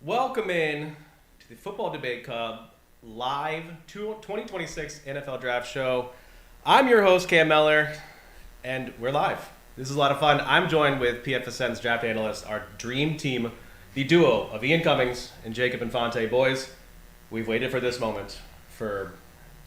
Welcome in to the Football Debate Club live 2026 NFL Draft Show. I'm your host, Cam Mellor, and we're live. This is a lot of fun. I'm joined with PFSN's draft analyst, our dream team, the duo of Ian Cummings and Jacob Infante. Boys, we've waited for this moment for,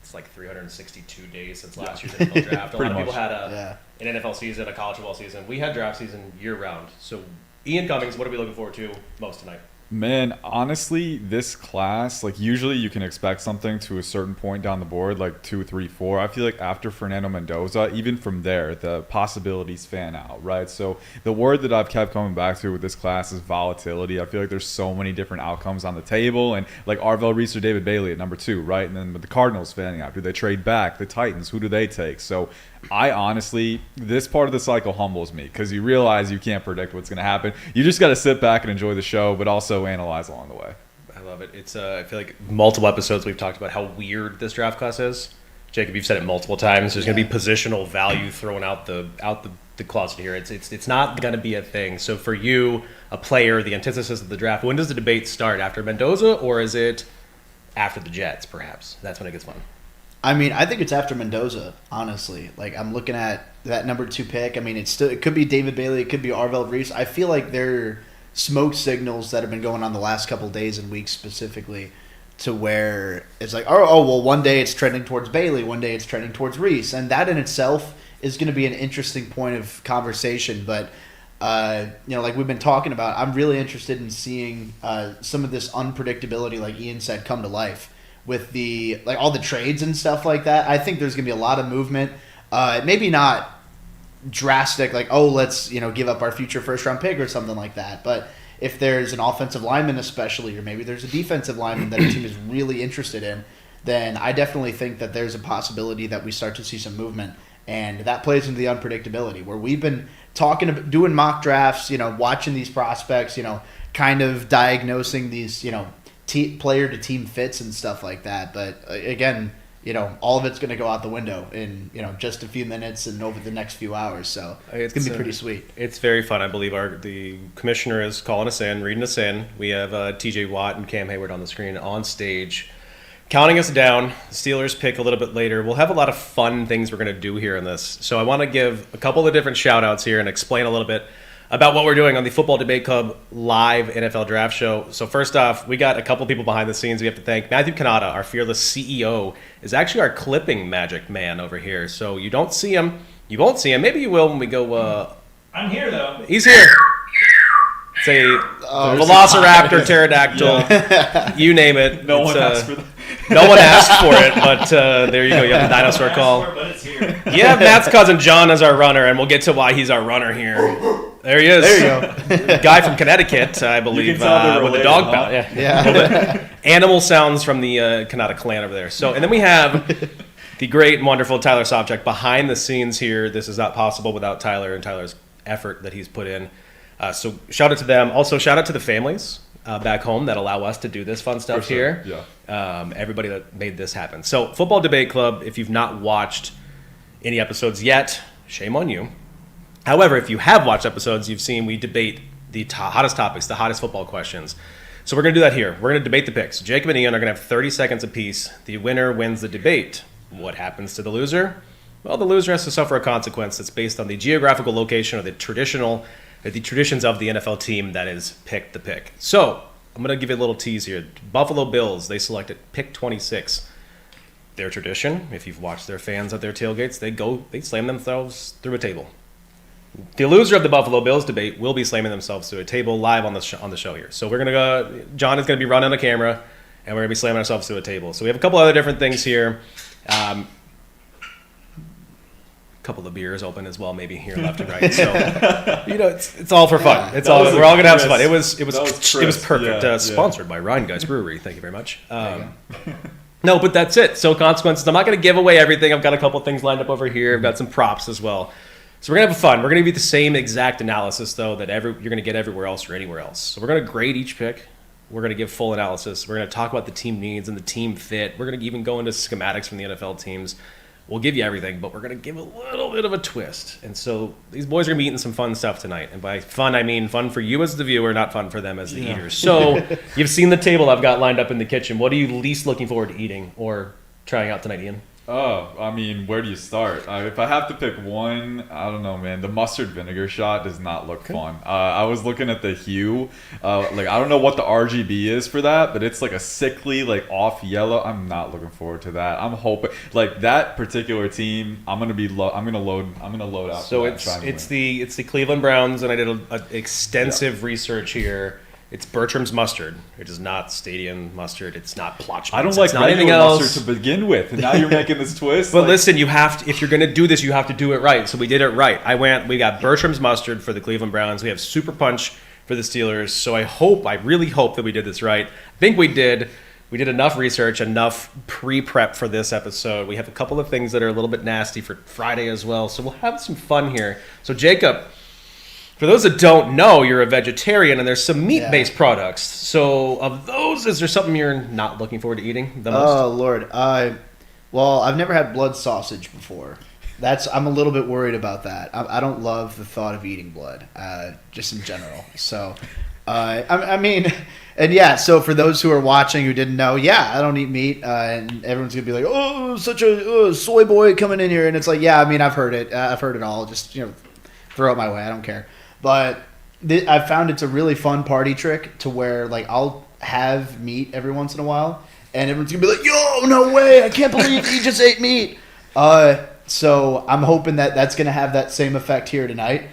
it's like 362 days since last year's NFL draft. A lot of people had an NFL season, a college football season. We had draft season year-round. So, Ian Cummings, what are we looking forward to most tonight? Man, honestly, this class, like usually you can expect something to a certain point down the board, like 2, 3, 4. I feel like after Fernando Mendoza, even from there, the possibilities fan out, right? So the word that I've kept coming back to with this class is volatility. I feel like there's so many different outcomes on the table, and like Arvell Reese or David Bailey at number 2, right? And then with the Cardinals fanning out, do they trade back? The Titans, who do they take? So I honestly, this part of the cycle humbles me because you realize you can't predict what's going to happen. You just got to sit back and enjoy the show, but also analyze along the way. I love it. It's I feel like multiple episodes we've talked about how weird this draft class is. Jacob, you've said it multiple times. There's going to be positional value thrown out the closet here. It's not going to be a thing. So for you, a player, the antithesis of the draft, when does the debate start? After Mendoza, or is it after the Jets? Perhaps that's when it gets fun. I mean, I think it's after Mendoza, honestly. Like, I'm looking at that number 2 pick. I mean, it could be David Bailey. It could be Arvell Reese. I feel like they're smoke signals that have been going on the last couple of days and weeks specifically to where it's like, well, one day it's trending towards Bailey. One day it's trending towards Reese. And that in itself is going to be an interesting point of conversation. But, like we've been talking about, I'm really interested in seeing some of this unpredictability, like Ian said, come to life. With the all the trades and stuff like that, I think there's gonna be a lot of movement. Maybe not drastic, let's give up our future first round pick or something like that. But if there's an offensive lineman, especially, or maybe there's a defensive lineman that a team is really interested in, then I definitely think that there's a possibility that we start to see some movement, and that plays into the unpredictability where we've been doing mock drafts, watching these prospects, kind of diagnosing these, player to team fits and stuff like that. But again, all of it's going to go out the window in just a few minutes and over the next few hours. So it's going to be pretty sweet. It's very fun. I believe the commissioner is calling us in, reading us in. We have TJ Watt and Cam Hayward on the screen on stage, counting us down. The Steelers pick a little bit later. We'll have a lot of fun things we're going to do here in this. So I want to give a couple of different shout outs here and explain a little bit about what we're doing on the Football Debate Club live NFL Draft Show. So first off, we got a couple people behind the scenes we have to thank. Matthew Canada, our fearless CEO, is actually our clipping magic man over here. So you don't see him. You won't see him. Maybe you will when we go. I'm here, though. He's here. It's a velociraptor, pterodactyl, you name it. No one asked for that. No one asked for it, but there you go. You have the dinosaur call. But it's here. Yeah, Matt's cousin John is our runner, and we'll get to why he's our runner here. There he is. There you go. Guy from Connecticut, I believe, with the dog pound. Yeah. Animal sounds from the Kanata clan over there. So, and then we have the great and wonderful Tyler Sobchak behind the scenes here. This is not possible without Tyler and Tyler's effort that he's put in. So shout out to them. Also, shout out to the families back home that allow us to do this fun stuff here. Yeah. Everybody that made this happen. So, Football Debate Club, if you've not watched any episodes yet, shame on you. However, if you have watched episodes, you've seen we debate the hottest topics, the hottest football questions. So we're going to do that here. We're going to debate the picks. Jacob and Ian are going to have 30 seconds apiece. The winner wins the debate. What happens to the loser? Well, the loser has to suffer a consequence that's based on the geographical location or the traditions of the NFL team that is picked the pick. So I'm going to give you a little tease here. Buffalo Bills, they selected pick 26. Their tradition, if you've watched their fans at their tailgates, they slam themselves through a table. The loser of the Buffalo Bills debate will be slamming themselves through a table live on the show here. So we're going to go, John is going to be running a camera, and we're going to be slamming ourselves through a table. So we have a couple other different things here. A couple of beers open as well, maybe here left and right. So, it's all for fun. We're all going to have some fun. It was perfect. Yeah, sponsored by Rhine Guys Brewery. Thank you very much. No, but that's it. So consequences. I'm not going to give away everything. I've got a couple of things lined up over here. I've got some props as well. So we're going to have fun. We're going to be the same exact analysis, though, that you're going to get everywhere else or anywhere else. So we're going to grade each pick. We're going to give full analysis. We're going to talk about the team needs and the team fit. We're going to even go into schematics from the NFL teams. we'll give you everything, but we're going to give a little bit of a twist. And so these boys are going to be eating some fun stuff tonight. And by fun, I mean fun for you as the viewer, not fun for them as the eaters. So you've seen the table I've got lined up in the kitchen. What are you least looking forward to eating or trying out tonight, Ian? Oh, I mean, where do you start? If I have to pick one, I don't know, man. The mustard vinegar shot does not look fun. I was looking at the hue. Like, I don't know what the RGB is for that, but it's like a sickly, like off yellow. I'm not looking forward to that. I'm hoping, like that particular team, I'm gonna load out. So for that it's the Cleveland Browns, and I did an extensive research here. It's Bertram's mustard. It is not Stadium mustard. It's not Plotchman's. I don't like it's not anything regular else. mustard to begin with, and now you're making this twist. But like, listen, you have to, if you're going to do this, you have to do it right. So we did it right. We got Bertram's mustard for the Cleveland Browns. We have Super Punch for the Steelers. So I really hope that we did this right. I think we did. We did enough research, enough pre-prep for this episode. We have a couple of things that are a little bit nasty for Friday as well. So we'll have some fun here. So Jacob, for those that don't know, you're a vegetarian, and there's some meat-based products. So of those, is there something you're not looking forward to eating the most? Oh, Lord. Well, I've never had blood sausage before. I'm a little bit worried about that. I don't love the thought of eating blood, just in general. So, I mean, and yeah, so for those who are watching who didn't know, yeah, I don't eat meat, and everyone's going to be like, oh, such a soy boy coming in here. And it's like, yeah, I mean, I've heard it. I've heard it all. Just, throw it my way. I don't care. But I've found it's a really fun party trick to where, like, I'll have meat every once in a while, and everyone's going to be like, yo, no way, I can't believe he just ate meat. So I'm hoping that that's going to have that same effect here tonight.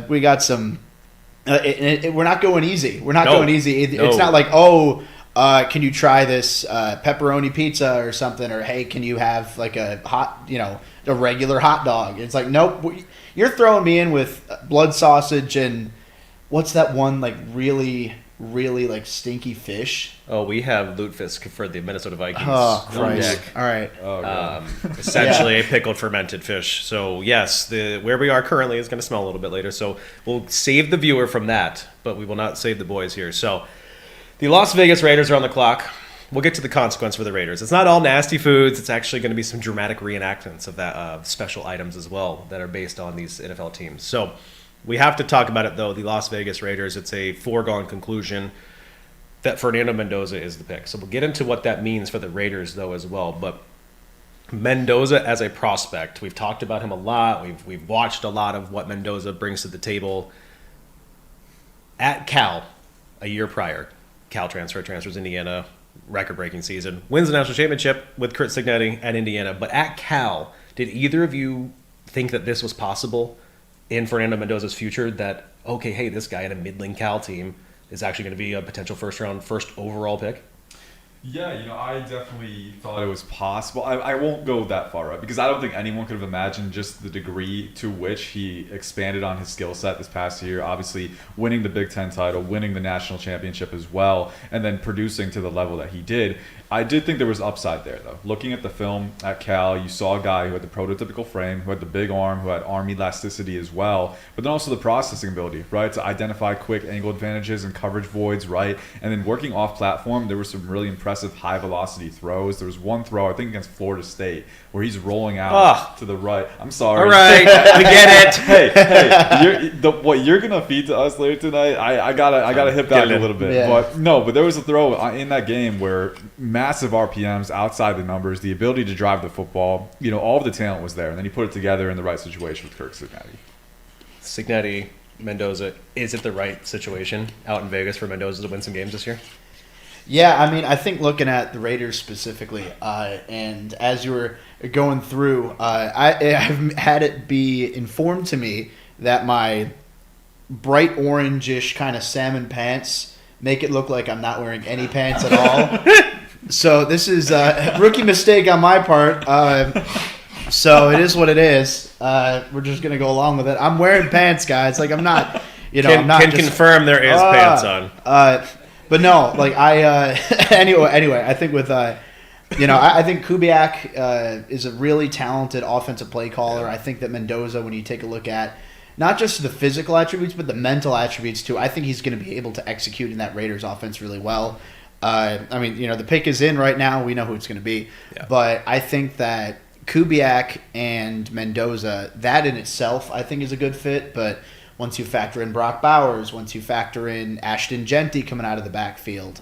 We got some we're not going easy. We're not going easy. It's not like, can you try this pepperoni pizza or something? Or, hey, can you have, like, a hot, a regular hot dog? It's like, nope. You're throwing me in with blood sausage and what's that one, like, really, really, like, stinky fish? Oh, we have lutefisk for the Minnesota Vikings. Oh, Christ. All right. Essentially a pickled fermented fish. So, yes, where we are currently is going to smell a little bit later. So we'll save the viewer from that, but we will not save the boys here. So the Las Vegas Raiders are on the clock. We'll get to the consequence for the Raiders. It's not all nasty foods. It's actually going to be some dramatic reenactments of that special items as well that are based on these NFL teams. So we have to talk about it, though. The Las Vegas Raiders, it's a foregone conclusion that Fernando Mendoza is the pick. So we'll get into what that means for the Raiders, though, as well. But Mendoza as a prospect, we've talked about him a lot. We've watched a lot of what Mendoza brings to the table. At Cal, a year prior, Cal transfers Indiana, record-breaking season, wins the national championship with Curt Cignetti at Indiana. But at Cal, did either of you think that this was possible in Fernando Mendoza's future? That, okay, hey, this guy in a middling Cal team is actually going to be a potential first overall pick? Yeah, I definitely thought it was possible. I won't go that far up because I don't think anyone could have imagined just the degree to which he expanded on his skill set this past year. Obviously, winning the Big Ten title, winning the national championship as well, and then producing to the level that he did. I did think there was upside there, though. Looking at the film at Cal, you saw a guy who had the prototypical frame, who had the big arm, who had arm elasticity as well, but then also the processing ability, right, to identify quick angle advantages and coverage voids, right? And then working off platform, there were some really impressive high velocity throws. There was one throw, I think against Florida State, where he's rolling out to the right. I'm sorry. All right, we get it. Hey, what you're gonna feed to us later tonight, I gotta hit back a little bit. Yeah. But there was a throw in that game where massive RPMs outside the numbers, the ability to drive the football, all of the talent was there, and then he put it together in the right situation with Curt Cignetti. Cignetti, Mendoza, is it the right situation out in Vegas for Mendoza to win some games this year? Yeah, I mean, I think looking at the Raiders specifically, and as you were going through, I've had it be informed to me that my bright orangish kind of salmon pants make it look like I'm not wearing any pants at all. So this is a rookie mistake on my part. So it is what it is. We're just going to go along with it. I'm wearing pants, guys. Like, I'm not, I'm not can just, confirm there is pants on. But no, like anyway, I think with I think Kubiak is a really talented offensive play caller. I think that Mendoza, when you take a look at not just the physical attributes, but the mental attributes too, I think he's going to be able to execute in that Raiders offense really well. I mean, the pick is in right now. We know who it's going to be. Yeah. But I think that Kubiak and Mendoza, that in itself I think is a good fit, but once you factor in Brock Bowers, once you factor in Ashton Genty coming out of the backfield,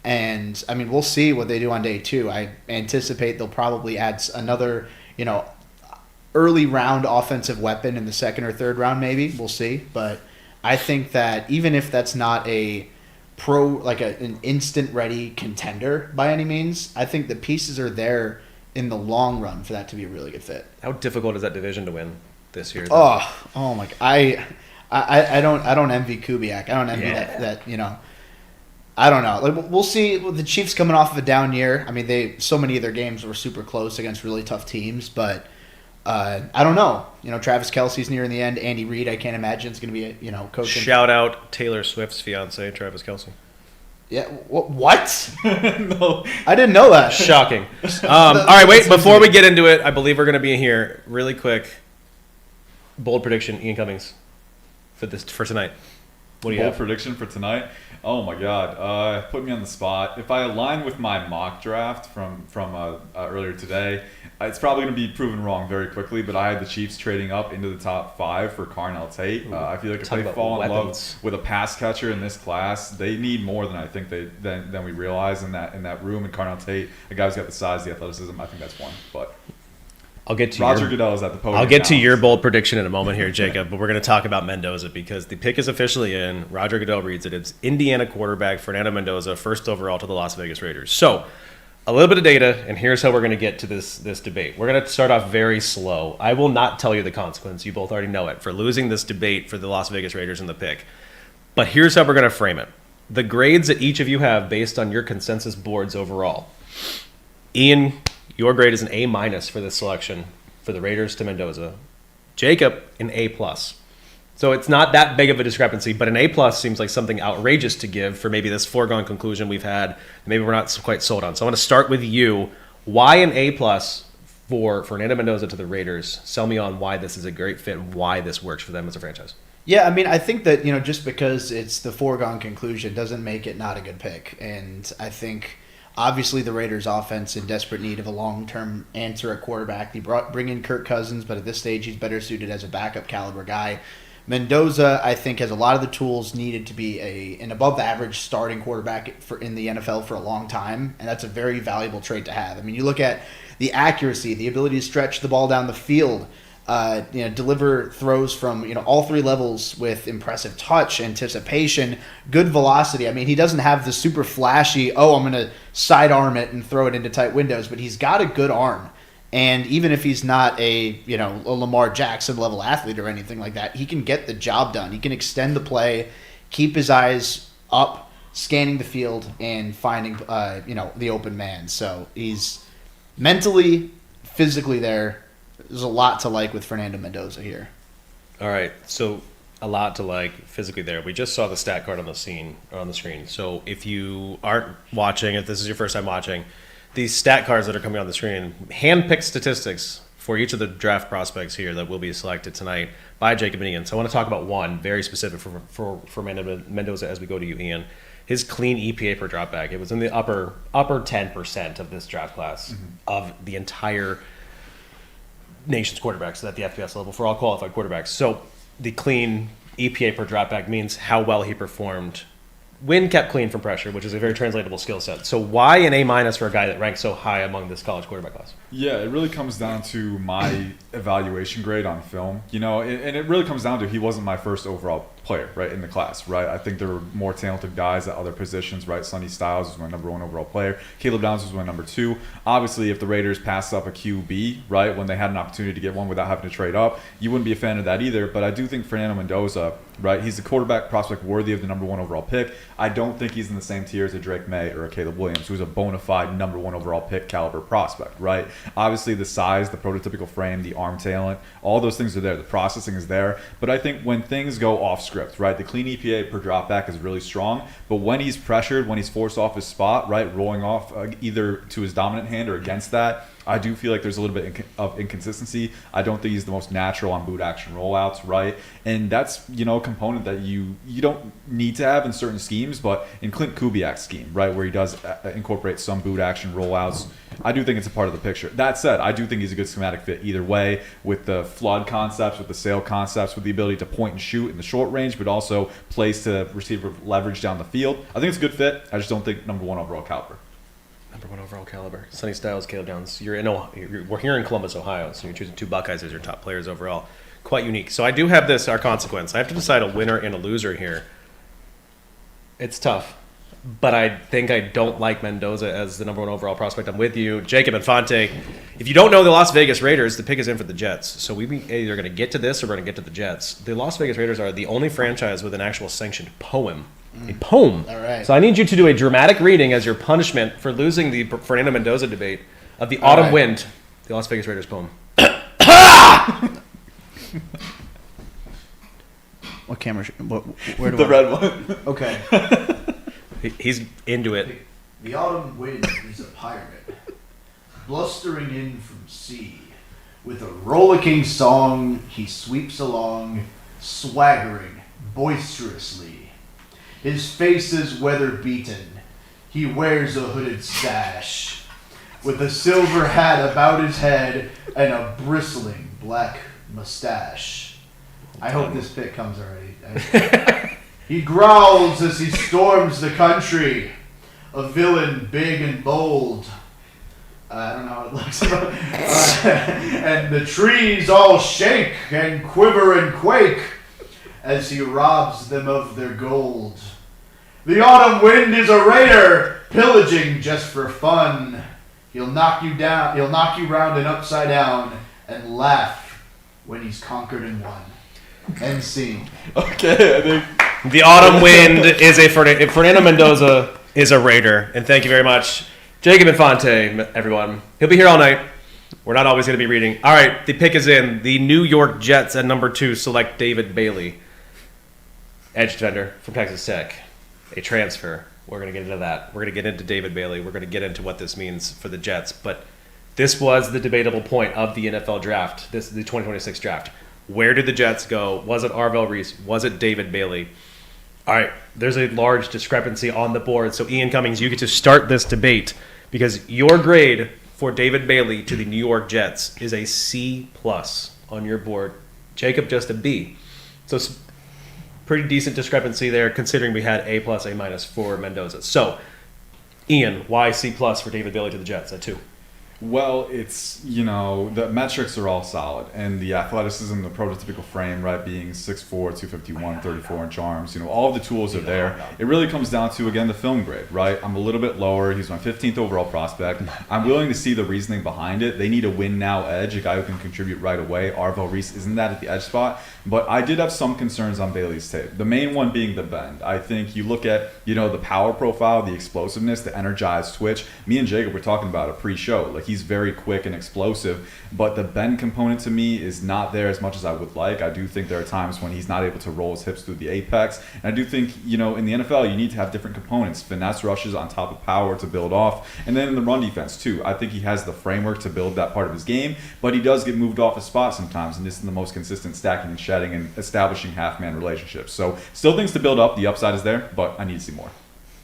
and I mean, we'll see what they do on day 2. I anticipate they'll probably add another, early round offensive weapon in the second or third round, maybe. We'll see. But I think that even if that's not an instant ready contender by any means, I think the pieces are there in the long run for that to be a really good fit. How difficult is that division to win this year? Though? Oh my God. I don't envy Kubiak. I don't envy that I don't know. Like, we'll see. The Chiefs coming off of a down year. I mean, so many of their games were super close against really tough teams, but I don't know. Travis Kelce's near in the end. Andy Reid, I can't imagine it's going to be coaching. Shout out Taylor Swift's fiance, Travis Kelce. Yeah. What? No. I didn't know that. Shocking. All right, wait. Before we get into it, I believe we're going to be here really quick. Bold prediction, Ian Cummings, for tonight. What do you Bold have? prediction for tonight? Oh my God, put me on the spot. If I align with my mock draft from earlier today, it's probably going to be proven wrong very quickly. But I had the Chiefs trading up into the top 5 for Carnell Tate. I feel like if Talk they about fall in weapons. love with a pass catcher in this class, they need more than I think than we realize in that room. And Carnell Tate, a guy who's got the size, the athleticism, I think that's one. But I'll get to Roger Goodell is at the podium. I'll get to now, your so- bold prediction in a moment here, Jacob, but we're going to talk about Mendoza because the pick is officially in. Roger Goodell reads it. It's Indiana quarterback Fernando Mendoza, first overall to the Las Vegas Raiders. So, a little bit of data, and here's how we're going to get to this debate. We're going to start off very slow. I will not tell you the consequence. You both already know it for losing this debate for the Las Vegas Raiders in the pick. But here's how we're going to frame it. The grades that each of you have based on your consensus boards overall. Ian, your grade is an A- for this selection for the Raiders to Mendoza. Jacob, an A+. So it's not that big of a discrepancy, but an A+ seems like something outrageous to give for maybe this foregone conclusion we've had. Maybe we're not quite sold on. So I want to start with you. Why an A+ for Fernando Mendoza to the Raiders? Sell me on why this is a great fit and why this works for them as a franchise. Yeah, I mean, I think that, just because it's the foregone conclusion doesn't make it not a good pick. And I think, obviously, the Raiders' offense in desperate need of a long-term answer at quarterback. They bring in Kirk Cousins, but at this stage, he's better suited as a backup caliber guy. Mendoza, I think, has a lot of the tools needed to be an above-average starting quarterback in the NFL for a long time, and that's a very valuable trait to have. I mean, you look at the accuracy, the ability to stretch the ball down the field, deliver throws from all 3 levels with impressive touch, anticipation, good velocity. I mean, he doesn't have the super flashy, I'm going to sidearm it and throw it into tight windows, but he's got a good arm. And even if he's not a Lamar Jackson level athlete or anything like that, he can get the job done. He can extend the play, keep his eyes up, scanning the field, and finding the open man. So he's mentally, physically there. There's a lot to like with Fernando Mendoza here. All right, so a lot to like physically there. We just saw the stat card on the screen. So if you aren't watching, if this is your first time watching, these stat cards that are coming on the screen, hand-picked statistics for each of the draft prospects here that will be selected tonight by Jacob and Ian. So I want to talk about one very specific for Mendoza as we go to you, Ian. His clean EPA per dropback. It was in the upper 10% of this draft class of the entire nation's quarterbacks at the FBS level for all qualified quarterbacks. So the clean EPA per dropback means how well he performed when kept clean from pressure, which is a very translatable skill set. So why an A- for a guy that ranks so high among this college quarterback class? Yeah, it really comes down to my evaluation grade on film, and it really comes down to he wasn't my first overall player, right, in the class, right? I think there were more talented guys at other positions, right? Sonny Styles was my number 1 overall player. Caleb Downs was my number 2. Obviously, if the Raiders passed up a QB, right, when they had an opportunity to get one without having to trade up, you wouldn't be a fan of that either. But I do think Fernando Mendoza, right, he's a quarterback prospect worthy of the number 1 overall pick. I don't think he's in the same tier as a Drake May or a Caleb Williams, who's a bona fide number 1 overall pick caliber prospect, right? Obviously, the size, the prototypical frame, the arm talent, all those things are there. The processing is there. But I think when things go off script, right, the clean EPA per dropback is really strong. But when he's pressured, when he's forced off his spot, right, rolling off either to his dominant hand or against that, I do feel like there's a little bit of inconsistency. I don't think he's the most natural on boot action rollouts, right? And that's, a component that you don't need to have in certain schemes, but in Clint Kubiak's scheme, right, where he does incorporate some boot action rollouts, I do think it's a part of the picture. That said, I do think he's a good schematic fit either way, with the flood concepts, with the sail concepts, with the ability to point and shoot in the short range, but also plays to receiver leverage down the field. I think it's a good fit. I just don't think number 1 overall caliber. Number 1 overall caliber. Sonny Styles, Caleb Downs. We're here in Columbus, Ohio, so you're choosing 2 Buckeyes as your top players overall. Quite unique. So I do have our consequence. I have to decide a winner and a loser here. It's tough, but I think I don't like Mendoza as the number 1 overall prospect. I'm with you. Jacob Infante. If you don't know the Las Vegas Raiders, the pick is in for the Jets. So we either going to get to this or we're going to get to the Jets. The Las Vegas Raiders are the only franchise with an actual sanctioned poem. A poem. All right. So I need you to do a dramatic reading as your punishment for losing the Fernando Mendoza debate of the Autumn Wind, the Las Vegas Raiders poem. What camera? Where do The I? red one. Okay. He's into it. The autumn wind is a pirate, blustering in from sea. With a rollicking song, he sweeps along, swaggering boisterously. His face is weather-beaten. He wears a hooded sash, with a silver hat about his head and a bristling black mustache. I hope this pick comes already. He growls as he storms the country, a villain big and bold. I don't know how it looks. And the trees all shake and quiver and quake as he robs them of their gold. The autumn wind is a raider, pillaging just for fun. He'll knock you down, he'll knock you round and upside down, and laugh when he's conquered and won. End scene. Okay, I think The Autumn Wind is Fernando Mendoza is a Raider. And thank you very much, Jacob Infante, everyone. He'll be here all night. We're not always going to be reading. All right, the pick is in. The New York Jets at number 2 select David Bailey, edge defender from Texas Tech, a transfer. We're going to get into that. We're going to get into David Bailey. We're going to get into what this means for the Jets. But this was the debatable point of the NFL draft, the 2026 draft. Where did the Jets go? Was it Arvell Reese? Was it David Bailey? All right, there's a large discrepancy on the board. So, Ian Cummings, you get to start this debate because your grade for David Bailey to the New York Jets is a C+ on your board. Jacob, just a B. So, pretty decent discrepancy there considering we had A+, A- for Mendoza. So, Ian, why C+ for David Bailey to the Jets at 2? Well, it's, the metrics are all solid. And the athleticism, the prototypical frame, right, being 6'4", 251, 34-inch arms, all of the tools are there. It really comes down to, again, the film grade, right? I'm a little bit lower. He's my 15th overall prospect. I'm willing to see the reasoning behind it. They need a win-now edge, a guy who can contribute right away. Arvell Reese isn't that at the edge spot. But I did have some concerns on Bailey's tape. The main one being the bend. I think you look at, the power profile, the explosiveness, the energized twitch. Me and Jacob were talking about it pre-show. Like, he's very quick and explosive, but the bend component to me is not there as much as I would like. I do think there are times when he's not able to roll his hips through the apex. And I do think, in the NFL, you need to have different components. Finesse rushes on top of power to build off. And then in the run defense, too. I think he has the framework to build that part of his game, but he does get moved off his spot sometimes, and this is the most consistent stacking and shedding and establishing half-man relationships. So still things to build up. The upside is there, but I need to see more.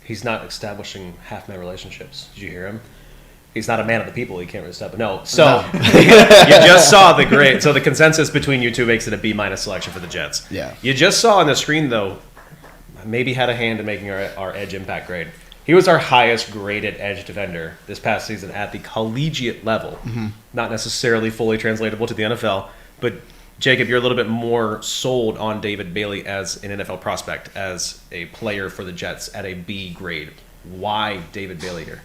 He's not establishing half-man relationships. Did you hear him? He's not a man of the people. He can't really step. No. So you just saw the grade. So the consensus between you two makes it a B- selection for the Jets. Yeah. You just saw on the screen, though, maybe had a hand in making our edge impact grade. He was our highest graded edge defender this past season at the collegiate level. Mm-hmm. Not necessarily fully translatable to the NFL, but Jacob, you're a little bit more sold on David Bailey as an NFL prospect, as a player for the Jets at a B grade. Why David Bailey here?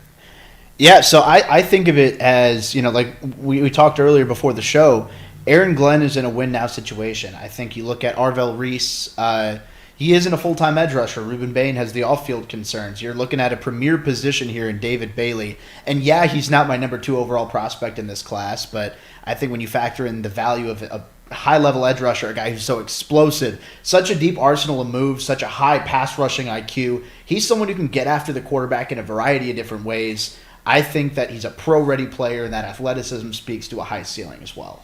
Yeah, so I think of it as, like we talked earlier before the show, Aaron Glenn is in a win-now situation. I think you look at Arvell Reese, he isn't a full-time edge rusher. Ruben Bain has the off-field concerns. You're looking at a premier position here in David Bailey. And yeah, he's not my number 2 overall prospect in this class, but I think when you factor in the value of a high-level edge rusher, a guy who's so explosive, such a deep arsenal of moves, such a high pass-rushing IQ, he's someone who can get after the quarterback in a variety of different ways. I think that he's a pro-ready player, and that athleticism speaks to a high ceiling as well.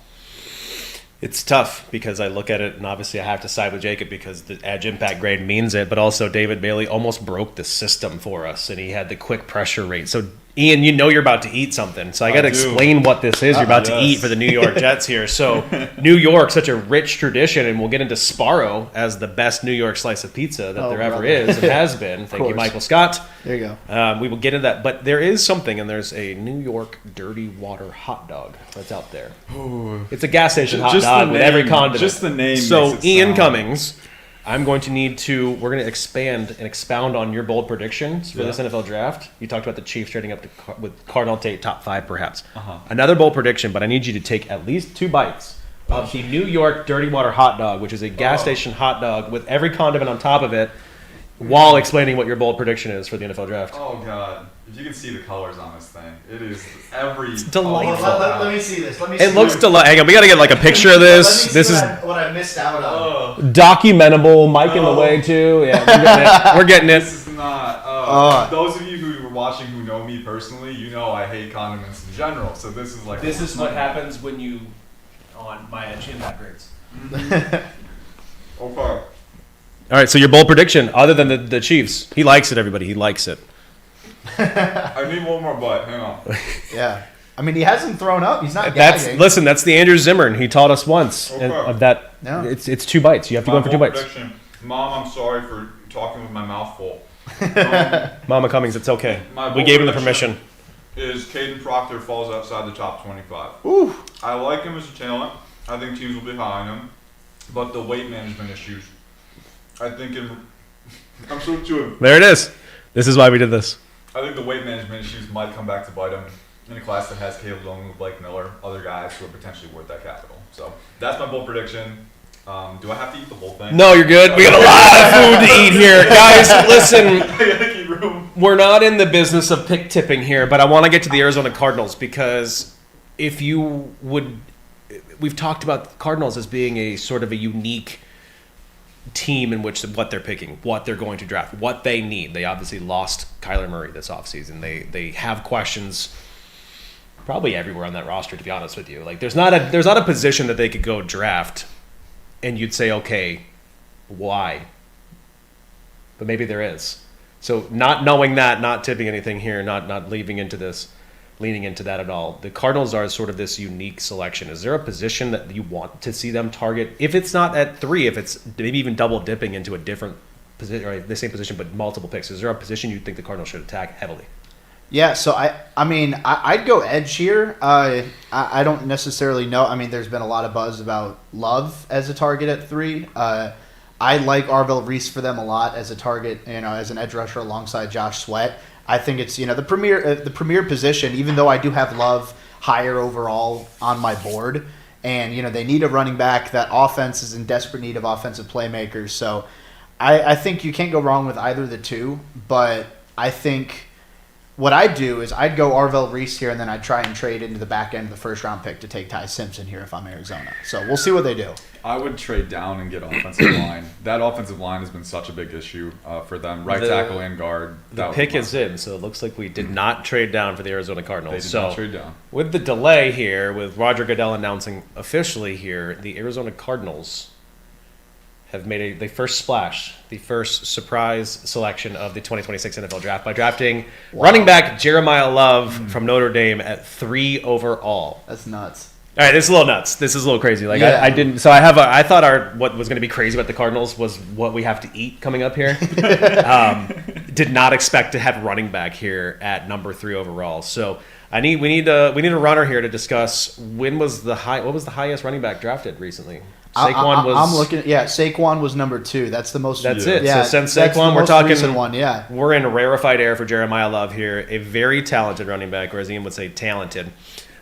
It's tough because I look at it, and obviously I have to side with Jacob because the edge impact grade means it, but also David Bailey almost broke the system for us, and he had the quick pressure rate. So, Ian, you know you're about to eat something, so I got to explain what this is you're about to eat for the New York Jets here. So, New York, such a rich tradition, and we'll get into Sparrow as the best New York slice of pizza that there ever is and has been. Thank you, Michael Scott. There you go. We will get into that, but there is something, and there's a New York dirty water hot dog that's out there. Ooh. It's a gas station hot Just dog the with name- every condiment. just the name So, makes it Ian sound- Cummings, we're going to expand and expound on your bold predictions for this NFL draft. You talked about the Chiefs trading up to with Cardinal Tate, top 5 perhaps. Another bold prediction, but I need you to take at least 2 bites of the New York dirty water hot dog, which is a gas station hot dog with every condiment on top of it, while explaining what your bold prediction is for the NFL draft. Oh god! If you can see the colors on this thing, it is every. delightful. Let me see this. Let me see It looks delightful. Hang on, we got to get like a picture of this. This is what I missed out on. documentable. Mike in the way too. Yeah, we're getting it. This is not. Those of you who are watching who know me personally, you know I hate condiments in general. So this is like. This is what happens when you on my edge impact grades. Okay. All right, so your bold prediction, other than the Chiefs, he likes it. Everybody, he likes it. I need one more bite. Hang on. Yeah. I mean, he hasn't thrown up. He's not That's gagging. That's the Andrew Zimmern. He taught us once Okay. of that. Yeah. It's 2 bites. You have to go in for 2 bold bites. prediction. Mom, I'm sorry for talking with my mouth full. Mama Cummings, it's okay. My We bold gave him the prediction permission. Is Caden Proctor falls outside the top 25. Ooh. I like him as a talent. I think teams will be high on him. But the weight management issues, I think I'm so too. There it is. This is why we did this. I think the weight management issues might come back to bite him in a class that has Caleb Long, Blake Miller, other guys who are potentially worth that capital. So that's my bold prediction. Do I have to eat the whole thing? No, you're good. We got a lot of food to eat here. Guys, listen. I gotta keep room. We're not in the business of pick tipping here, but I want to get to the Arizona Cardinals because if you would, we've talked about the Cardinals as being a sort of a unique team in which what they're picking, what they're going to draft, what they need. They obviously lost Kyler Murray this offseason. They have questions probably everywhere on that roster, to be honest with you. Like there's not a position that they could go draft and you'd say, okay, why? But maybe there is. So not knowing that, not tipping anything here, not leaning into that at all. The Cardinals are sort of this unique selection. Is there a position that you want to see them target? If it's not at 3, if it's maybe even double dipping into a different position, or the same position but multiple picks, is there a position you think the Cardinals should attack heavily? Yeah, so I'd go edge here. I don't necessarily know. I mean, there's been a lot of buzz about Love as a target at 3. I like Arvell Reese for them a lot as a target, as an edge rusher alongside Josh Sweat. I think it's the premier position. Even though I do have Love higher overall on my board, and they need a running back. That offense is in desperate need of offensive playmakers. So I think you can't go wrong with either of the two. But I think what I'd do is I'd go Arvell Reese here, and then I'd try and trade into the back end of the first round pick to take Ty Simpson here if I'm Arizona. So we'll see what they do. I would trade down and get offensive line. That offensive line has been such a big issue for them. Right tackle and guard. The pick is in, so it looks like we did not trade down for the Arizona Cardinals. They did not trade down. With the delay here, with Roger Goodell announcing officially here, the Arizona Cardinals have made the first splash, the first surprise selection of the 2026 NFL Draft by drafting running back Jeremiah Love from Notre Dame at 3 overall. That's nuts. All right, this is a little nuts. This is a little crazy. Like Yeah. I didn't. So I thought what was going to be crazy about the Cardinals was what we have to eat coming up here. Did not expect to have running back here at number 3 overall. So we need a runner here to discuss what was the highest running back drafted recently. Saquon was. I'm looking. Saquon was number 2. That's the most. That's it. Yeah, So since that's the Saquon, we're most talking recent one. Yeah. We're in rarefied air for Jeremiah Love here, a very talented running back, or as Ian would say, talented.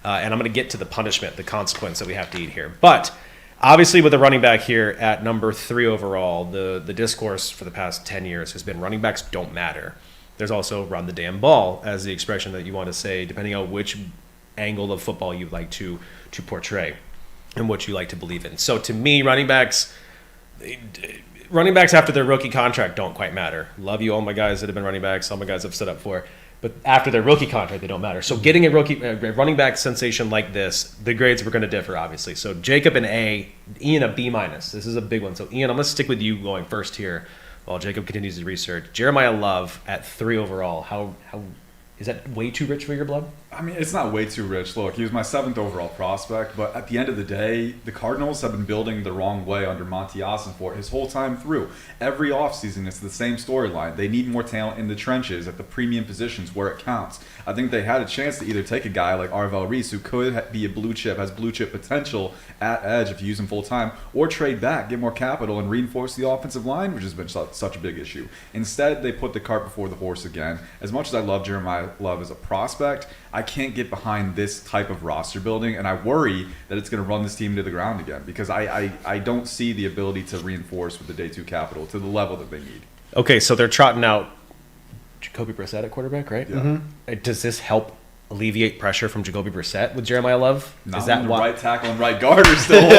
And I'm going to get to the punishment, the consequence that we have to eat here. But obviously with the running back here at number 3 overall, the discourse for the past 10 years has been running backs don't matter. There's also run the damn ball as the expression that you want to say, depending on which angle of football you like to portray and what you like to believe in. So to me, running backs after their rookie contract don't quite matter. Love you, all my guys that have been running backs, all my guys I've stood up for. But after their rookie contract, they don't matter. So getting a running back sensation like this, the grades were going to differ, obviously. So Jacob an A, Ian a B minus. This is a big one. So Ian, I'm going to stick with you going first here while Jacob continues his research. Jeremiah Love at 3 overall. How is that way too rich for your blood? I mean, it's not way too rich. Look, he was my 7th overall prospect, but at the end of the day, the Cardinals have been building the wrong way under Monty Ossenfort his whole time through. Every offseason, it's the same storyline. They need more talent in the trenches at the premium positions where it counts. I think they had a chance to either take a guy like Arvell Reese, who could be a blue chip, has blue chip potential at edge if you use him full time, or trade back, get more capital, and reinforce the offensive line, which has been such a big issue. Instead, they put the cart before the horse again. As much as I love Jeremiah Love as a prospect, I can't get behind this type of roster building, and I worry that it's going to run this team to the ground again because I don't see the ability to reinforce with the day 2 capital to the level that they need. Okay, so they're trotting out Jacoby Brissett at quarterback, right? Yeah. Does this help alleviate pressure from Jacoby Brissett with Jeremiah Love? Not Is that when the why? right tackle and right guard are still old.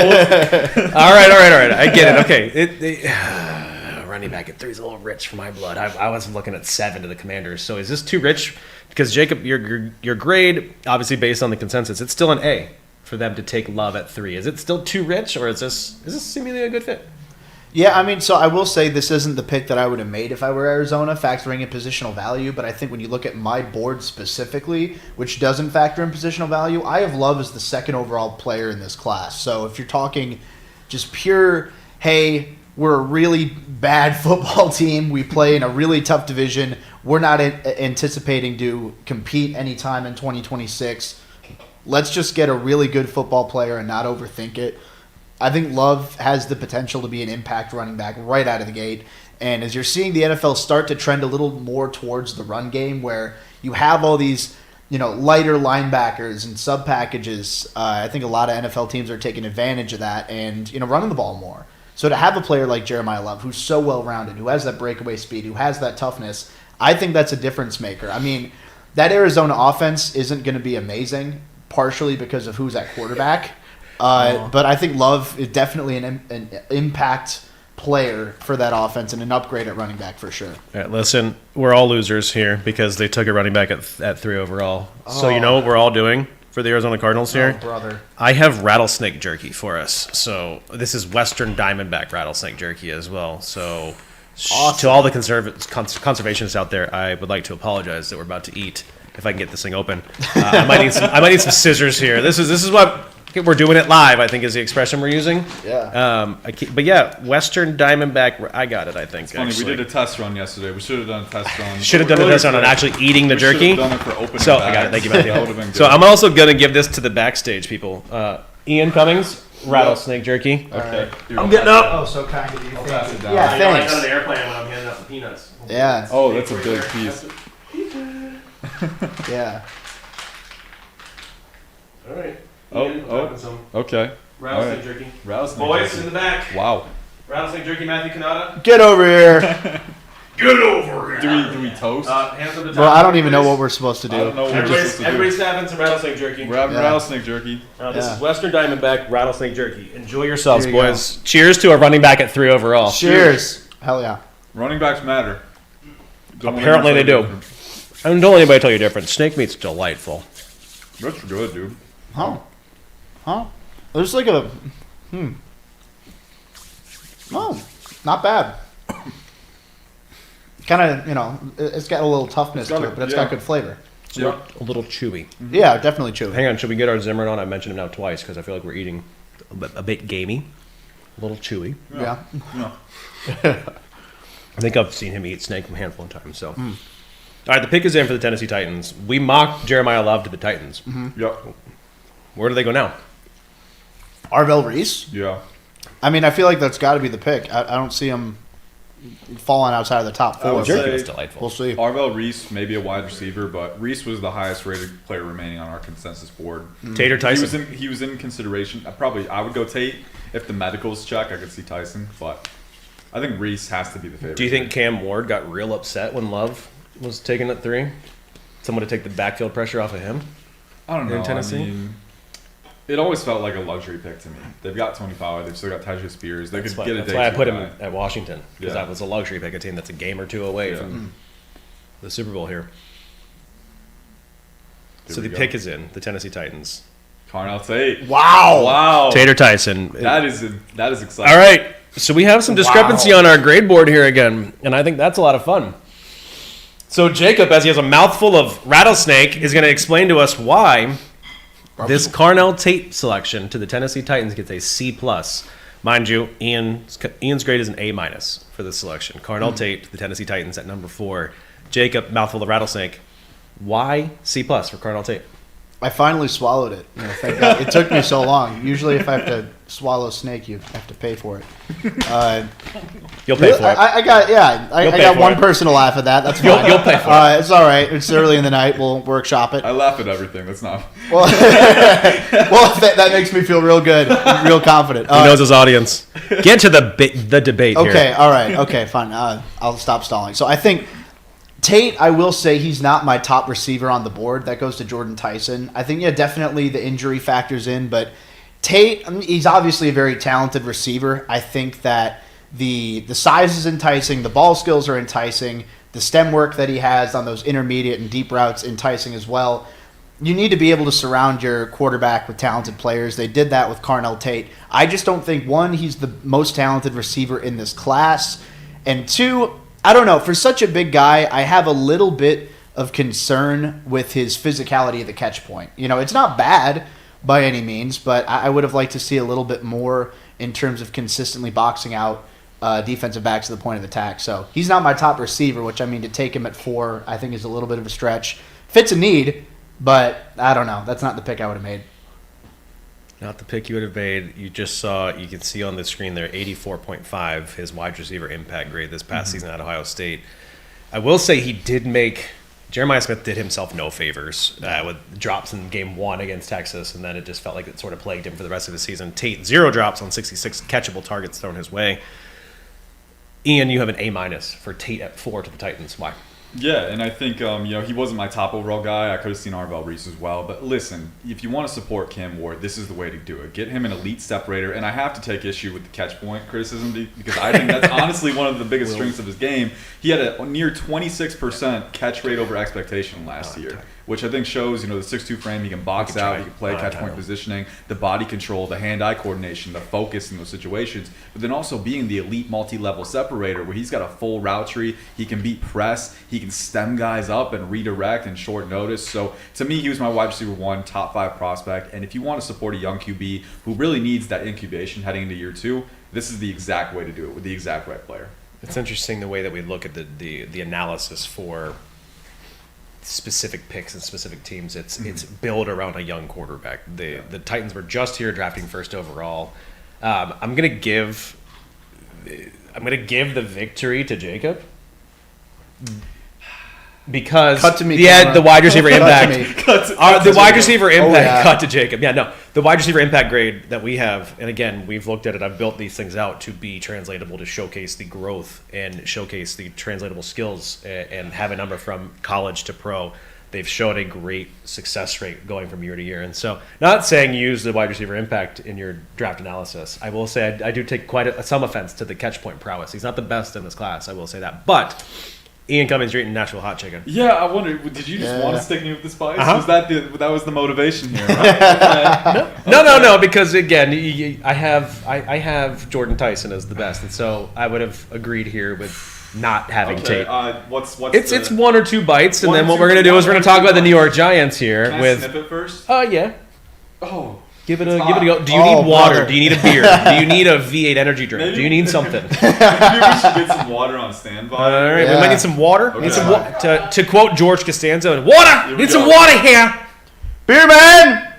All right. I get it. Okay. Running back at 3 is a little rich for my blood. I was looking at 7 to the Commanders. So is this too rich? Because Jacob, your grade, obviously based on the consensus, it's still an A for them to take Love at 3. Is it still too rich, or is this seemingly a good fit? Yeah, I mean, so I will say this isn't the pick that I would have made if I were Arizona, factoring in positional value. But I think when you look at my board specifically, which doesn't factor in positional value, I have Love as the 2nd overall player in this class. So if you're talking just pure, hey, we're a really bad football team, we play in a really tough division, we're not anticipating to compete anytime in 2026, let's just get a really good football player and not overthink it. I think Love has the potential to be an impact running back right out of the gate. And as you're seeing the NFL start to trend a little more towards the run game, where you have all these, lighter linebackers and sub packages, I think a lot of NFL teams are taking advantage of that and, running the ball more. So to have a player like Jeremiah Love, who's so well-rounded, who has that breakaway speed, who has that toughness, I think that's a difference maker. I mean, that Arizona offense isn't going to be amazing, partially because of who's at quarterback. But I think Love is definitely an impact player for that offense and an upgrade at running back for sure. All right, listen, we're all losers here because they took a running back at 3 overall. So you know what we're all doing for the Arizona Cardinals here? Oh, brother. I have rattlesnake jerky for us. So this is Western Diamondback rattlesnake jerky as well. So Awesome. to all the conservationists out there, I would like to apologize that we're about to eat. If I can get this thing open, I might need some scissors here. This is what we're doing it live, I think, is the expression we're using. Yeah. But yeah, Western Diamondback. I got it. I think. Funny, actually. we did a test run yesterday. We should have done a test run. Should have done a test run on actually eating the jerky. Should have done it for opening So bags. I got it. Thank you, That would have been Matthew. good. So I'm also gonna give this to the backstage people. Ian Cummings, rattlesnake jerky. Okay. Here, I'm I'll getting pass up. Oh, so kind of you. I'll pass it down. Yeah, thanks. on the airplane when I'm handing out the peanuts. Yeah. Oh, that's a big piece. Yeah. All right. Oh. Okay. Rattlesnake All right. jerky. Rattlesnake Boys jerky. in the back. Wow. Rattlesnake jerky. Matthew Canada. Get over here. Get over here. Do we toast? Hands on the top. Bro, I don't even know what we're supposed to do. I don't know what we're supposed to do. Everybody's having some rattlesnake jerky. We're having Yeah. rattlesnake jerky. This Yeah. is Western Diamondback rattlesnake jerky. Enjoy yourselves, Here you boys. Cheers to a running back at 3 overall. Cheers. Hell yeah. Running backs matter. Don't let Apparently they anybody do. tell you different. And don't let anybody tell you different. Snake meat's delightful. That's good, dude. Huh? There's like a Oh, not bad. Kind of, it's got a little toughness to it, but it's got good flavor. Yeah. A little chewy. Yeah, definitely chewy. Hang on, should we get our Zimmerman on? I mentioned him now twice because I feel like we're eating a bit gamey. A little chewy. Yeah. No. I think I've seen him eat snake a handful of times. So, all right, the pick is in for the Tennessee Titans. We mocked Jeremiah Love to the Titans. Yep. Where do they go now? Arvell Reese? Yeah. I mean, I feel like that's got to be the pick. I don't see him falling outside of the top I 4. would Jerky say- was delightful. We'll see. Arvell Reese, maybe a wide receiver, but Reese was the highest rated player remaining on our consensus board. Tater Tyson. He was in consideration. I would go Tate. If the medicals check, I could see Tyson, but I think Reese has to be the favorite. Do you think Cam Ward got real upset when Love was taken at 3? Someone to take the backfield pressure off of him? I don't know. in Tennessee? I mean, it always felt like a luxury pick to me. They've got Tony Pollard. They've still got Tyjae Spears. They That's could why, get a that's day why I two put him guy. at Washington because Yeah. that was a luxury pick, a team that's a game or two away Yeah. from the Super Bowl here. So the pick is in, the Tennessee Titans. Carnell Tate. Wow. Wow. Tater Tyson. That is exciting. All right. So we have some discrepancy on our grade board here again, and I think that's a lot of fun. So Jacob, as he has a mouthful of rattlesnake, is going to explain to us why this Carnell Tate selection to the Tennessee Titans gets a C+. Mind you, Ian's grade is an A- for this selection. Carnell Tate, the Tennessee Titans at number 4. Jacob, mouthful of rattlesnake. Why C+ for Carnell Tate? I finally swallowed it. Thank God. It took me so long. Usually, if I have to swallow a snake, you have to pay for it. You'll pay for it. I got one person to laugh at that. That's fine. You'll pay for it. It's all right. It's early in the night. We'll workshop it. I laugh at everything. That's not. Well, that makes me feel real good, real confident. He knows his audience. Get to the debate here. Okay, all right. Okay, fine. I'll stop stalling. So I think Tate, I will say he's not my top receiver on the board. That goes to Jordan Tyson. I think, definitely the injury factors in, but Tate, he's obviously a very talented receiver. I think that the size is enticing, the ball skills are enticing, the stem work that he has on those intermediate and deep routes enticing as well. You need to be able to surround your quarterback with talented players. They did that with Carnell Tate. I just don't think, one, he's the most talented receiver in this class, and two, I don't know. For such a big guy, I have a little bit of concern with his physicality at the catch point. It's not bad by any means, but I would have liked to see a little bit more in terms of consistently boxing out defensive backs to the point of attack. So he's not my top receiver, which, to take him at 4, I think is a little bit of a stretch. Fits a need, but I don't know. That's not the pick I would have made. Not the pick you would have made. You can see on the screen there, 84.5, his wide receiver impact grade this past season at Ohio State. I will say Jeremiah Smith did himself no favors with drops in game 1 against Texas, and then it just felt like it sort of plagued him for the rest of the season. Tate, 0 drops on 66 catchable targets thrown his way. Ian, you have an A- for Tate at 4 to the Titans. Why? Yeah, and I think, he wasn't my top overall guy. I could have seen Arvell Reese as well. But listen, if you want to support Cam Ward, this is the way to do it. Get him an elite separator. And I have to take issue with the catch point criticism because I think that's honestly one of the biggest strengths of his game. He had a near 26% catch rate over expectation last year, which I think shows, the 6'2" frame. He can box out, he can play catch point positioning, the body control, the hand-eye coordination, the focus in those situations. But then also being the elite multi-level separator where he's got a full route tree. He can beat press. He can stem guys up and redirect in short notice. So to me, he was my wide receiver 1, top 5 prospect. And if you want to support a young QB who really needs that incubation heading into year 2, this is the exact way to do it with the exact right player. It's interesting the way that we look at the analysis for specific picks and specific teams. It's built around a young quarterback. The Titans were just here drafting first overall. I'm gonna give the victory to Jacob because Cut to me, the wide receiver impact. Cut The wide receiver impact yeah. cut to Jacob. Yeah, no, the wide receiver impact grade that we have, and again, we've looked at it. I've built these things out to be translatable, to showcase the growth and showcase the translatable skills, and have a number from college to pro. They've shown a great success rate going from year to year. And so, not saying use the wide receiver impact in your draft analysis. I will say I do take some offense to the catch point prowess. He's not the best in this class, I will say that. But Ian Cummings, you're eating Nashville hot chicken. Yeah, I wonder, did you just want to stick me with the spice? Uh-huh. Was that was the motivation here? Right? No, because again, I have Jordan Tyson as the best, and so I would have agreed here with not having Tate. It's 1 or 2 bites, and then what we're gonna do is we're gonna talk about the New York Giants here. Can I snip it first? Yeah. Oh. Give it a go. Do you need water? Brother. Do you need a beer? Do you need a V8 energy drink? Maybe. Do you need something? Maybe we should get some water on standby. All right, Yeah. we might need some water. Okay. Need some to quote George Costanza, water. we Need some go. water here. Beer man!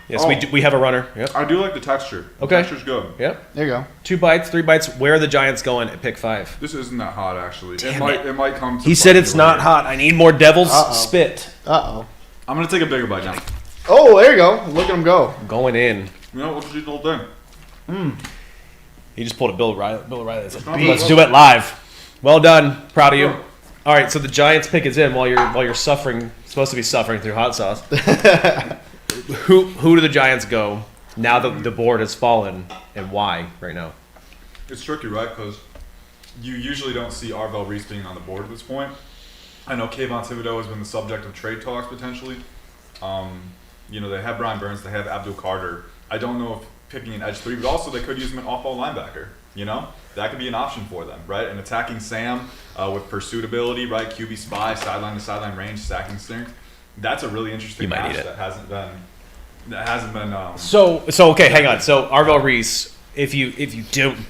Yes, we have a runner. Yep. I do like the texture. Okay. The texture's good. Yep. There you go. 2 bites, 3 bites. Where are the Giants going at pick 5? This isn't that hot, actually. Damn It might come to He said it's not later. hot. I need more devil's spit. Uh-oh. I'm going to take a bigger bite now. Oh, there you go. Look at him go. Going in. You know, we'll just eat the whole thing. He just pulled a Bill Riley. Said, not let's Bill do it live. Well done. Proud of you. All right, so the Giants pick is in while you're suffering, supposed to be suffering through hot sauce. Who do the Giants go now that the board has fallen, and why right now? It's tricky, right? Because you usually don't see Arvell Reese being on the board at this point. I know Kayvon Thibodeau has been the subject of trade talks potentially. They have Brian Burns, they have Abdul Carter. I don't know if picking an edge 3, but also they could use him an off-ball linebacker. That could be an option for them, right? And attacking Sam with pursuit ability, right? QB spy, sideline to sideline range, sacking strength. That's a really interesting match that hasn't been. So okay, hang on. So Arvell Reese, if you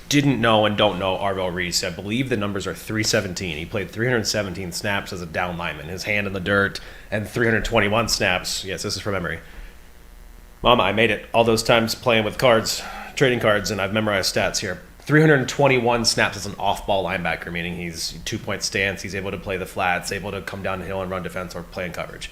didn't know and don't know Arvell Reese, I believe the numbers are 317. He played 317 snaps as a down lineman, his hand in the dirt, and 321 snaps. Yes, this is from memory. Mama, I made it all those times playing with cards, trading cards, and I've memorized stats here. 321 snaps as an off-ball linebacker, meaning he's 2-point stance, he's able to play the flats, able to come down the hill and run defense or play in coverage.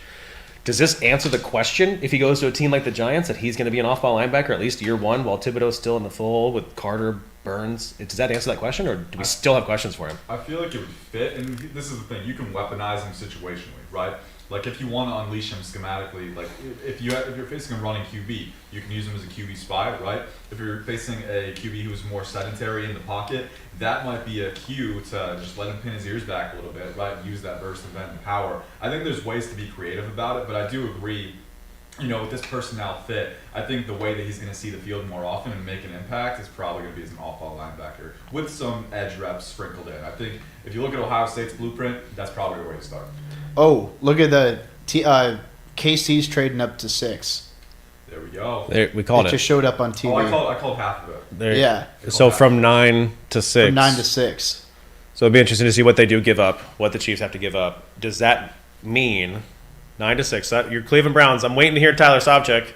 Does this answer the question, if he goes to a team like the Giants, that he's going to be an off-ball linebacker at least year one while Thibodeau's still in the fold with Carter, Burns? Does that answer that question, or do we still have questions for him? I feel like it would fit, and this is the thing, you can weaponize him situationally, right? Like if you want to unleash him schematically, like if you're facing a running QB, you can use him as a QB spy, right? If you're facing a QB who's more sedentary in the pocket, that might be a cue to just let him pin his ears back a little bit, right? Use that burst event and power. I think there's ways to be creative about it, but I do agree, with this personnel fit, I think the way that he's going to see the field more often and make an impact is probably going to be as an off-ball linebacker with some edge reps sprinkled in. I think if you look at Ohio State's blueprint, that's probably the way to start. Oh, look at the KC's trading up to 6. There we go. We called it. It just showed up on TV. Oh, I called half of it. Yeah. So from 9 to 6. From 9 to 6. So it'd be interesting to see what they do give up, what the Chiefs have to give up. Does that mean 9 to 6? Your Cleveland Browns. I'm waiting to hear Tyler Sopchik.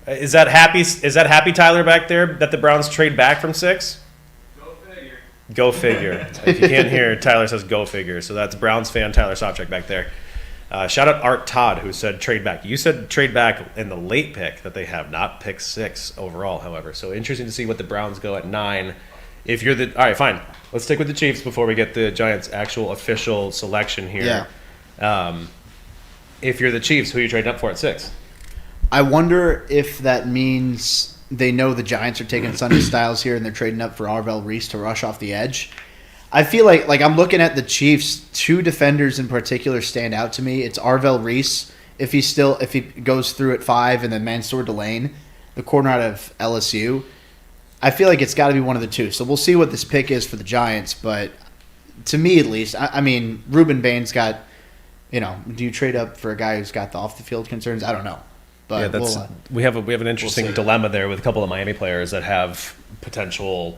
Is that happy Tyler back there that the Browns trade back from 6? Go figure. If you can't hear, Tyler says go figure. So that's Browns fan Tyler Sopchik back there. Shout out Art Todd, who said trade back. You said trade back in the late pick that they have, not pick 6 overall, however. So interesting to see what the Browns go at 9. If you're all right, fine. Let's stick with the Chiefs before we get the Giants' actual official selection here. Yeah. If you're the Chiefs, who are you trading up for at 6? I wonder if that means they know the Giants are taking Sonny Styles here and they're trading up for Arvell Reese to rush off the edge. I feel like I'm looking at the Chiefs. 2 defenders in particular stand out to me. It's Arvell Reese if he goes through at 5, and then Mansour Delane, the corner out of LSU. I feel like it's got to be one of the two. So we'll see what this pick is for the Giants. But to me, at least, I mean, Ruben Bain's got. Do you trade up for a guy who's got the off the field concerns? I don't know. But yeah, we have an interesting dilemma there with a couple of Miami players that have potential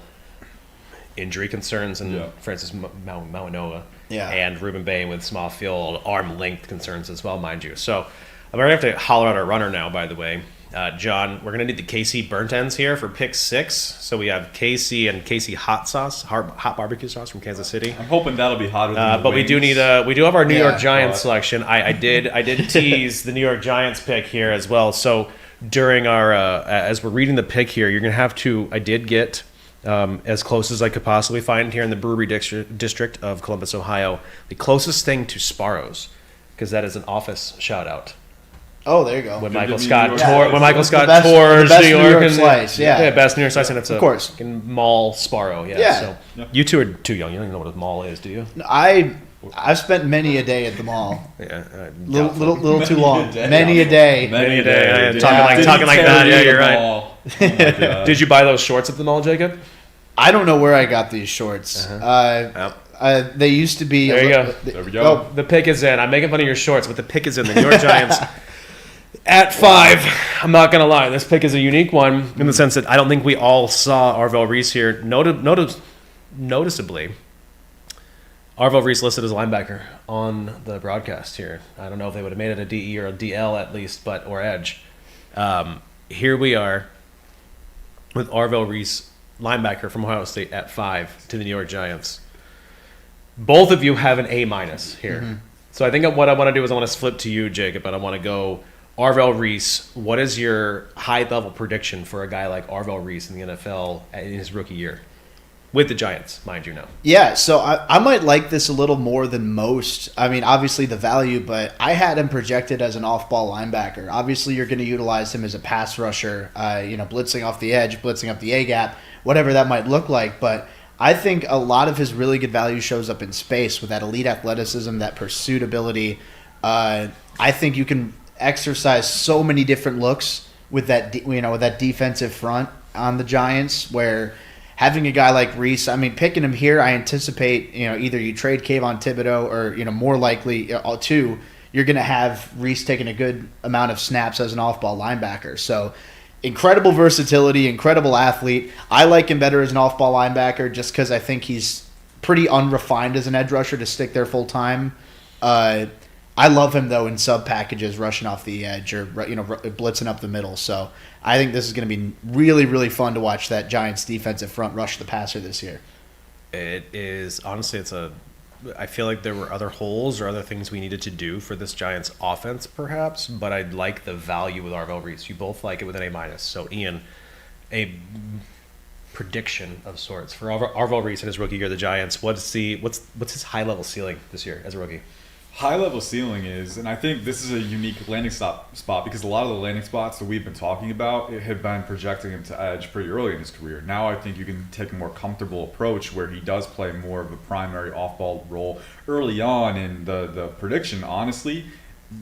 injury concerns, and Francis Mauanoa and Ruben Bain with small field arm length concerns as well, mind you. So I'm going to have to holler out our runner now, by the way. John, we're going to need the KC burnt ends here for pick 6. So we have KC and KC hot sauce, hot barbecue sauce from Kansas City. I'm hoping that'll be hotter than the but wings. we do have our New York Giants selection. I did tease the New York Giants pick here as well. So during our as we're reading the pick here, you're going to have to. I did get as close as I could possibly find here in the Brewery District of Columbus, Ohio, the closest thing to Sparrows, because that is an office shout out. Oh, there you go. When Good Michael to be Scott New York. when Michael Scott the tours best New York and slice, best New York slice, and it's of course. fucking mall Sparrow. Yeah. So you two are too young. You don't even know what a mall is, do you? I've spent many a day at the mall. Yeah, Little too long. day. Many a day. Many a day. Yeah. Talking like that. Yeah, you're right. Oh my God. Did you buy those shorts at the mall, Jacob? I don't know where I got these shorts. They used to be. There you go. There we go. The pick is in. I'm making fun of your shorts, but the pick is in. The New York Giants at 5. I'm not going to lie. This pick is a unique one in the sense that I don't think we all saw Arvell Reese here. Noticeably, Arvell Reese listed as a linebacker on the broadcast here. I don't know if they would have made it a DE or a DL at least, or edge. Here we are with Arvell Reese, linebacker from Ohio State, at 5 to the New York Giants. Both of you have an A- here. Mm-hmm. So I think what I want to do is I want to flip to you, Jacob, and I want to go Arvell Reese. What is your high-level prediction for a guy like Arvell Reese in the NFL in his rookie year? With the Giants, mind you now. Yeah, so I might like this a little more than most. I mean, obviously the value, but I had him projected as an off-ball linebacker. Obviously, you're going to utilize him as a pass rusher, blitzing off the edge, blitzing up the A-gap, whatever that might look like. But I think a lot of his really good value shows up in space with that elite athleticism, that pursuit ability. I think you can exercise so many different looks with that, with that defensive front on the Giants, where having a guy like Reese, I mean, picking him here, I anticipate, either you trade Kayvon Thibodeau or, more likely, two, you're going to have Reese taking a good amount of snaps as an off-ball linebacker. So incredible versatility, incredible athlete. I like him better as an off-ball linebacker just because I think he's pretty unrefined as an edge rusher to stick there full time. I love him, though, in sub-packages, rushing off the edge or, blitzing up the middle. So I think this is going to be really, really fun to watch that Giants defensive front rush the passer this year. It is, honestly, I feel like there were other holes or other things we needed to do for this Giants offense, perhaps, but I like the value with Arvell Reese. You both like it with an A-. So, Ian, a prediction of sorts for Arvell Reese in his rookie year, the Giants. What's his high-level ceiling this year as a rookie? High level ceiling is, and I think this is a unique landing spot because a lot of the landing spots that we've been talking about have been projecting him to edge pretty early in his career. Now I think you can take a more comfortable approach where he does play more of a primary off-ball role early on in the prediction. Honestly,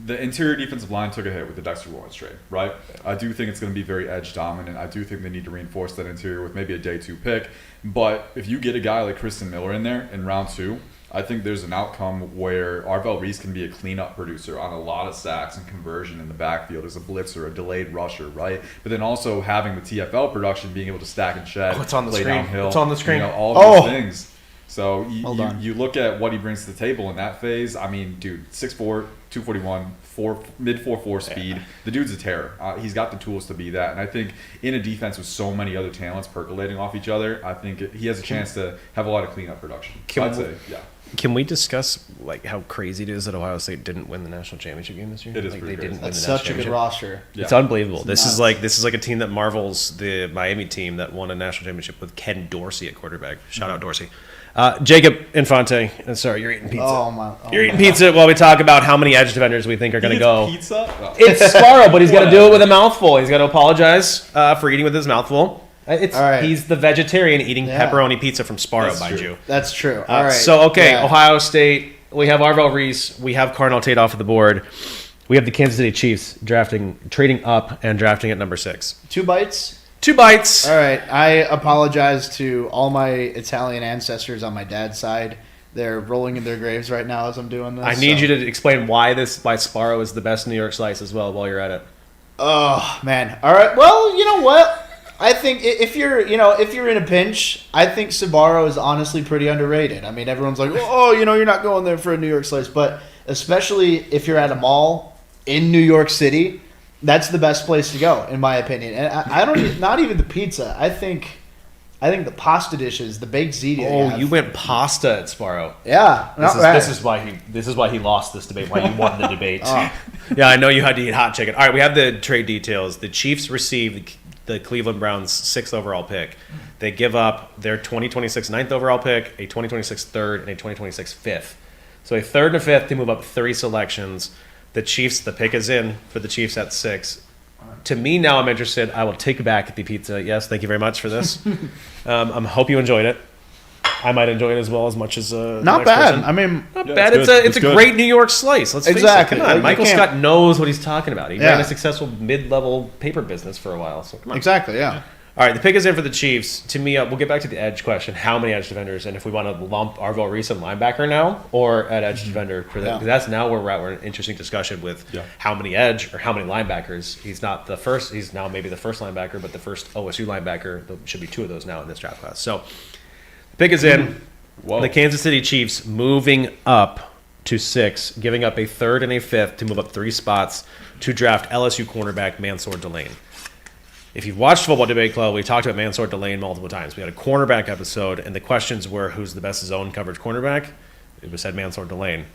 the interior defensive line took a hit with the Dexter Lawrence trade, right? I do think it's going to be very edge dominant. I do think they need to reinforce that interior with maybe a day 2 pick. But if you get a guy like Kristen Miller in there in round 2, I think there's an outcome where Arvell Reese can be a cleanup producer on a lot of sacks and conversion in the backfield as a blitzer, a delayed rusher, right? But then also having the TFL production, being able to stack and shed, It's on the play screen. downhill, It's on the screen. all of these things. So you look at what he brings to the table in that phase. I mean, dude, 6'4", 241, mid 4.4 speed. The dude's a terror. He's got the tools to be that. And I think in a defense with so many other talents percolating off each other, I think he has a chance to have a lot of cleanup production. So I'd say, yeah. Can we discuss how crazy it is that Ohio State didn't win the national championship game this year? It is they pretty didn't crazy. win That's the such a national good championship. roster. Yeah. It's unbelievable. It's This is like a team that marvels the Miami team that won a national championship with Ken Dorsey at quarterback. Shout out Dorsey. Jacob Infante. Sorry, you're eating pizza. You're eating pizza while we talk about how many edge defenders we think are going to go. Pizza? Oh. It's Sparrow, but he's got to do it with a mouthful. He's got to apologize for eating with his mouthful. All right. He's the vegetarian eating pepperoni pizza from Sparrow, That's mind true. you. That's true. All right. So, Yeah. Ohio State, we have Arvell Reese, we have Carnell Tate off of the board. We have the Kansas City Chiefs trading up and drafting at number 6. 2 bites. 2 bites. All right. I apologize to all my Italian ancestors on my dad's side. They're rolling in their graves right now as I'm doing this. I need you to explain why Sparrow is the best New York slice as well while you're at it. Oh man! All right. Well, you know what? I think if you're in a pinch, I think Sbarro is honestly pretty underrated. I mean, everyone's like, oh, you're not going there for a New York slice, but especially if you're at a mall in New York City, that's the best place to go, in my opinion. And I don't, not even the pizza. I think the pasta dishes, the baked ziti. Oh, you went pasta at Sparrow. Yeah. This is why he lost this debate. Why you won the debate. Yeah, I know you had to eat hot chicken. All right, we have the trade details. The Chiefs received the Cleveland Browns' 6th overall pick. They give up their 2026 9th overall pick, a 2026 3rd, and a 2026 5th. So a 3rd and a 5th to move up 3 selections. The pick is in for the Chiefs at 6. To me, now I'm interested. I will take back the pizza. Yes, thank you very much for this. I hope you enjoyed it. I might enjoy it as much as the Not next bad. person. I mean, Not Yeah, bad. it's It's a good. great New York slice. Let's face Exactly. it. Come on, Like, Michael you can't- Scott knows what he's talking about. He Yeah. ran a successful mid-level paper business for a while. So come on. exactly. Yeah. All right, the pick is in for the Chiefs. To me, we'll get back to the edge question. How many edge defenders? And if we want to lump Arvell Reese and linebacker now or at edge defender, because that's now where we're at. We're in an interesting discussion with how many edge or how many linebackers. He's not the first. He's now maybe the first linebacker, but the first OSU linebacker. There should be 2 of those now in this draft class. So the pick is in. Whoa. The Kansas City Chiefs moving up to 6, giving up a 3rd and a 5th to move up 3 spots to draft LSU cornerback Mansour Delane. If you've watched Football Debate Club, we talked about Mansour Delane multiple times. We had a cornerback episode, and the questions were, who's the best zone coverage cornerback? It was said Mansour Delane.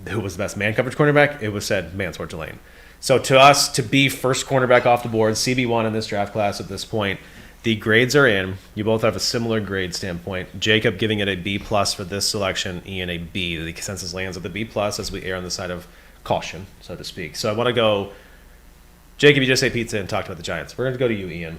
Who was the best man coverage cornerback? It was said Mansour Delane. So to us, to be first cornerback off the board, CB1 in this draft class at this point, the grades are in. You both have a similar grade standpoint. Jacob giving it a B+ for this selection, Ian a B. The consensus lands at the B+ as we err on the side of caution, so to speak. So I want to go Jacob, you just say pizza and talked about the Giants. We're going to go to you, Ian.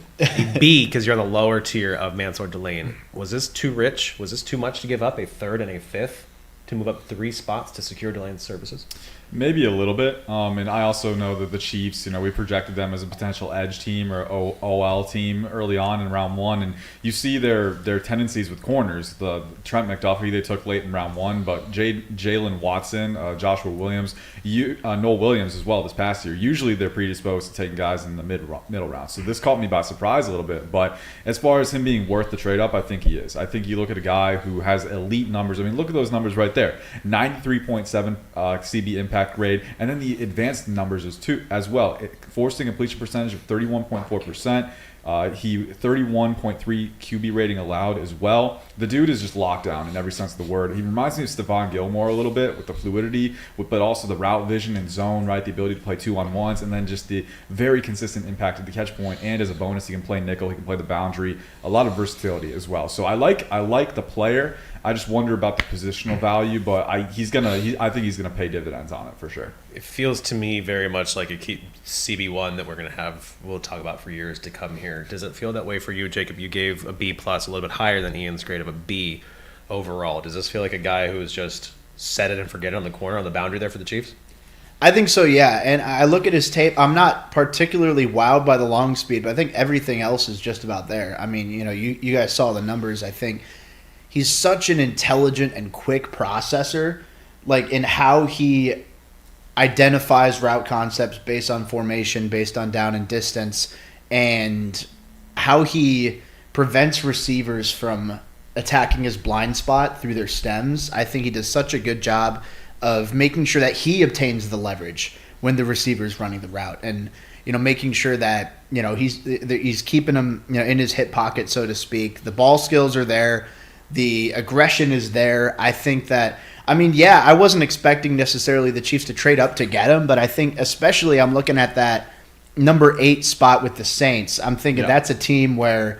B, because you're on the lower tier of Mansour Delane. Was this too rich? Was this too much to give up a third and a fifth to move up 3 spots to secure Delane's services? Maybe a little bit. And I also know that the Chiefs, we projected them as a potential edge team or OL team early on in round 1. And you see their tendencies with corners. The Trent McDuffie they took late in round 1, but Jalen Watson, Joshua Williams, Noel Williams as well this past year. Usually they're predisposed to taking guys in the middle round. So this caught me by surprise a little bit. But as far as him being worth the trade up, I think he is. I think you look at a guy who has elite numbers. I mean, look at those numbers right there. 93.7 CB impact grade, and then the advanced numbers as well. Forcing completion percentage of 31.4%. He 31.3 QB rating allowed as well. The dude is just locked down in every sense of the word. He reminds me of Stephon Gilmore a little bit with the fluidity, but also the route vision and zone, right? The ability to play 2-on-1s, and then just the very consistent impact at the catch point. And as a bonus, he can play nickel, he can play the boundary, a lot of versatility as well. So I like the player. I just wonder about the positional value, but I think he's gonna pay dividends on it for sure. It feels to me very much like a CB1 that we'll talk about for years to come here. Does it feel that way for you, Jacob? You gave a B plus, a little bit higher than Ian's grade of a B overall. Does this feel like a guy who is just set it and forget it on the corner, on the boundary there for the Chiefs? I think so, yeah. And I look at his tape. I'm not particularly wowed by the long speed, but I think everything else is just about there. I mean, you guys saw the numbers. I think he's such an intelligent and quick processor, like in how he identifies route concepts based on formation, based on down and distance, and how he prevents receivers from attacking his blind spot through their stems. I think he does such a good job of making sure that he obtains the leverage when the receiver is running the route, and making sure that he's keeping him in his hip pocket, so to speak. The ball skills are there. The aggression is there. I think that, I wasn't expecting necessarily the Chiefs to trade up to get him, but I think especially I'm looking at that number 8 spot with the Saints. I'm thinking that's a team where,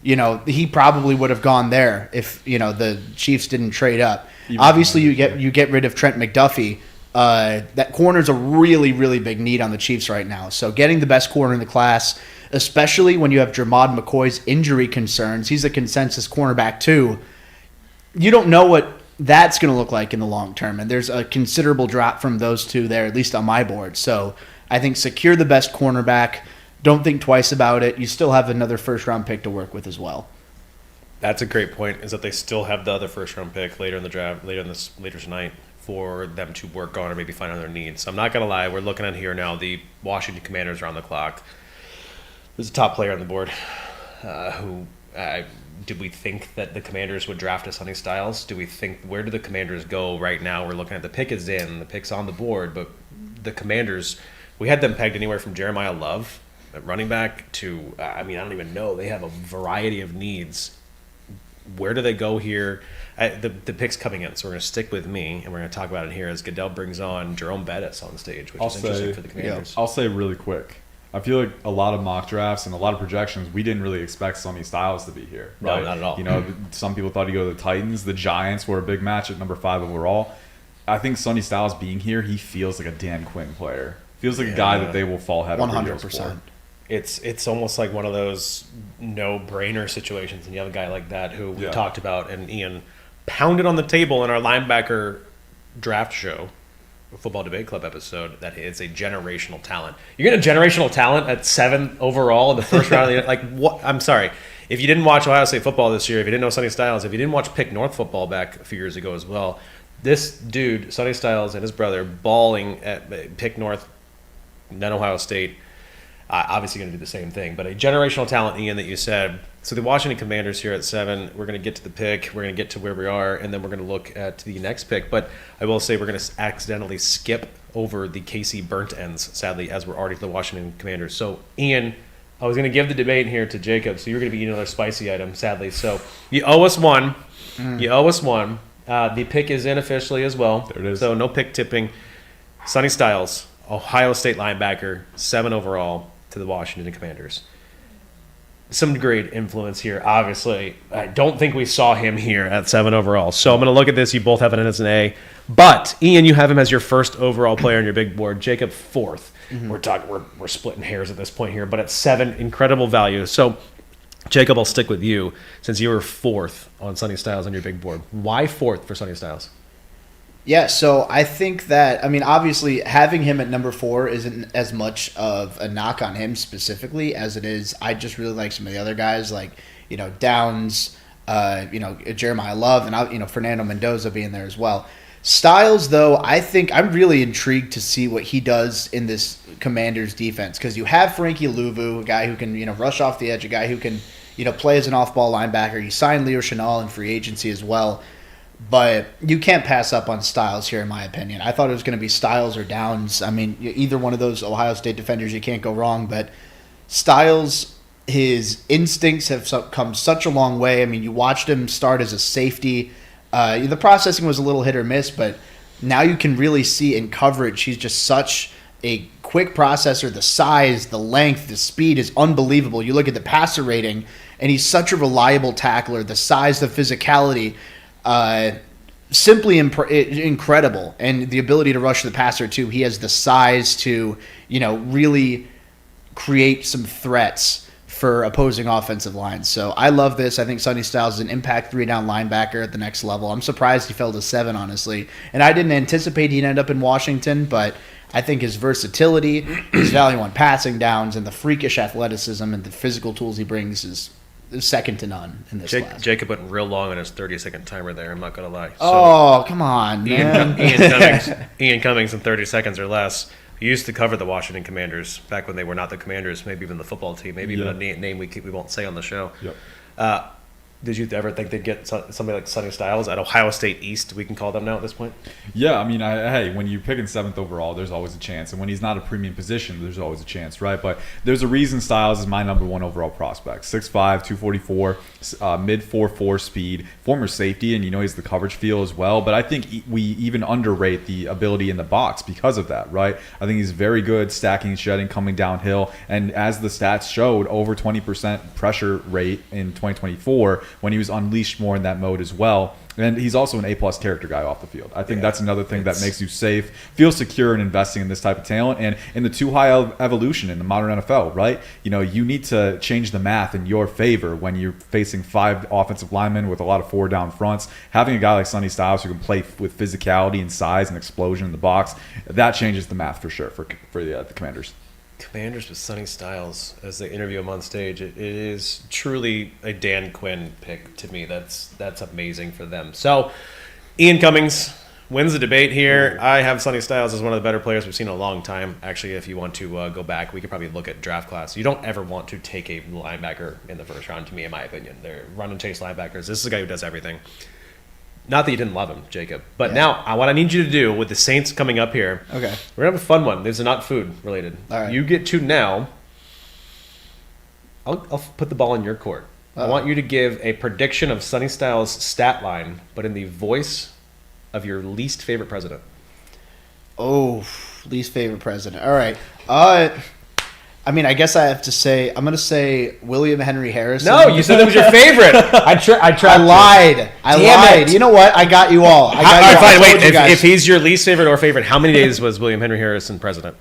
he probably would have gone there if, the Chiefs didn't trade up. Obviously, you get rid of Trent McDuffie. That corner's a really, really big need on the Chiefs right now. So getting the best corner in the class, especially when you have Jermod McCoy's injury concerns. He's a consensus cornerback too. You don't know what that's going to look like in the long term, and there's a considerable drop from those two there, at least on my board. So I think secure the best cornerback. Don't think twice about it. You still have another first-round pick to work with as well. That's a great point, is that they still have the other first-round pick later in the draft, later tonight, for them to work on or maybe find out their needs. So I'm not going to lie. We're looking at here now. The Washington Commanders are on the clock. There's a top player on the board did we think that the Commanders would draft a Sonny Styles? Where do the Commanders go right now? We're looking at the pick is in, the pick's on the board, but the Commanders, we had them pegged anywhere from Jeremiah Love at running back to, I don't even know. They have a variety of needs. Where do they go here? The pick's coming in, so we're going to stick with me, and we're going to talk about it here as Goodell brings on Jerome Bettis on stage, which is interesting for the Commanders. I'll say really quick. I feel like a lot of mock drafts and a lot of projections, we didn't really expect Sonny Styles to be here. Right? No, not at all. Some people thought he'd go to the Titans. The Giants were a big match at number 5 overall. I think Sonny Styles being here, he feels like a Dan Quinn player. Feels like a guy that they will fall head over heels for. It's almost like one of those no-brainer situations, and you have a guy like that who we talked about, and Ian pounded on the table in our linebacker draft show, Football Debate Club episode, that is a generational talent. You're getting a generational talent at 7 overall in the first round of the like what? I'm sorry. If you didn't watch Ohio State football this year, if you didn't know Sonny Styles, if you didn't watch Pick North football back a few years ago as well, this dude, Sonny Styles and his brother, balling at Pick North, then Ohio State, obviously going to do the same thing. But a generational talent, Ian, that you said. So the Washington Commanders here at 7, we're going to get to the pick. We're going to get to where we are, and then we're going to look at the next pick. But I will say we're going to accidentally skip over the KC Burnt Ends, sadly, as we're already to the Washington Commanders. So, Ian, I was going to give the debate here to Jacob, so you're going to be eating another spicy item, sadly. So you owe us one. You owe us one. The pick is in officially as well. There it is. So no pick tipping. Sonny Styles, Ohio State linebacker, 7 overall to the Washington Commanders. some great influence here, obviously. I don't think we saw him here at 7 overall. So I'm going to look at this. You both have it as an A. But, Ian, you have him as your first overall player on your big board. Jacob, 4th. We're splitting hairs at this point here. But at 7, incredible value. So, Jacob, I'll stick with you since you were 4th on Sonny Styles on your big board. Why 4th for Sonny Styles? Yeah, so I think that, obviously having him at number 4 isn't as much of a knock on him specifically as it is. I just really like some of the other guys like, Downs, Jeremiah Love, and, Fernando Mendoza being there as well. Styles, though, I think I'm really intrigued to see what he does in this Commanders defense because you have Frankie Louvu, a guy who can, rush off the edge, a guy who can, play as an off-ball linebacker. You signed Leo Chenal in free agency as well. But you can't pass up on Styles here, in my opinion. I thought it was going to be Styles or Downs. Either one of those Ohio State defenders, you can't go wrong. But Styles, his instincts have come such a long way. You watched him start as a safety. The processing was a little hit or miss, but now you can really see in coverage, he's just such a quick processor. The size, the length, the speed is unbelievable. You look at the passer rating, and he's such a reliable tackler. The size, the physicality, simply incredible, and the ability to rush the passer too. He has the size to, really create some threats for opposing offensive lines. So I love this. I think Sonny Styles is an impact 3-down linebacker at the next level. I'm surprised he fell to 7, honestly, and I didn't anticipate he'd end up in Washington, but I think his versatility, his value on passing downs, and the freakish athleticism and the physical tools he brings is second to none in this class. Jacob went real long on his 30-second timer there. I'm not going to lie. So, come on, man. Ian Cummings in 30 seconds or less. He used to cover the Washington Commanders back when they were not the Commanders, maybe even the football team, maybe even a name we won't say on the show. Yep. Did you ever think they'd get somebody like Sonny Styles at Ohio State East, we can call them now at this point? Yeah, hey, when you pick in 7th overall, there's always a chance. And when he's not a premium position, there's always a chance, right? But there's a reason Styles is my number 1 overall prospect. 6'5", 244, mid 4.4 speed, former safety, and he's the coverage feel as well. But I think we even underrate the ability in the box because of that, right? I think he's very good stacking and shedding, coming downhill. And as the stats showed, over 20% pressure rate in 2024, when he was unleashed more in that mode as well. And he's also an A-plus character guy off the field. I think that's another thing that makes you safe, feel secure in investing in this type of talent. And in the too high evolution in the modern NFL, right? You need to change the math in your favor when you're facing 5 offensive linemen with a lot of 4-down fronts. Having a guy like Sonny Styles who can play with physicality and size and explosion in the box, that changes the math for sure for the Commanders. Commanders with Sonny Styles as they interview him on stage. It is truly a Dan Quinn pick to me. That's amazing for them. So, Ian Cummings wins the debate here. I have Sonny Styles as one of the better players we've seen in a long time. Actually, if you want to go back, we could probably look at draft class. You don't ever want to take a linebacker in the first round, to me, in my opinion. They're run and chase linebackers. This is a guy who does everything. Not that you didn't love him, Jacob. But now, what I need you to do with the Saints coming up here, Okay. we're going to have a fun one. These are not food related. All right. You get to now. I'll put the ball in your court. I want you to give a prediction of Sonny Styles' stat line, but in the voice of your least favorite president. Oh, least favorite president. All right. I guess I have to say, I'm going to say William Henry Harrison. No, you said that was your favorite. I lied. I lied. It. You know what? I got you all. All right, fine. Wait, if he's your least favorite or favorite, how many days was William Henry Harrison president?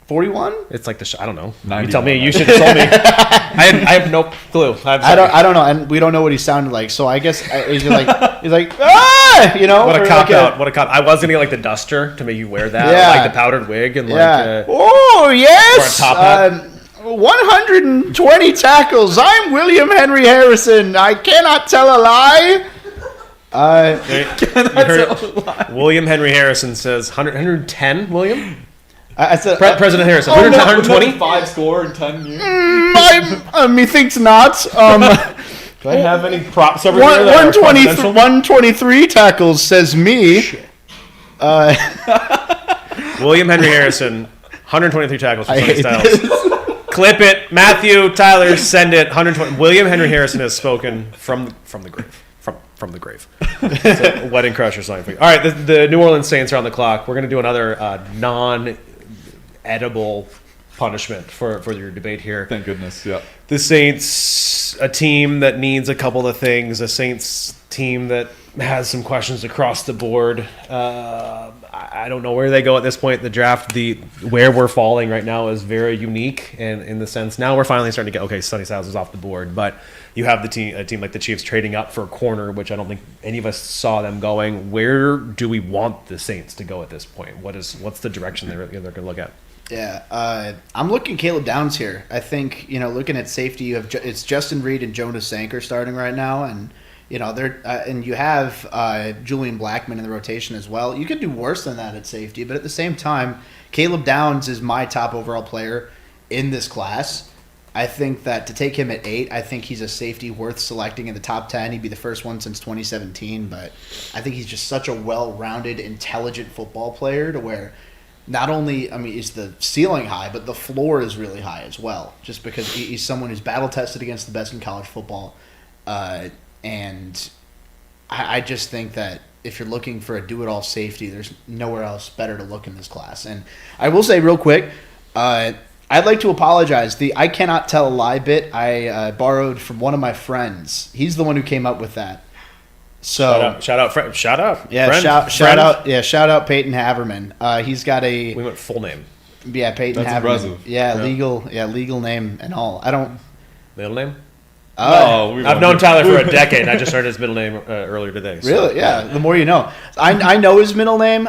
41? It's like I don't know. 91. You tell me. You should have told me. I have no clue. I don't know, and we don't know what he sounded like. So I guess he's like ah, What a cop out! What a cop! I was gonna get like the duster to make you wear that, like the powdered wig, and oh yes, or a top hat. 120 tackles. I'm William Henry Harrison. I cannot tell a lie. William Henry Harrison says 110. William. I said President Harrison. 120. 5 score in 10 years. Methinks not. Do I have any props over here? 123 tackles, says me. William Henry Harrison, 123 tackles for Sonny Styles. Clip it. Matthew, Tyler, send it. 120. William Henry Harrison has spoken from the grave. From the grave. It's a Wedding Crusher sign for you. All right, the New Orleans Saints are on the clock. We're going to do another non-edible punishment for your debate here. Thank goodness. Yeah. The Saints, a team that needs a couple of things. A Saints team that has some questions across the board. I don't know where they go at this point in the draft. Where we're falling right now is very unique, and in the sense now we're finally starting to get, okay, Sonny Styles is off the board, but you have a team like the Chiefs trading up for a corner, which I don't think any of us saw them going. Where do we want the Saints to go at this point? What's the direction they're going to look at? Yeah, I'm looking Caleb Downs here. I think, looking at safety, it's Justin Reed and Jonas Sanker starting right now, and and you have Julian Blackmon in the rotation as well. You could do worse than that at safety, but at the same time, Caleb Downs is my top overall player in this class. I think that to take him at 8, I think he's a safety worth selecting in the top 10. He'd be the first one since 2017, but I think he's just such a well-rounded, intelligent football player to where not only, is the ceiling high, but the floor is really high as well, just because he's someone who's battle-tested against the best in college football. And I just think that if you're looking for a do-it-all safety, there's nowhere else better to look in this class. And I will say real quick, I'd like to apologize. The I cannot tell a lie bit I borrowed from one of my friends. He's the one who came up with that. So Shout out. yeah, Friend. shout out, yeah, shout out Peyton Haverman. He's got We went full name. Peyton That's Haverman. impressive. Yeah, legal name and all. I don't. Middle name? I've I've known Tyler for a decade, and I just heard his middle name earlier today. So. Really? Yeah. The more you know. I know his middle name.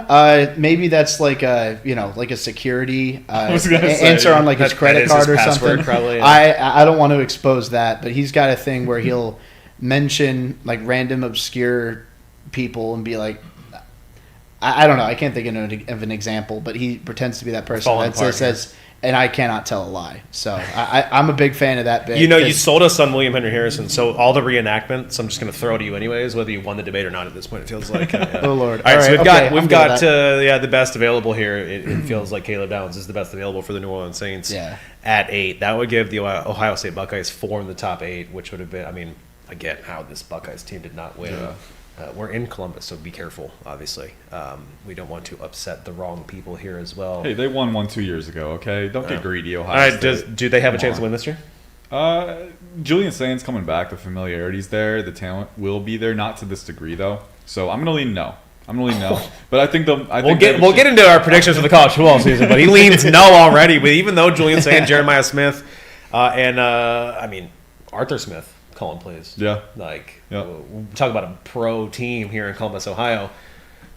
Maybe that's like a security was gonna say, answer on like his that credit is card his or password, something. probably, yeah. I don't want to expose that, but he's got a thing where he'll mention like random obscure people and be like, I don't know. I can't think of an example, but he pretends to be that person Falling that apart, says, and I cannot tell a lie. So I'm a big fan of that bit. You sold us on William Henry Harrison, so all the reenactments, I'm just going to throw to you anyways, whether you won the debate or not at this point, it feels like. Oh, Lord. All right, so we've got I'm good with that. the best available here. It feels like Caleb Downs is the best available for the New Orleans Saints at 8. That would give the Ohio State Buckeyes 4 in the top 8, which would have been, again, how this Buckeyes team did not win. Yeah. We're in Columbus, so be careful, obviously. We don't want to upset the wrong people here as well. Hey, they won one 2 years ago. Okay, don't get greedy, Ohio All right, State. do they have a chance to Come win this year? Julian Saints coming back. The familiarity's there. The talent will be there. Not to this degree, though. So I'm gonna lean no. But I think We'll get into our predictions for the college football season, but he leans no already. But even though Julian Saints, Jeremiah Smith, and Arthur Smith calling plays. Yeah. We'll talk about a pro team here in Columbus, Ohio.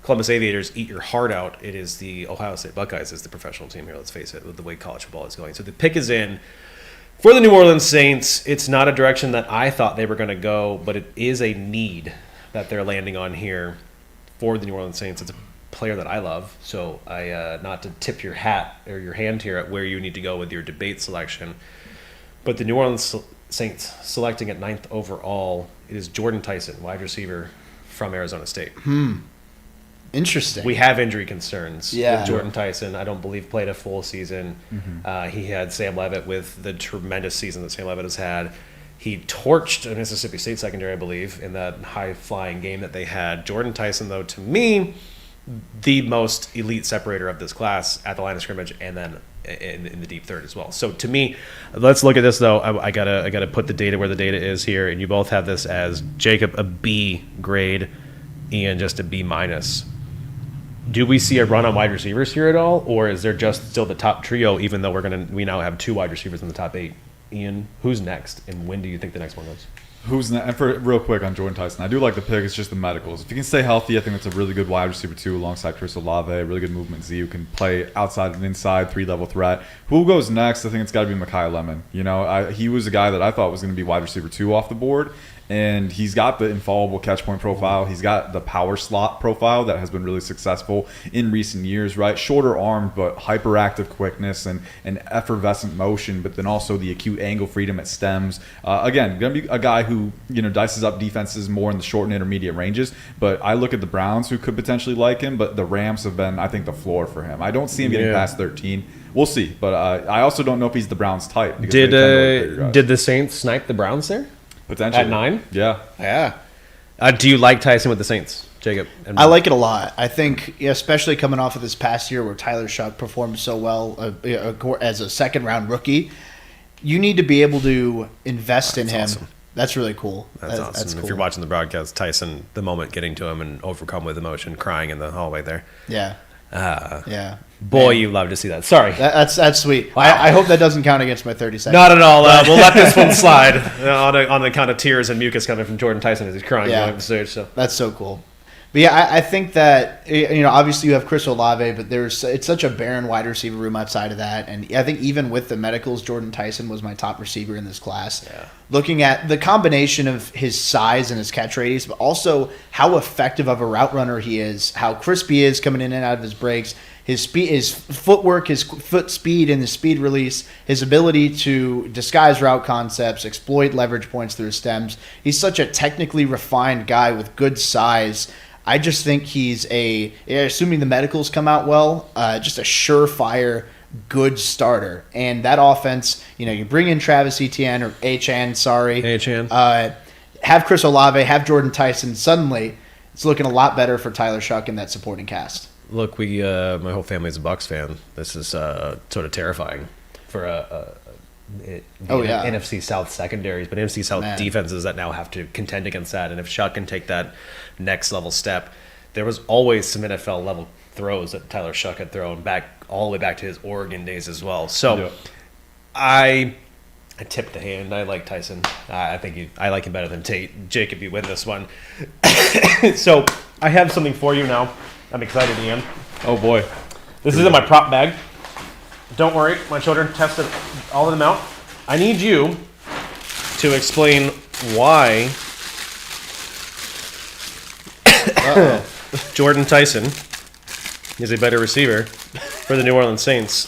Columbus Aviators, eat your heart out. It is the Ohio State Buckeyes is the professional team here, let's face it, with the way college football is going. So the pick is in for the New Orleans Saints. It's not a direction that I thought they were going to go, but it is a need that they're landing on here for the New Orleans Saints. It's a player that I love, so not to tip your hat or your hand here at where you need to go with your debate selection, but the New Orleans Saints selecting at 9th overall is Jordan Tyson, wide receiver from Arizona State. Interesting. We have injury concerns Yeah. with Jordan Tyson. I don't believe played a full season. He had Sam Leavitt with the tremendous season that Sam Leavitt has had. He torched a Mississippi State secondary, I believe, in that high-flying game that they had. Jordan Tyson, though, to me, the most elite separator of this class at the line of scrimmage and then in the deep third as well. So to me, let's look at this, though. I gotta put the data where the data is here, and you both have this as Jacob a B grade, Ian just a B minus. Do we see a run on wide receivers here at all, or is there just still the top trio? Even though we now have 2 wide receivers in the top 8. Ian, who's next, and when do you think the next one goes? Who's next? And for real quick on Jordan Tyson, I do like the pick. It's just the medicals. If you can stay healthy, I think that's a really good wide receiver too, alongside Chris Olave. Really good movement Z who can play outside and inside, 3-level threat. Who goes next? I think it's got to be Mekhi Lemon. He was a guy that I thought was going to be wide receiver 2 off the board. And he's got the infallible catch point profile. He's got the power slot profile that has been really successful in recent years, right? Shorter armed, but hyperactive quickness and effervescent motion, but then also the acute angle freedom at stems. Again, going to be a guy who, dices up defenses more in the short and intermediate ranges. But I look at the Browns who could potentially like him, but the Rams have been, I think, the floor for him. I don't see him getting past 13. We'll see. But I also don't know if he's the Browns type. Did the Saints snipe the Browns there? Potentially. At 9? Yeah. Yeah. Do you like Tyson with the Saints? Jacob? And I like it a lot. I think, especially coming off of this past year where Tyler Shuck performed so well as a second-round rookie, you need to be able to invest in him. Awesome. That's really cool. That's awesome. That's cool. If you're watching the broadcast, Tyson, the moment getting to him and overcome with emotion, crying in the hallway there. Yeah. Yeah. Boy, Man. you love to see that. Sorry. That's sweet. Wow. I hope that doesn't count against my 30 seconds. Not at all. We'll let this one slide on the kind of tears and mucus coming from Jordan Tyson as he's crying Yeah. going up the stage. So. That's so cool. But yeah, I think that, obviously you have Chris Olave, but it's such a barren wide receiver room outside of that. And I think even with the medicals, Jordan Tyson was my top receiver in this class. Yeah. Looking at the combination of his size and his catch radius, but also how effective of a route runner he is, how crisp he is coming in and out of his breaks, his speed, his footwork, his foot speed and his speed release, his ability to disguise route concepts, exploit leverage points through his stems. He's such a technically refined guy with good size. I just think he's assuming the medicals come out well, just a surefire good starter. And that offense, you bring in Travis Etienne or Achane, sorry. Achane. Have Chris Olave, have Jordan Tyson. Suddenly, it's looking a lot better for Tyler Shuck in that supporting cast. Look, my whole family's a Bucs fan. This is sort of terrifying for NFC South secondaries, but NFC South defenses that now have to contend against that. And if Shuck can take that next level step, there was always some NFL level throws that Tyler Shuck had thrown back all the way back to his Oregon days as well. So I tipped the hand. I like Tyson. I think I like him better than Tate. Jacob, you win this one. So I have something for you now. I'm excited, Ian. Oh boy. This is in my prop bag. Don't worry, my children tested all of them out. I need you to explain why Jordan Tyson is a better receiver for the New Orleans Saints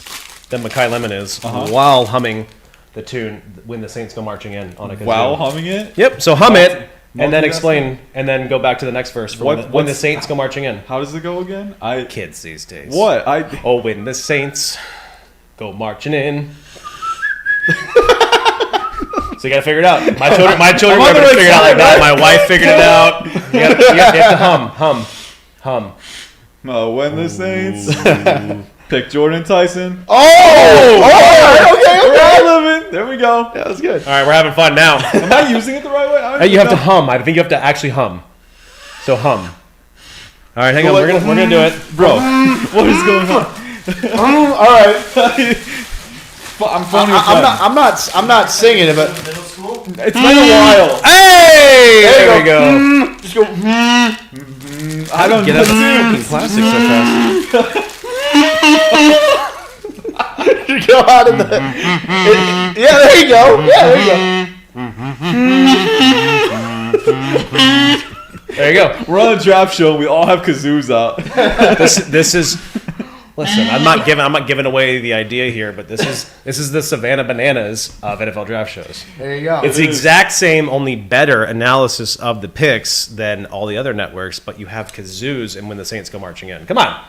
than Mekhi Lemon is while humming the tune "When the Saints Go Marching In" on a kazoo. While humming it? Yep. So hum it and then explain, and then go back to the next verse. When the Saints go marching in. How does it go again? Kids these days. What? Oh, when the Saints go marching in. So you gotta figure it out. My children were able to figure it out like that. My wife figured it out. You have to hum. When the Saints pick Jordan Tyson. Okay. There we go. Yeah, that was good. All right, we're having fun now. Am I using it the right way? You have to hum. I think you have to actually hum. So hum. All right, hang on. We're gonna do it, Bro, what is going on? All right. I'm phoning I'm not singing it, but Middle school? It's been a while. Hey! There we go. just go. I don't Get out of fucking plastic so fast. You go out of the. Yeah, there you go. Yeah, there you go. There you go. We're on a draft show. We all have kazoos out. This is. Listen, I'm not giving away the idea here, but this is the Savannah Bananas of NFL draft shows. There you go. It's the exact same, only better analysis of the picks than all the other networks, but you have kazoos and when the Saints go marching in. Come on.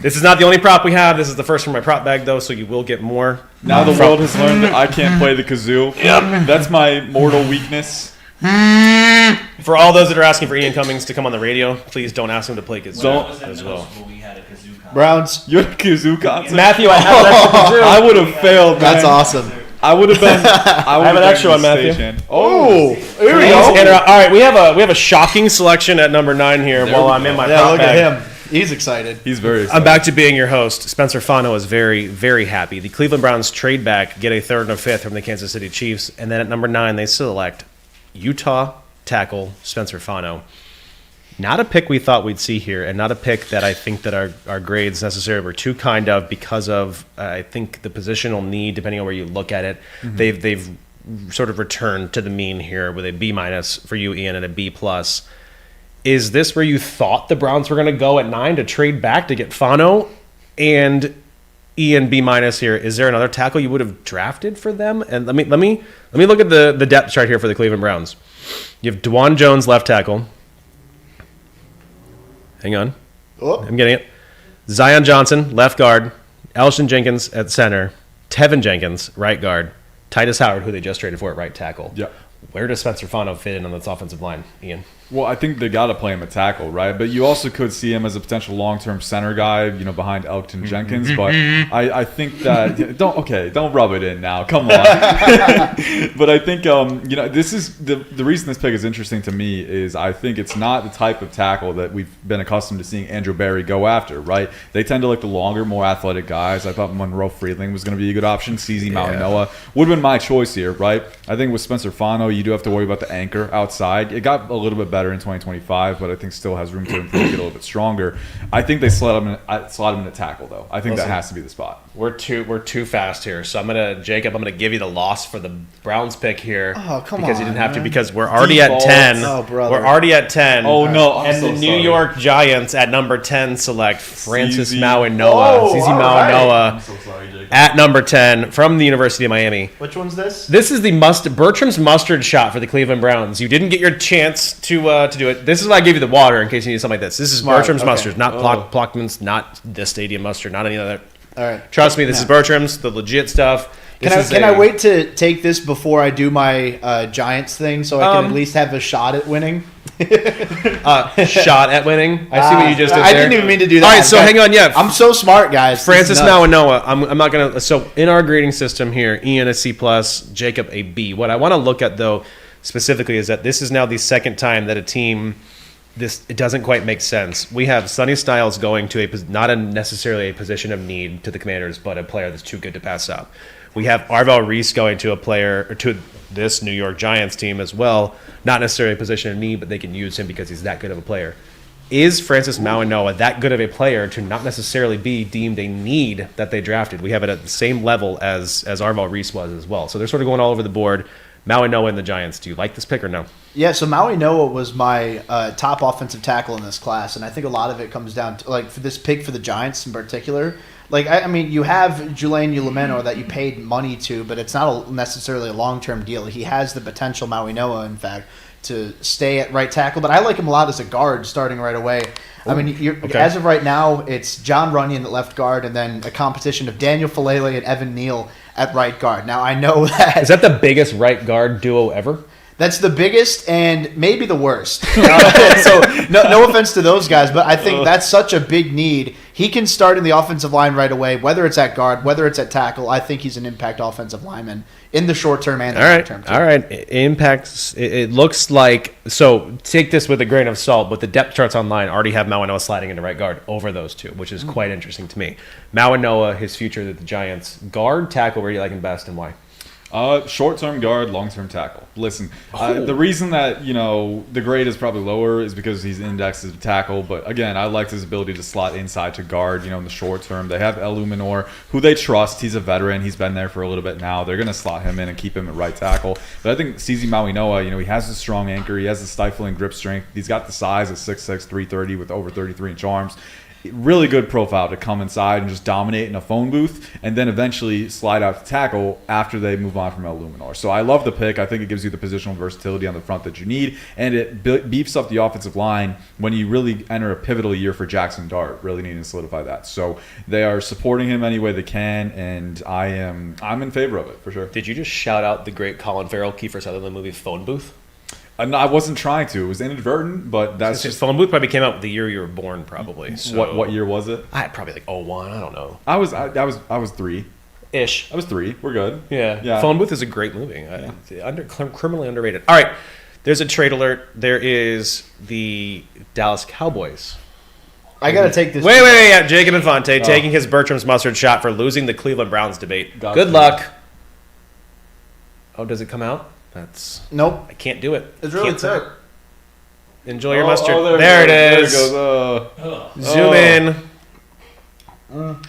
This is not the only prop we have. This is the first from my prop bag, though, so you will get more. Now the world has learned that I can't play the kazoo. Yep. That's my mortal weakness. For all those that are asking for Ian Cummings to come on the radio, please don't ask him to play kazoo When I was in as middle well. school, we had a kazoo contest. Browns. You had a kazoo concert? Matthew, I have an extra kazoo. I would have failed, man. That's awesome. I would have been. I have an extra one, Matthew. Oh, here we Please go. all right, we have a shocking selection at number 9 here while I'm in my Yeah, prop look bag. at him. He's excited. He's very excited. I'm back to being your host. Spencer Fano is very, very happy. The Cleveland Browns trade back, get a 3rd and a 5th from the Kansas City Chiefs, and then at number 9 they select Utah tackle Spencer Fano. Not a pick we thought we'd see here, and not a pick that I think that our grades necessarily were too kind of because of I think the positional need, depending on where you look at it. Mm-hmm. They've sort of returned to the mean here with a B- for you, Ian, and a B+. Is this where you thought the Browns were going to go at 9 to trade back to get Fano? And Ian, B- here. Is there another tackle you would have drafted for them? And let me look at the depth chart here for the Cleveland Browns. You have DeJuan Jones, left tackle. Hang on. Oh. I'm getting it. Zion Johnson, left guard. Alshon Jenkins at center. Tevin Jenkins, right guard. Titus Howard, who they just traded for at right tackle. Yeah. Where does Spencer Fano fit in on this offensive line, Ian? Well, I think they got to play him at tackle, right? But you also could see him as a potential long-term center guy, behind Elkton Jenkins. But I think that don't rub it in now. Come on. But I think this is the reason this pick is interesting to me is I think it's not the type of tackle that we've been accustomed to seeing Andrew Berry go after, right? They tend to like the longer, more athletic guys. I thought Monroe Friedling was going to be a good option. CZ Maui Noah would have been my choice here, right? I think with Spencer Fano, you do have to worry about the anchor outside. It got a little bit better in 2025, but I think still has room to improve, get a little bit stronger. I think they slot him in a tackle, though. I think that has to be the spot. We're too fast here, so I'm gonna give you the loss for the Browns pick here. Oh, come because on, you didn't have to, man. because we're already Default. at 10. Oh, brother. We're already at 10. Oh, no, I'm and so the New sorry. York Giants at number 10 select Francis CZ. Mauigoa. Oh, CZ all right. Mauigoa I'm so sorry, Jake. at number 10 from the University of Miami. Which one's this? This is the Bertram's mustard shot for the Cleveland Browns. You didn't get your chance to do it. This is why I gave you the water in case you need something like this. This is Smart, Bertram's okay. mustard, not Plockman's, not the stadium mustard, not any other. All right. Trust me, this No. is Bertram's, the legit stuff. Can I wait to take this before I do my Giants thing so I can at least have a shot at winning? Shot at winning? I see what you just did I there. didn't even mean to do that. All right, so hang on. Yeah, I'm so smart, guys. This Francis is nuts. Mauigoa. I'm not gonna. So in our grading system here, Ian a C plus, Jacob a B. What I want to look at though specifically is that this is now the second time that a team. It doesn't quite make sense. We have Sonny Styles going to necessarily a position of need to the Commanders, but a player that's too good to pass up. We have Arvell Reese going to a player or to this New York Giants team as well, not necessarily a position of need, but they can use him because he's that good of a player. Is Francis Mauigoa that good of a player to not necessarily be deemed a need that they drafted? We have it at the same level as Arvell Reese was as well. So they're sort of going all over the board. Mauigoa and the Giants. Do you like this pick or no? Yeah, so Mauigoa was my top offensive tackle in this class, and I think a lot of it comes down to, like, for this pick for the Giants in particular. Like, I mean, you have Julian Ulameno that you paid money to, but it's not necessarily a long-term deal. He has the potential, Mauigoa, in fact, to stay at right tackle, but I like him a lot as a guard starting right away. I mean, okay. As of right now, it's John Runyon at left guard, and then a competition of Daniel Falele and Evan Neal at right guard. Now, I know that... Is that the biggest right guard duo ever? That's the biggest and maybe the worst. So no offense to those guys, but I think that's such a big need. He can start in the offensive line right away, whether it's at guard, whether it's at tackle. I think he's an impact offensive lineman in the short term and the long term. All right. Impacts. It looks like, so take this with a grain of salt, but the depth charts online already have Mauigoa sliding into right guard over those two, which is quite interesting to me. Mauigoa, his future with the Giants. Guard, tackle, where do you like him best and why? Short-term guard, long-term tackle. Listen, the reason that, the grade is probably lower is because he's indexed as a tackle. But again, I liked his ability to slot inside to guard, in the short term. They have El Luminor, who they trust. He's a veteran. He's been there for a little bit now. They're going to slot him in and keep him at right tackle. But I think CZ Mauigoa, he has a strong anchor. He has the stifling grip strength. He's got the size of 6'6", 330 with over 33-inch arms. Really good profile to come inside and just dominate in a phone booth and then eventually slide out to tackle after they move on from El Luminor. So I love the pick. I think it gives you the positional versatility on the front that you need, and it beefs up the offensive line when you really enter a pivotal year for Jackson Dart, really needing to solidify that. So they are supporting him any way they can, and I'm in favor of it for sure. Did you just shout out the great Colin Farrell, Kiefer Sutherland movie Phone Booth? I wasn't trying to. It was inadvertent, but that's Just just Phone Booth probably came out the year you were born, probably. So what year was it? I had probably like 01, I don't know. I was 3. Ish. I was 3. We're good. Yeah. Phone Booth is a great movie. Criminally underrated. All right. There's a trade alert. There is the Dallas Cowboys. I got to take this. Wait. Yeah. Jacob Infante taking his Bertram's mustard shot for losing the Cleveland Browns debate. Gotcha. Good luck. Oh, does it come out? Nope. I can't do it. It's really Can't do it. thick. Enjoy your mustard. There it is. There it goes. Zoom in.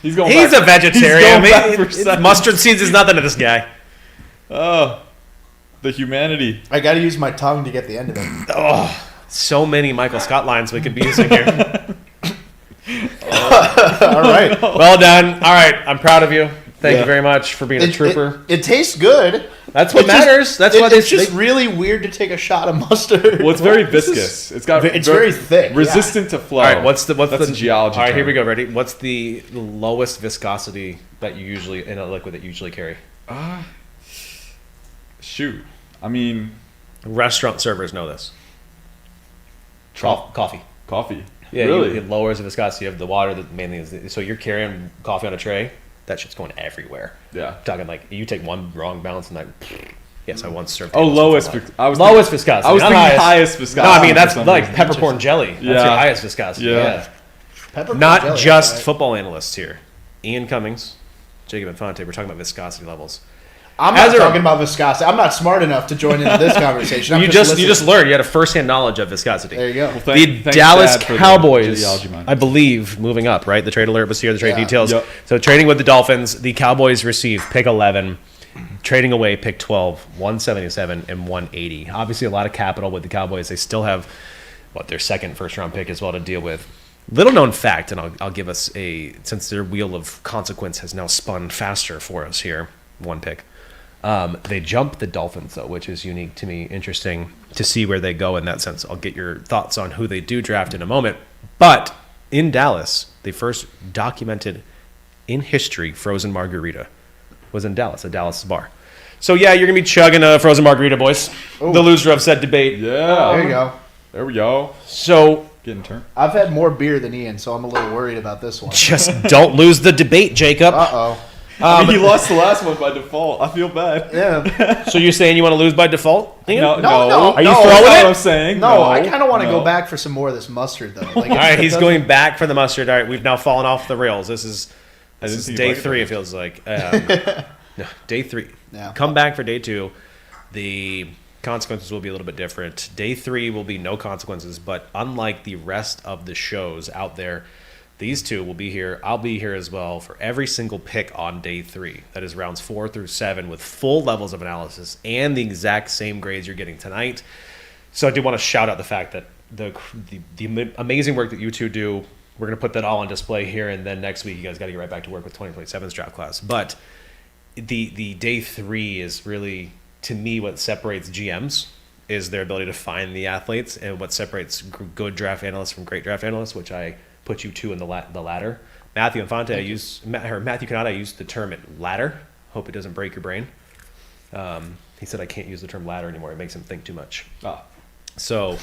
He's going. He's back. a vegetarian. He's going back for seconds. Mustard seeds is nothing to this guy. Oh, the humanity. I got to use my tongue to get the end of it. Oh, so many Michael Scott lines we could be using here. All right. Well done. All right. I'm proud of you. Thank you very much for being a trooper. It tastes good. That's what matters. That's why it's just really weird to take a shot of mustard. Well, it's very viscous. It's very thick. resistant to flow. All right. What's the geology? All right. term. Here we go. Ready? What's the lowest viscosity that you usually in a liquid that you usually carry? Shoot. I mean, Restaurant servers know this. Coffee. Coffee. Yeah, Really? it lowers the viscosity of the water that mainly is. So you're carrying coffee on a tray, that shit's going everywhere. Yeah. Talking like you take one wrong balance and yes, I once served. Oh, lowest. Lowest viscosity. I was not thinking highest viscosity. No, I mean that's for some like reason. peppercorn jelly. That's Yeah. your highest viscosity. Yeah. Peppercorn Not jelly, just okay. football analysts here. Ian Cummings, Jacob Infante. We're talking about viscosity levels. I'm As not a- talking about viscosity. I'm not smart enough to join into this conversation. I'm You listening. just learned. You had a first-hand knowledge of viscosity. There you go. Well, The thanks, Dallas Dad, for the Cowboys, geology mind. I believe, moving up, right? The trade alert was here, the trade Yeah. details. Yep. So trading with the Dolphins, the Cowboys received pick 11, trading away pick 12, 177, and 180. Obviously, a lot of capital with the Cowboys. They still have, their second first-round pick as well to deal with. Little known fact, and I'll give us since their wheel of consequence has now spun faster for us here, one pick. They jumped the Dolphins, though, which is unique to me, interesting to see where they go in that sense. I'll get your thoughts on who they do draft in a moment. But in Dallas, the first documented in history frozen margarita was in Dallas, a Dallas bar. So, yeah, you're going to be chugging a frozen margarita, boys. Ooh. The loser of said debate. Yeah. There you go. There we go. So Getting turned. I've had more beer than Ian, so I'm a little worried about this one. just don't lose the debate, Jacob. Uh-oh. I mean, he lost the last one by default. I feel bad. Yeah. So you're saying you want to lose by default? Ian? No. Are you no, throwing That's not it? what I'm saying. No, I kind of want to no. go back for some more of this mustard, though. Like, All right, he's it going back for the mustard. All right, we've now fallen off the rails. This is didn't see you day like it. 3, it feels like. No, day 3. Yeah. Come back for day 2. The consequences will be a little bit different. Day 3 will be no consequences, but unlike the rest of the shows out there, these two will be here. I'll be here as well for every single pick on day 3. That is rounds 4 through 7 with full levels of analysis and the exact same grades you're getting tonight. So I do want to shout out the fact that the amazing work that you two do. We're going to put that all on display here, and then next week you guys got to get right back to work with 2027's draft class. But the day 3 is really, to me, what separates GMs is their ability to find the athletes, and what separates good draft analysts from great draft analysts, which I put you two in the latter. Matthew Infante, Matthew Canada, I used the term ladder. Hope it doesn't break your brain. He said I can't use the term ladder anymore. It makes him think too much. Ah. So,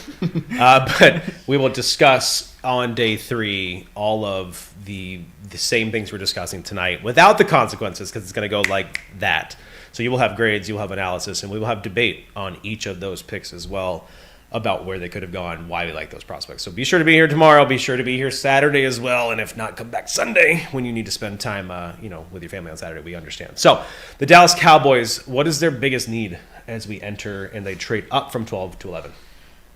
but we will discuss on day 3 all of the same things we're discussing tonight without the consequences, because it's going to go like that. So you will have grades, you will have analysis, and we will have debate on each of those picks as well about where they could have gone, why we like those prospects. So be sure to be here tomorrow. Be sure to be here Saturday as well. And if not, come back Sunday when you need to spend time, with your family on Saturday. We understand. So the Dallas Cowboys, what is their biggest need as we enter and they trade up from 12 to 11?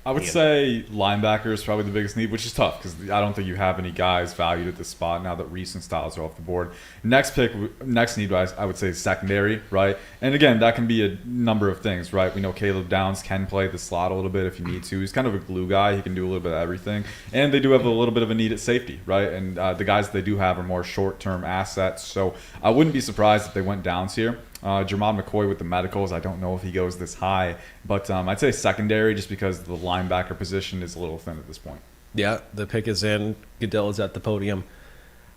I would say linebacker is probably the biggest need, which is tough because I don't think you have any guys valued at this spot now that Reese and Styles are off the board. Next need, I would say secondary, right? And again, that can be a number of things, right? We know Caleb Downs can play the slot a little bit if you need to. He's kind of a glue guy. He can do a little bit of everything. And they do have a little bit of a need at safety, right? And the guys that they do have are more short-term assets. So I wouldn't be surprised if they went downs here. Jermon McCoy with the medicals, I don't know if he goes this high, but I'd say secondary just because the linebacker position is a little thin at this point. Yeah, the pick is in. Goodell is at the podium.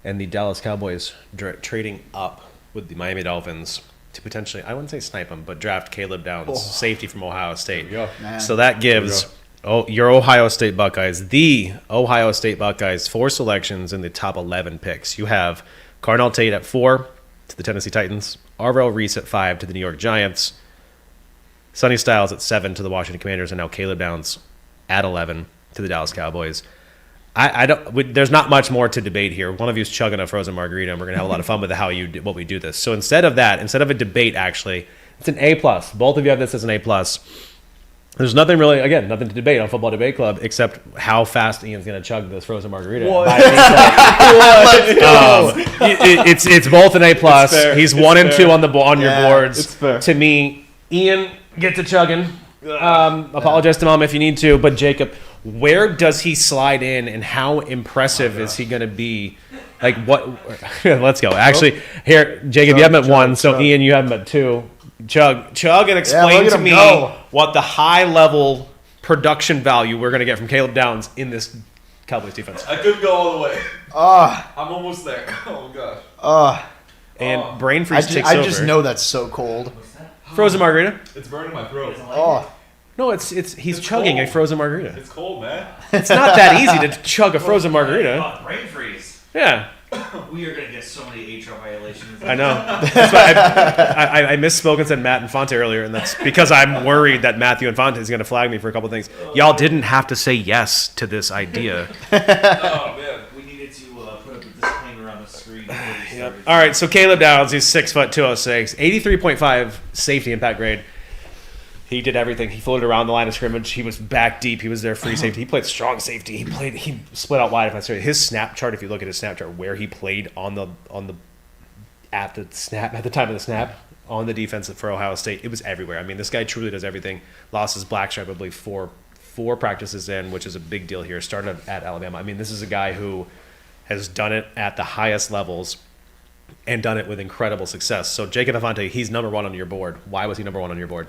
And the Dallas Cowboys trading up with the Miami Dolphins to potentially, I wouldn't say snipe him, but draft Caleb Downs, safety from Ohio State. There you go. Man. So that gives your Ohio State Buckeyes, the Ohio State Buckeyes, 4 selections in the top 11 picks. You have Carnell Tate at 4 to the Tennessee Titans, Arvell Reese at 5 to the New York Giants, Sonny Styles at 7 to the Washington Commanders, and now Caleb Downs at 11 to the Dallas Cowboys. I don't. There's not much more to debate here. One of you is chugging a frozen margarita, and we're gonna have a lot of fun with what we do this. So instead of a debate, actually, it's an A+. Both of you have this as an A+. There's nothing to debate on Football Debate Club except how fast Ian's going to chug this frozen margarita. It's both an A+. fair. He's It's 1 and fair. 2 on your boards. it's fair. To me, Ian, get to chugging. Apologize to Mom if you need to, but Jacob, where does he slide in, and how impressive is he going to be? Like what? Let's go. Actually, here, Jacob, you have him at 1, so Ian, you have him at 2. Chug, and explain look at to him me go. what the high level production value we're going to get from Caleb Downs in this Cowboys defense. I couldn't go all the way. Oh, I'm almost there. Oh gosh. And brain I freeze just, takes I over. just know that's so cold. Frozen margarita. It's burning my throat. Oh, No, he's chugging cold. a frozen margarita. It's cold, man. It's not that easy to chug a frozen margarita. Oh, brain freeze. Yeah. We are going to get so many HR violations. I know. That's why I misspoke and said Matt Infante earlier, and that's because I'm worried that Matthew Infante is going to flag me for a couple things. Y'all didn't have to say yes to this idea. Oh, man. We needed to put up a disclaimer on the screen before we started. All right, so Caleb Downs, he's 6 foot 206, 83.5 safety impact grade. He did everything. He floated around the line of scrimmage. He was back deep. He was their free safety. He played strong safety. He split out wide. If I say his snap chart, if you look at his snap chart, where he played at the time of the snap on the defense for Ohio State, it was everywhere. I mean, this guy truly does everything. Lost his black stripe, I believe, four practices in, which is a big deal here. Started at Alabama. I mean, this is a guy who has done it at the highest levels and done it with incredible success. So Jacob Infante, he's number one on your board. Why was he number one on your board?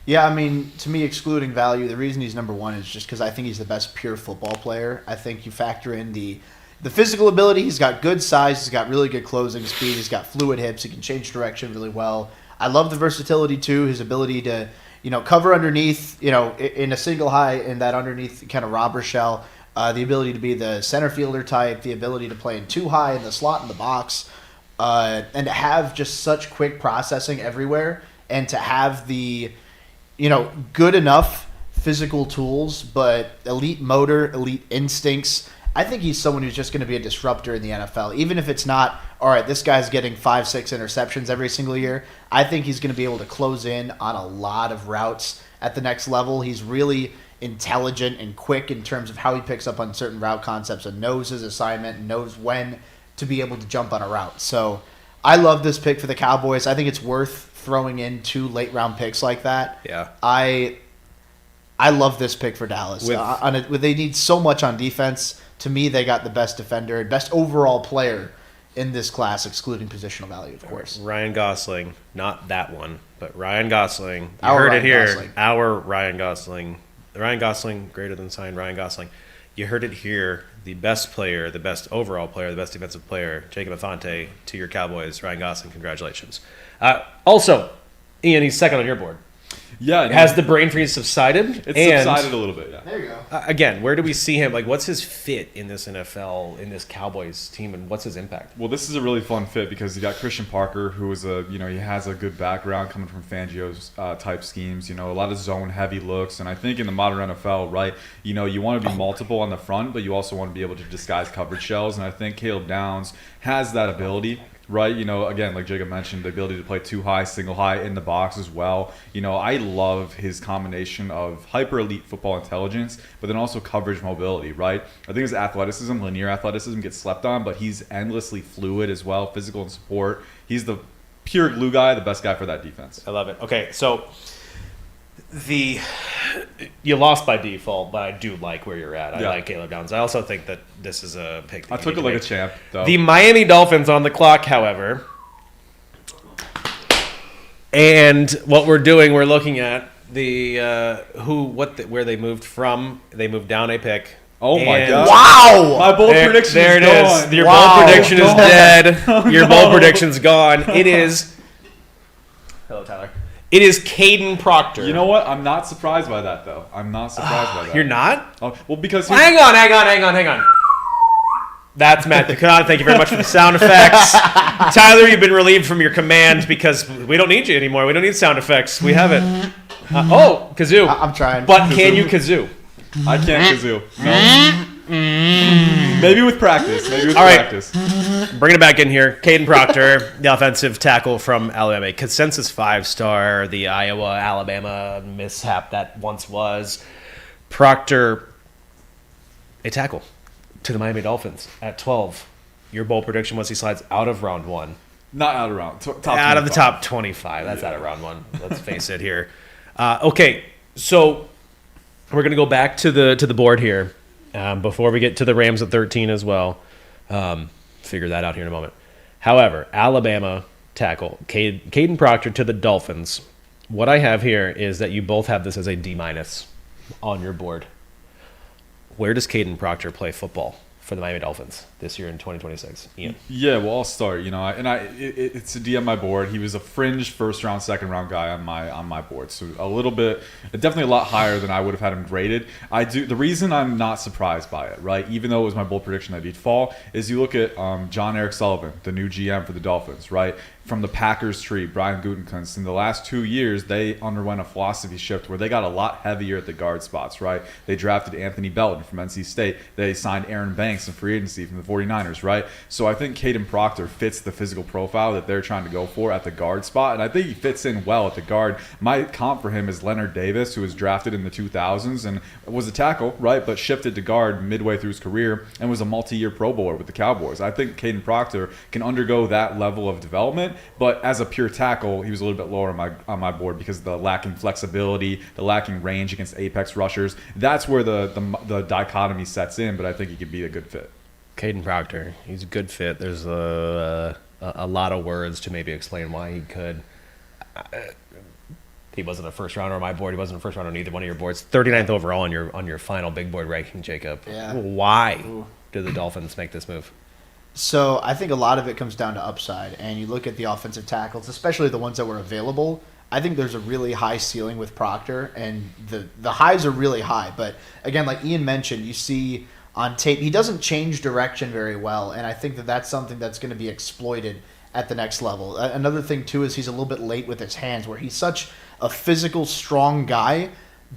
Yeah, I mean, to me, excluding value, the reason he's number one is just because I think he's the best pure football player. I think you factor in the physical ability. He's got good size. He's got really good closing speed. He's got fluid hips. He can change direction really well. I love the versatility, too, his ability to, cover underneath, in a single high in that underneath kind of robber shell, the ability to be the center fielder type, the ability to play in too high in the slot in the box, and to have just such quick processing everywhere, and to have the good enough physical tools, but elite motor, elite instincts. I think he's someone who's just going to be a disruptor in the NFL. Even if it's not, all right, this guy's getting 5-6 interceptions every single year, I think he's going to be able to close in on a lot of routes at the next level. He's really intelligent and quick in terms of how he picks up on certain route concepts and knows his assignment and knows when to be able to jump on a route. So I love this pick for the Cowboys. I think it's worth throwing in 2 late-round picks like that. Yeah. I love this pick for Dallas. They need so much on defense. To me, they got the best defender and best overall player in this class, excluding positional value, of course. Ryan Gosling, not that one, but Ryan Gosling. You Our heard Ryan it here. Gosling. Our Ryan Gosling. Ryan Gosling, greater than signed Ryan Gosling. You heard it here. The best player, the best overall player, the best defensive player, Jacob Infante, to your Cowboys. Ryan Gosling, congratulations. Also, Ian, he's second on your board. Yeah. Has the brain freeze subsided? It's subsided a little bit, yeah. There you go. Again, where do we see him? Like, what's his fit in this NFL, in this Cowboys team, and what's his impact? Well, this is a really fun fit because you got Christian Parker, who is he has a good background coming from Fangio's type schemes. A lot of zone heavy looks, and I think in the modern NFL, right, you want to be multiple on the front, but you also want to be able to disguise coverage shells, and I think Caleb Downs has that ability. Right, again, like Jacob mentioned, the ability to play too high, single high in the box as well. I love his combination of hyper elite football intelligence, but then also coverage mobility, right? I think his athleticism, linear athleticism gets slept on, but he's endlessly fluid as well, physical and support. He's the pure glue guy, the best guy for that defense. I love it. Okay, so you lost by default, but I do like where you're at. I like Caleb Downs. I also think that this is a pick that I took it like a champ, though. The Miami Dolphins on the clock, however. And what we're doing, we're looking at where they moved from. They moved down a pick. Oh my God! Wow! My bold prediction there is it gone. is. Your Wow. bold prediction is dead. Your bold no. prediction's gone. It is. Hello, Tyler. It is Caden Proctor. You know what? I'm not surprised by that, though. I'm not surprised by that. You're not? Oh, well, because Hang on. That's Matt Ducati. Thank you very much for the sound effects. Tyler, you've been relieved from your command because we don't need you anymore. We don't need sound effects. We have it. Kazoo. I'm trying. But can you kazoo? I can't kazoo. No. Maybe with practice. All right. Bringing it back in here. Caden Proctor, the offensive tackle from Alabama. Consensus 5-star, the Iowa-Alabama mishap that once was. Proctor, a tackle to the Miami Dolphins at 12. Your bold prediction was he slides out of round 1. Not out of round. Top Out of the 25. top 25. That's out of round 1. Let's face it here. Okay, so we're going to go back to the board here before we get to the Rams at 13 as well. Figure that out here in a moment. However, Alabama tackle, Caden Proctor to the Dolphins. What I have here is that you both have this as a D- on your board. Where does Caden Proctor play football for the Miami Dolphins this year in 2026? Ian. Yeah, well, I'll start. It's a D on my board. He was a fringe first round, second round guy on my board, so a little bit, definitely a lot higher than I would have had him graded. The reason I'm not surprised by it, right? Even though it was my bold prediction that he'd fall, is you look at John Eric Sullivan, the new GM for the Dolphins, right? From the Packers tree, Brian Gutekunst. In the last 2 years, they underwent a philosophy shift where they got a lot heavier at the guard spots, right? They drafted Anthony Belton from NC State. They signed Aaron Banks in free agency from the 49ers, right? So I think Caden Proctor fits the physical profile that they're trying to go for at the guard spot, and I think he fits in well at the guard. My comp for him is Leonard Davis, who was drafted in the 2000s and was a tackle, right, but shifted to guard midway through his career and was a multi-year Pro Bowler with the Cowboys. I think Caden Proctor can undergo that level of development, but as a pure tackle, he was a little bit lower on my board because of the lacking flexibility, the lacking range against apex rushers. That's where the dichotomy sets in, but I think he could be a good fit. Caden Proctor, he's a good fit. There's a lot of words to maybe explain why he could. He wasn't a first rounder on my board. He wasn't a first rounder on either one of your boards. 39th overall on your final big board ranking, Jacob. Yeah. Why did the Dolphins make this move? So I think a lot of it comes down to upside, and you look at the offensive tackles, especially the ones that were available. I think there's a really high ceiling with Proctor, and the highs are really high. But again, like Ian mentioned, you see on tape, he doesn't change direction very well, and I think that's something that's going to be exploited at the next level. Another thing, too, is he's a little bit late with his hands, where he's such a physical, strong guy,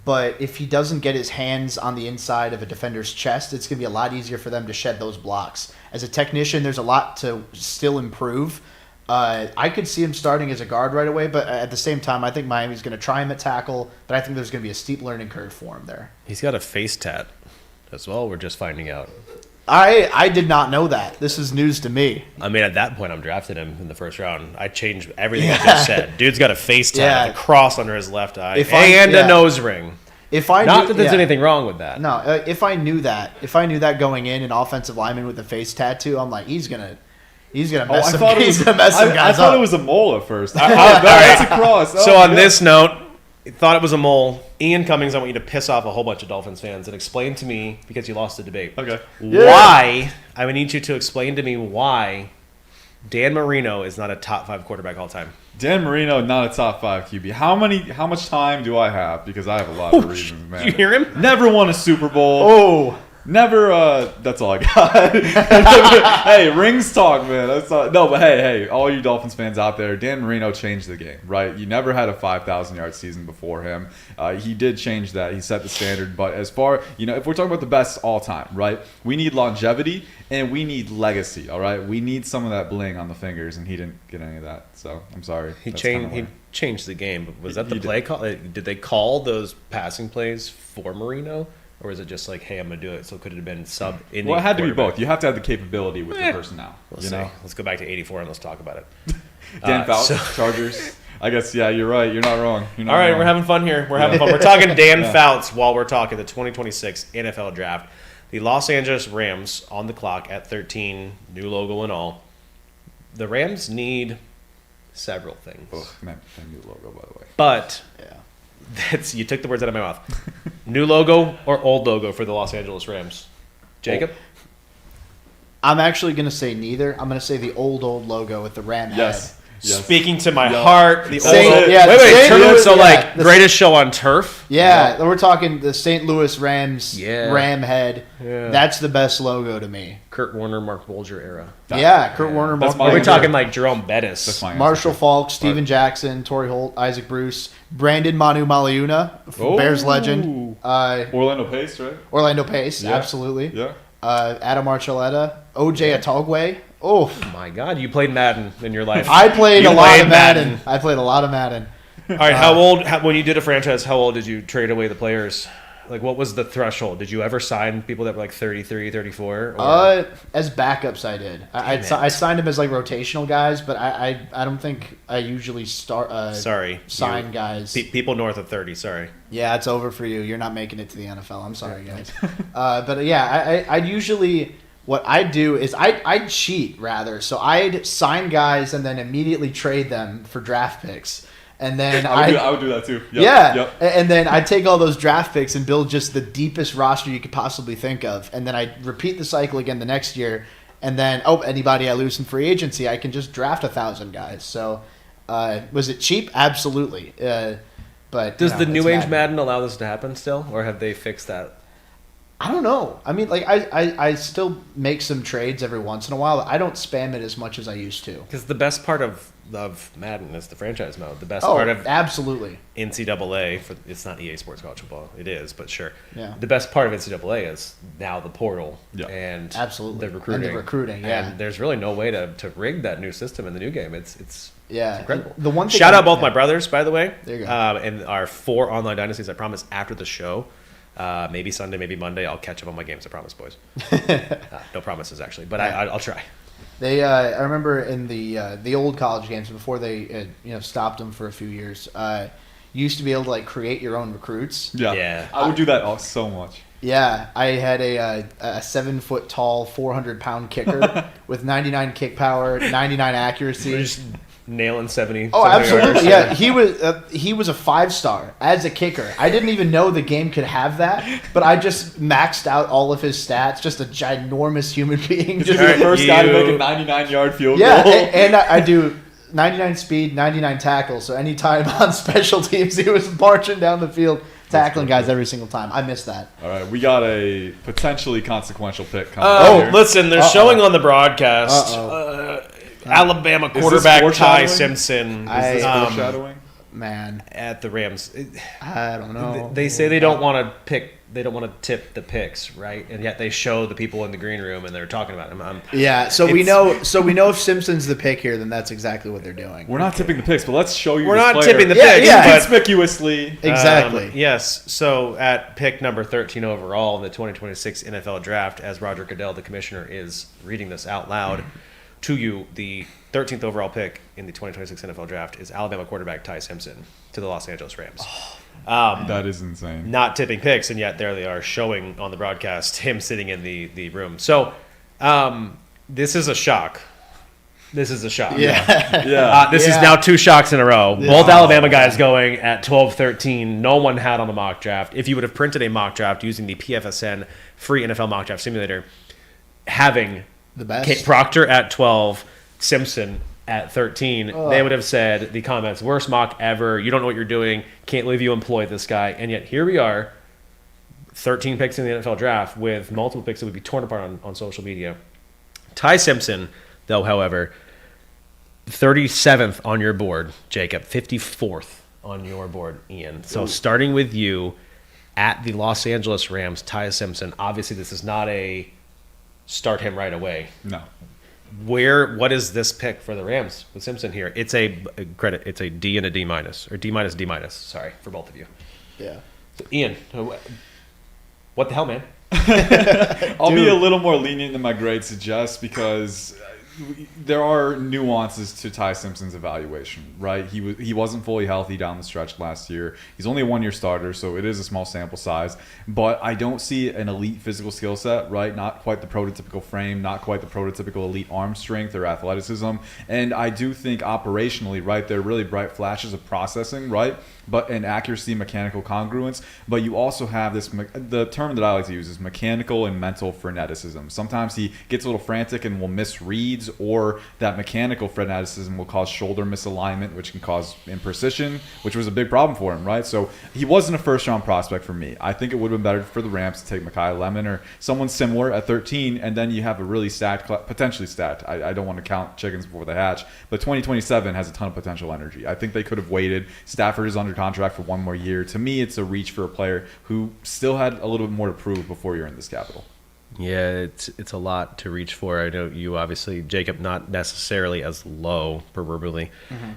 but if he doesn't get his hands on the inside of a defender's chest, it's going to be a lot easier for them to shed those blocks. As a technician, there's a lot to still improve. I could see him starting as a guard right away, but at the same time, I think Miami's going to try him at tackle, but I think there's going to be a steep learning curve for him there. He's got a face tat as well. We're just finding out. I did not know that. This is news to me. I mean, at that point, I'm drafting him in the first round. I changed everything I just said. Dude's got a face tat, with a cross under his left eye, a nose ring. Not that there's anything wrong with that. No, if I knew that going in, an offensive lineman with a face tattoo, I'm like, he's gonna mess some guys up. I thought it was a mole at first. That's a cross. So on this note, thought it was a mole. Ian Cummings, I want you to piss off a whole bunch of Dolphins fans and explain to me, because you lost the debate. Okay. Why? I would need you to explain to me why Dan Marino is not a top 5 quarterback all time. Dan Marino, not a top 5 QB. How much time do I have? Because I have a lot of reasons, man. Did you hear him? Never won a Super Bowl. Oh. Never, that's all I got. Hey, rings talk, man. No, but hey, all you Dolphins fans out there, Dan Marino changed the game, right? You never had a 5,000-yard season before him. He did change that. He set the standard. But as far, if we're talking about the best all time, right? We need longevity and we need legacy, all right? We need some of that bling on the fingers, and he didn't get any of that. So I'm sorry. He changed the game. But was that the play call? Did they call those passing plays for Marino? Or is it just like, hey, I'm going to do it? So could it have been sub-Indy? Well, it had to be both. You have to have the capability with the personnel. Let's see. Let's go back to 84 and let's talk about it. Dan Fouts, Chargers. I guess, yeah, you're right. You're not wrong. All right, we're having fun here. We're having fun. We're talking Dan Fouts while we're talking the 2026 NFL Draft. The Los Angeles Rams on the clock at 13, new logo and all. The Rams need several things. Oh, man, new logo, by the way. But you took the words out of my mouth. New logo or old logo for the Los Angeles Rams? Jacob? I'm actually going to say neither. I'm going to say the old logo with the ram head. Yes. Speaking to my heart. The greatest show on turf? Yeah, we're talking the St. Louis Rams ram head. Yeah. That's the best logo to me. Kurt Warner, Mark Bolger era. Kurt Warner, Mark Bolger. We're talking like Jerome Bettis. Marshall Faulk, Steven Jackson, Torrey Holt, Isaac Bruce, Brandon Manu Maliuna, Bears legend. Orlando Pace, right? Orlando Pace, absolutely. Yeah. Adam Archuleta, OJ Atogwe. Oh my God! You played Madden in your life. I played a lot of Madden. All right, when you did a franchise, how old did you trade away the players? Like, what was the threshold? Did you ever sign people that were like 33, 34? As backups, I did. I signed them as like rotational guys, but I don't think I usually sign guys. People north of 30. Sorry. Yeah, it's over for you. You're not making it to the NFL. I'm sorry, guys. But yeah, I'd usually. What I'd do is I'd cheat, rather. So I'd sign guys and then immediately trade them for draft picks. And then I would do that too. Yep. Yeah, Yep. and then I take all those draft picks and build just the deepest roster you could possibly think of, and then I repeat the cycle again the next year, and then anybody I lose in free agency, I can just draft 1,000 guys. So, was it cheap? Absolutely. But Does the New it's Age Madden allow this to happen still, or have they fixed that? I don't know. I mean, like I still make some trades every once in a while. I don't spam it as much as I used to. Because the best part of Madden is the franchise mode. The best part of absolutely. NCAA, it's not EA Sports College Football. It is, but sure. Yeah. The best part of NCAA is now the portal Yeah. and Absolutely. the recruiting. And the recruiting, yeah. And there's really no way to rig that new system in the new game. It's Yeah. incredible. The one thing Shout out both my brothers, by the way. There you go. And our 4 online dynasties. I promise after the show. Maybe Sunday, maybe Monday. I'll catch up on my games. I promise, boys. No promises, actually, but I'll try. They, I remember in the old college games before they, stopped them for a few years. You used to be able to like create your own recruits. Yeah. Yeah. I would do that so much. Yeah, I had a 7 foot tall, 400-pound kicker with 99 kick power, 99 accuracy. We're just nailing 70. Oh, 70 yards. absolutely! Yeah, he was a 5-star as a kicker. I didn't even know the game could have that, but I just maxed out all of his stats. Just a ginormous human being. Just Just, be the first guy to make a You- 99-yard field yeah, goal. and I do 99 speed, 99 tackles. So anytime on special teams, he was marching down the field, tackling guys every single time. I miss that. All right, we got a potentially consequential pick coming Oh, up here. listen, they're showing on the broadcast. Alabama quarterback Ty foreshadowing? Simpson I- Foreshadowing? Man, at the Rams. I don't know. They say they don't want to pick. They don't want to tip the picks, right? And yet they show the people in the green room and they're talking about him. Yeah, so we It's- know. So we know if Simpson's the pick here, then that's exactly what they're doing. We're not tipping the picks, but let's show you We're this not player tipping the Yeah, picks, yeah. but conspicuously. Exactly. Yes. So at pick number 13 overall in the 2026 NFL Draft, as Roger Goodell, the commissioner, is reading this out loud to you, the 13th overall pick in the 2026 NFL Draft is Alabama quarterback Ty Simpson to the Los Angeles Rams. That is insane. Not tipping picks, and yet there they are showing on the broadcast him sitting in the room. So this is a shock. This is a shock. Yeah. Yeah. This is Yeah. now 2 shocks in a row. Yeah. Both Alabama guys going at 12-13. No one had on the mock draft. If you would have printed a mock draft using the PFSN free NFL mock draft simulator, having The best. Kate Proctor at 12, Simpson at 13, they would have said the comments, worst mock ever. You don't know what you're doing. Can't believe you employed this guy. And yet here we are, 13 picks in the NFL draft with multiple picks that would be torn apart on social media. Ty Simpson, though, however, 37th on your board, Jacob, 54th on your board, Ian. So starting with you at the Los Angeles Rams, Ty Simpson. Obviously, this is not a start him right away. No. What is this pick for the Rams with Simpson here? It's a credit. It's a D and a D minus, or D minus, D minus. Sorry for both of you. Yeah. So, Ian, what the hell, man? I'll be a little more lenient than my grade suggests because there are nuances to Ty Simpson's evaluation, right? He wasn't fully healthy down the stretch last year. He's only a 1-year starter, so it is a small sample size. But I don't see an elite physical skill set, right? Not quite the prototypical frame, not quite the prototypical elite arm strength or athleticism. And I do think operationally, right, there are really bright flashes of processing, right? But an accuracy, mechanical congruence. But you also have this, the term that I like to use is mechanical and mental freneticism. Sometimes he gets a little frantic and will miss reads, or that mechanical freneticism will cause shoulder misalignment, which can cause imprecision, which was a big problem for him, right? So he wasn't a first-round prospect for me. I think it would have been better for the Rams to take Mekhi Lemon or someone similar at 13, and then you have a really stacked, potentially stacked. I don't want to count chickens before they hatch, but 2027 has a ton of potential energy. I think they could have waited. Stafford is under contract for 1 more year. To me, it's a reach for a player who still had a little bit more to prove before you're in this capital. Yeah, it's a lot to reach for. I know you obviously, Jacob, not necessarily as low, proverbially,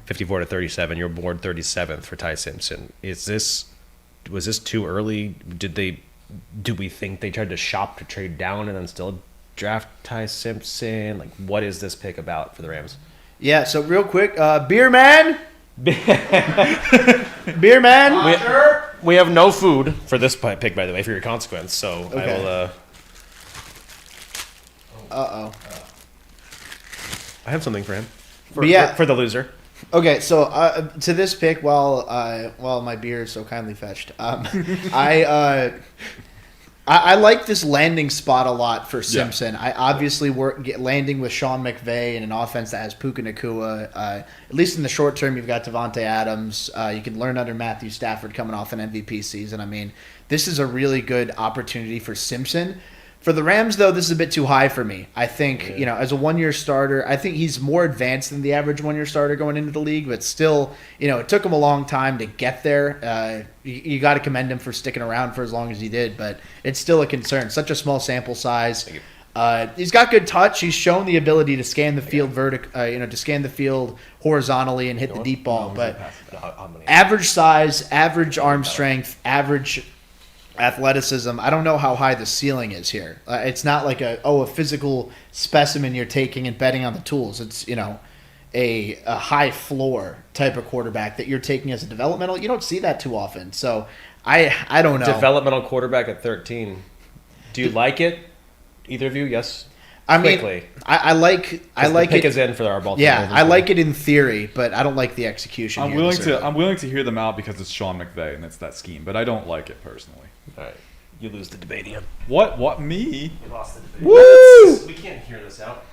54 to 37. You're board 37th for Ty Simpson. Was this too early? Do we think they tried to shop to trade down and then still draft Ty Simpson? Like, what is this pick about for the Rams? Yeah. So real quick, beer man. Beer man. We have no food for this pick, by the way, for your consequence. So Okay. I will. Uh-oh. I have something for him. But yeah. For the loser. Okay, so to this pick, while my beer is so kindly fetched, I like this landing spot a lot for Simpson. I obviously landing with Sean McVay in an offense that has Puka Nacua. At least in the short term, you've got Devontae Adams. You can learn under Matthew Stafford coming off an MVP season. I mean, this is a really good opportunity for Simpson. For the Rams, though, this is a bit too high for me. I think, as a one-year starter, I think he's more advanced than the average one-year starter going into the league, but still, it took him a long time to get there. You got to commend him for sticking around for as long as he did, but it's still a concern. Such a small sample size. He's got good touch. He's shown the ability to scan the field to scan the field horizontally and hit the deep ball, but average size, average arm strength, average athleticism. I don't know how high the ceiling is here. It's not like a physical specimen you're taking and betting on the tools. It's a high floor type of quarterback that you're taking as a developmental. You don't see that too often. So I don't know. Developmental quarterback at 13. Do you like it? Either of you? Yes. I Quickly. mean, I like the pick it. is in for our Baltimore. Yeah, I like it in theory, but I don't like the execution. I'm willing to hear them out because it's Sean McVay and it's that scheme, but I don't like it personally. All right. You lose the debate, Ian. What me? You lost the debate. Woo! We can't hear this out.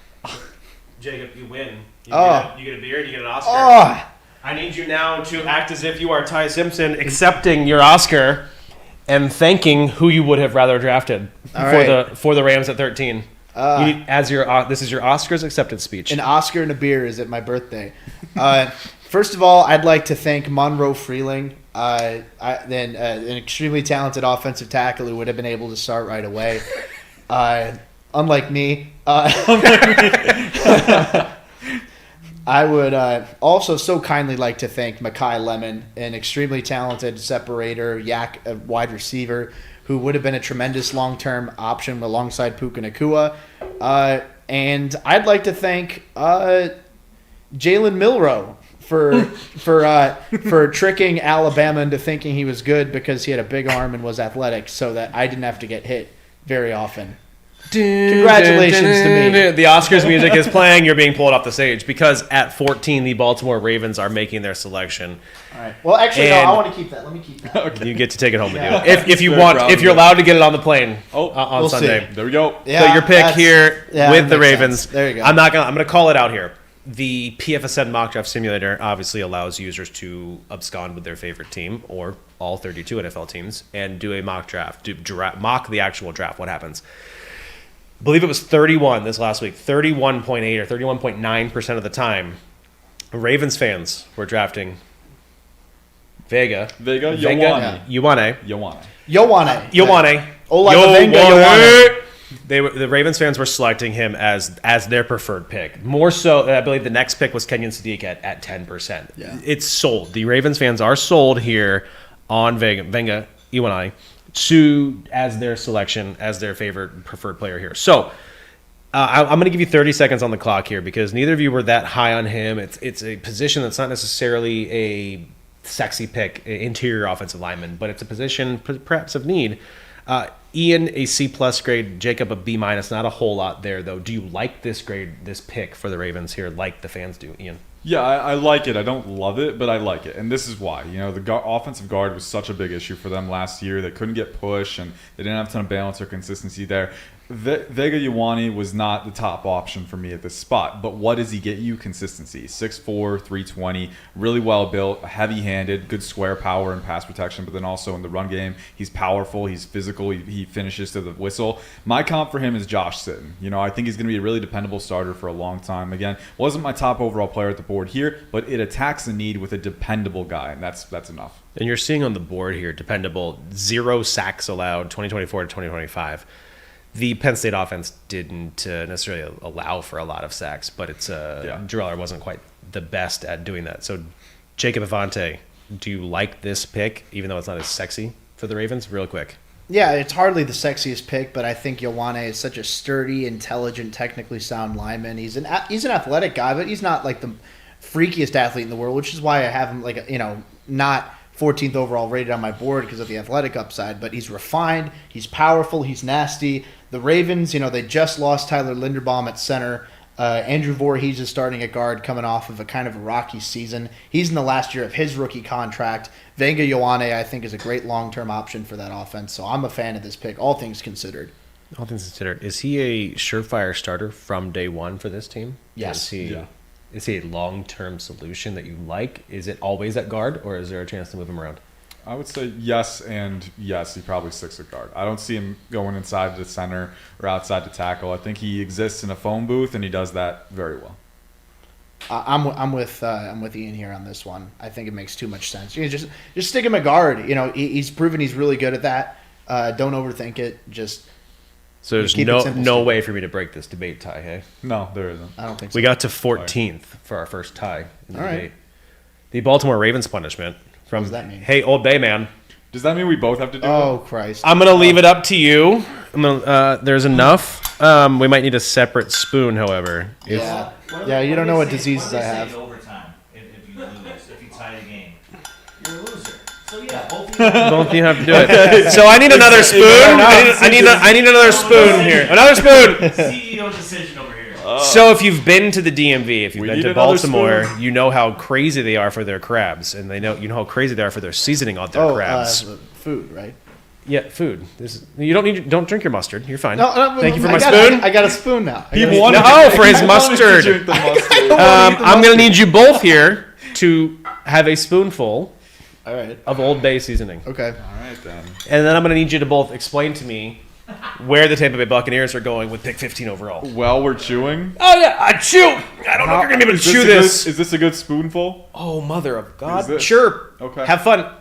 Jacob, you win. You Oh. get a beer, you get an Oscar. Oh, I need you now to act as if you are Ty Simpson, accepting your Oscar and thanking who you would have rather drafted for the Rams at 13. This is your Oscars acceptance speech. an Oscar and a beer is at my birthday. First of all, I'd like to thank Monroe Freeling, an extremely talented offensive tackle who would have been able to start right away. Unlike me. I would also so kindly like to thank Mekhi Lemon, an extremely talented separator, wide receiver, who would have been a tremendous long-term option alongside Puka Nacua. And I'd like to thank Jalen Milroe for tricking Alabama into thinking he was good because he had a big arm and was athletic, so that I didn't have to get hit very often. Congratulations to me. The Oscars music is playing. You're being pulled off the stage because at 14, the Baltimore Ravens are making their selection. All right. Well, actually, no, And- I want to keep that. Let me keep that. Okay. You get to take it home with Yeah. you if you Very want. proud If of you're it. allowed to get it on the plane on we'll Sunday. see. There we go. Yeah, So your pick that's- here yeah, with that the makes Ravens. sense. There you go. I'm gonna call it out here. The PFSN mock draft simulator obviously allows users to abscond with their favorite team or all 32 NFL teams and do a mock draft, mock the actual draft. What happens? I believe it was 31 this last week, 31.8 or 31.9% of the time, Ravens fans were drafting Vega, Ioane. Yowane. Ola Ioane. Ioane. The Ravens fans were selecting him as their preferred pick. More so, I believe the next pick was Kenyon Sadiq at 10%. Yeah. It's sold. The Ravens fans are sold here on Venga Ioane as their selection, as their favorite preferred player here. So I'm going to give you 30 seconds on the clock here because neither of you were that high on him. It's a position that's not necessarily a sexy pick, interior offensive lineman, but it's a position perhaps of need. Ian, a C+ grade. Jacob, a B-. Not a whole lot there, though. Do you like this pick for the Ravens here, like the fans do, Ian? Yeah, I like it. I don't love it, but I like it. And this is why. The offensive guard was such a big issue for them last year. They couldn't get push, and they didn't have a ton of balance or consistency there. Vega Ioane was not the top option for me at this spot. But what does he get you? Consistency. 6'4", 320, really well built, heavy-handed, good square power and pass protection, but then also in the run game, he's powerful, he's physical, he finishes to the whistle. My comp for him is Josh Sitton. I think he's going to be a really dependable starter for a long time. Again, wasn't my top overall player at the board here, but it attacks the need with a dependable guy, and that's enough. And you're seeing on the board here, dependable, 0 sacks allowed, 2024 to 2025. The Penn State offense didn't necessarily allow for a lot of sacks, but Dreller wasn't quite the best at doing that. So, Jacob Infante, do you like this pick, even though it's not as sexy for the Ravens? Real quick. Yeah, it's hardly the sexiest pick, but I think Ioane is such a sturdy, intelligent, technically sound lineman. He's an athletic guy, but he's not like the freakiest athlete in the world, which is why I have him not 14th overall rated on my board because of the athletic upside, but he's refined, he's powerful, he's nasty. The Ravens, they just lost Tyler Linderbaum at center. Andrew Voorhees is starting at guard, coming off of a kind of a rocky season. He's in the last year of his rookie contract. Venga Ioane, I think, is a great long-term option for that offense. So I'm a fan of this pick, all things considered. All things considered, is he a surefire starter from day one for this team? Yes. Is he a long-term solution that you like? Is it always at guard, or is there a chance to move him around? I would say yes and yes. He probably sticks at guard. I don't see him going inside the center or outside to tackle. I think he exists in a phone booth, and he does that very well. I'm with Ian here on this one. I think it makes too much sense. Just stick him at guard. He's proven he's really good at that. Don't overthink it. So there's keep it simple, no stupid. way for me to break this debate tie, hey? No, there isn't. I don't think so. We got to 14th for our first tie in the All right. debate. The Baltimore Ravens punishment from, does that mean? hey, Old Bay man, Does that mean we both have to do Oh it? Christ! I'm going to leave it up to you. There's enough. We might need a separate spoon, however. Yeah. Yeah, you don't know what diseases What I do they say have. in overtime if you lose, if you tie the game? You're a loser. So yeah, both of you. Both of you have to do it. So I need another spoon. I need another spoon here. Another spoon. CEO decision over here. So if you've been to the DMV, if you've We been need to another Baltimore, spoon. you know how crazy they are for their crabs, and you know how crazy they are for their seasoning on their crabs. Food, right? Yeah, food. Don't drink your mustard. You're fine. No, Thank you for I my got spoon. I got a spoon now. He I got a- wanted No, to- for his he wanted to mustard. drink the mustard. I'm going to need you both here to have a spoonful All right. of Old Bay seasoning. Okay. All right, then. And then I'm going to need you to both explain to me where the Tampa Bay Buccaneers are going with pick 15 overall. Well, we're chewing. Oh, yeah, I chew. I don't know if you're going to be able to chew a this. good- is this a good spoonful? Oh, mother of Is God. this- Sure. Okay. Have fun.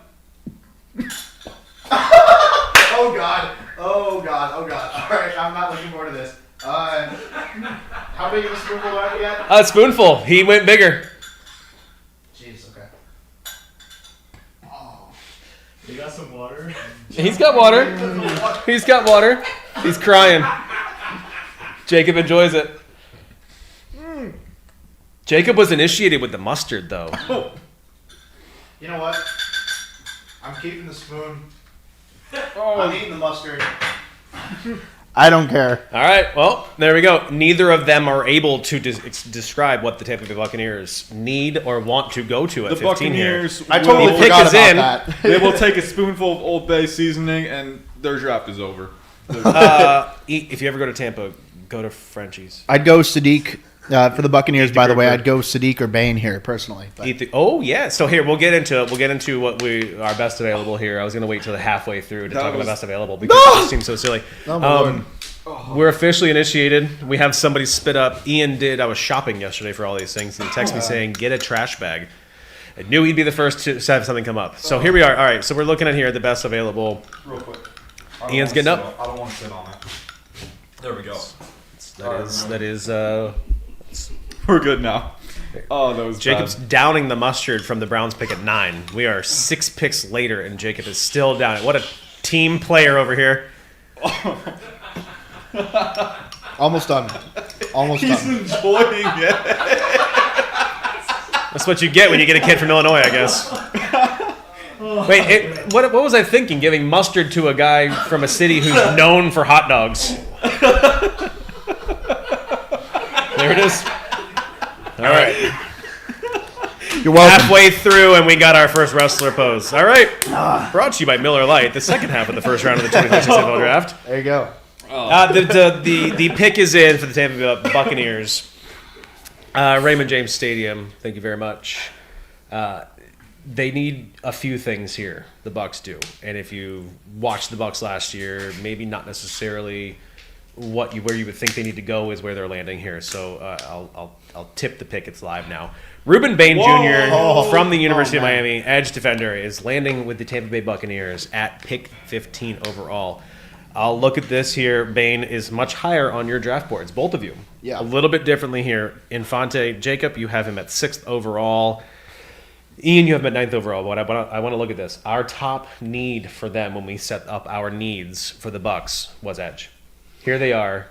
Oh God. Oh God. Oh God. All right. I'm not looking forward to this. How big of a spoonful do I have to get? A spoonful. He went bigger. Jeez. Okay. You got some water? He's got water. He's got water. He's crying. Jacob enjoys it. Jacob was initiated with the mustard, though. You know what? I'm keeping the spoon. Oh, I'm eating the mustard. I don't care. All right. Well, there we go. Neither of them are able to describe what the Tampa Bay Buccaneers need or want to go to at the 15 here. Buccaneers. I totally The pick forgot is about in. that. They will take a spoonful of Old Bay seasoning, and their draft is over. If you ever go to Tampa, go to Frenchie's. I'd go Sadiq for the Buccaneers. By the way, Gripper. I'd go Sadiq or Bain here personally. But Oh yeah. So here we'll get into it. We'll get into what our best available here. I was gonna wait till the halfway through to That talk about was- best available because it just seems so silly. Oh, my Lord. We're officially initiated. We have somebody spit up. Ian did. I was shopping yesterday for all these things, and he texted me saying, "Get a trash bag." I knew he'd be the first to have something come up. So here we are. All right. So we're looking at here the best available. Real quick. Ian's getting up. I don't want to sit on it. There we go. That is. We're good now. Oh, that was Jacob's bad. downing the mustard from the Browns pick at 9. We are 6 picks later, and Jacob is still down it. What a team player over here. almost done. Almost He's done. enjoying it. That's what you get when you get a kid from Illinois, I guess. Wait, what was I thinking? Giving mustard to a guy from a city who's known for hot dogs. There it is. All right. You're welcome. Halfway through, and we got our first wrestler pose. All right. Brought to you by Miller Lite, the second half of the first round of the 2026 NFL Draft. There you go. The pick is in for the Tampa Bay Buccaneers. Raymond James Stadium. Thank you very much. They need a few things here. The Bucs do, and if you watched the Bucs last year, maybe not necessarily where you would think they need to go is where they're landing here. So I'll tip the pick. It's live now. Ruben Bain Jr. from the University of Miami, edge defender, is landing with the Tampa Bay Buccaneers at pick 15 overall. I'll look at this here. Bain is much higher on your draft boards, both of you. Yeah. A little bit differently here. Infante, Jacob, you have him at 6th overall. Ian, you have him at 9th overall. But I want to look at this. Our top need for them when we set up our needs for the Bucs was edge. Here they are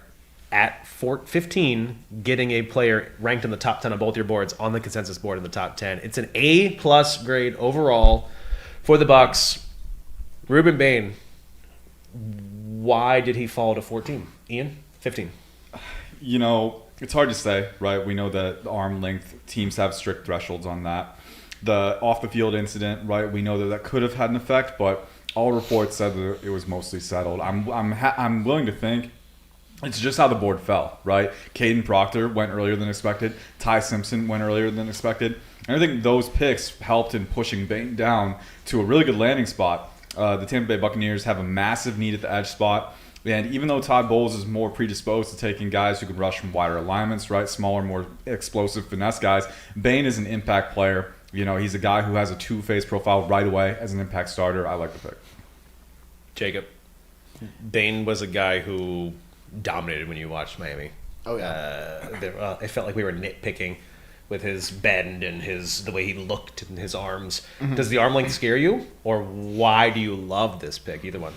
at 15, getting a player ranked in the top 10 on both your boards on the consensus board in the top 10. It's an A+ grade overall for the Bucs. Ruben Bain, why did he fall to 14? Ian, 15. You know, It's hard to say, right? We know that the arm length teams have strict thresholds on that. The off the field incident, right? We know that could have had an effect, but all reports said that it was mostly settled. I'm willing to think it's just how the board fell, right? Caden Proctor went earlier than expected. Ty Simpson went earlier than expected. And I think those picks helped in pushing Bain down to a really good landing spot. The Tampa Bay Buccaneers have a massive need at the edge spot. And even though Todd Bowles is more predisposed to taking guys who can rush from wider alignments, right, smaller, more explosive finesse guys, Bain is an impact player. You know, he's a guy who has a two-phase profile right away as an impact starter. I like the pick. Jacob, Bain was a guy who dominated when you watched Miami. Oh, yeah. It felt like we were nitpicking with his bend and the way he looked and his arms. Mm-hmm. Does the arm length scare you, or why do you love this pick? Either one.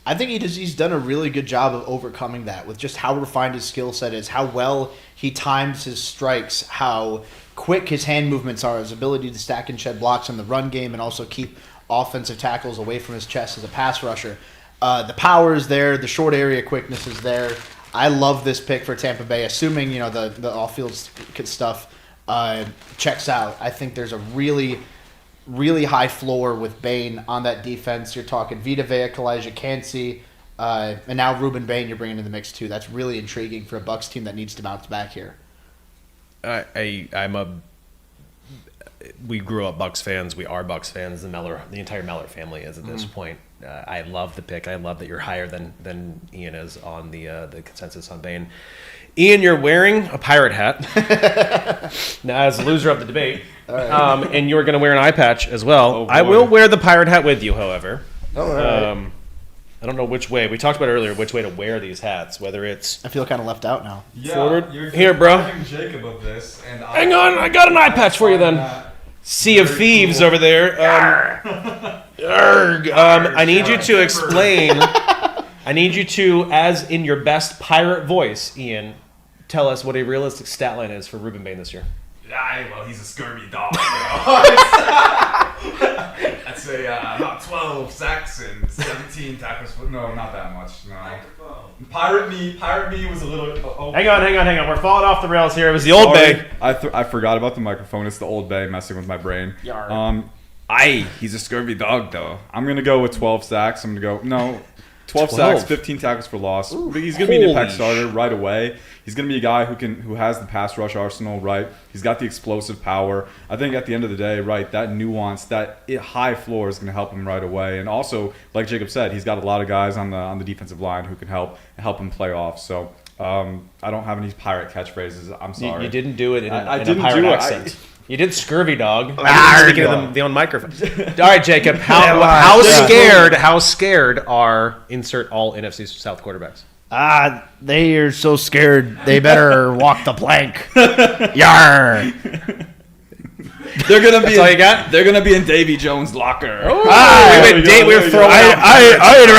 I think he's done a really good job of overcoming that with just how refined his skill set is, how well he times his strikes, how quick his hand movements are, his ability to stack and shed blocks in the run game and also keep offensive tackles away from his chest as a pass rusher. The power is there. The short area quickness is there. I love this pick for Tampa Bay, assuming the off-field stuff checks out. I think there's a really, really high floor with Bain on that defense. You're talking Vita Vea, Kalijah Cansey, and now Ruben Bain you're bringing in the mix too. That's really intriguing for a Bucs team that needs to bounce back here. We grew up Bucs fans. We are Bucs fans. The entire Mellor family is at this point. I love the pick. I love that you're higher than Ian is on the consensus on Bain. Ian, you're wearing a pirate hat now as the loser of the debate, right. And you're going to wear an eye patch as well. Oh, I will wear the pirate hat with you, however. Oh, right. I don't know which way. We talked about earlier which way to wear these hats, whether it's I feel kind of left out now. Yeah, forward. You're Here, bro. depriving Jacob of this, and Hang on, I got an eye patch for you then. Sea of Thieves over there. I need you to explain. I need you to, as in your best pirate voice, Ian, tell us what a realistic stat line is for Ruben Bain this year. Well, he's a scurvy dog. I'd say about 12 sacks and 17 tackles. No, not that much. No. Pirate me was a little. Hang on. We're falling off the rails here. It was the Old Bay. I forgot about the microphone. It's the Old Bay messing with my brain. He's a scurvy dog, though. I'm going to go with 12 sacks. 12 sacks, 15 tackles for loss. Ooh, he's going to be an impact starter right away. He's going to be a guy who has the pass rush arsenal, right? He's got the explosive power. I think at the end of the day, right, that nuance, high floor is going to help him right away. And also, like Jacob said, he's got a lot of guys on the defensive line who can help him play off. So I don't have any pirate catchphrases. I'm sorry. You didn't do it in a didn't pirate do it. accent. You did scurvy dog. Speaking of the on microphone. All right, Jacob. How scared are insert all NFC South quarterbacks? They are so scared. They better walk the plank. Yar. They're gonna be. That's all you got? They're gonna be in Davy Jones' locker. We were throwing. I'd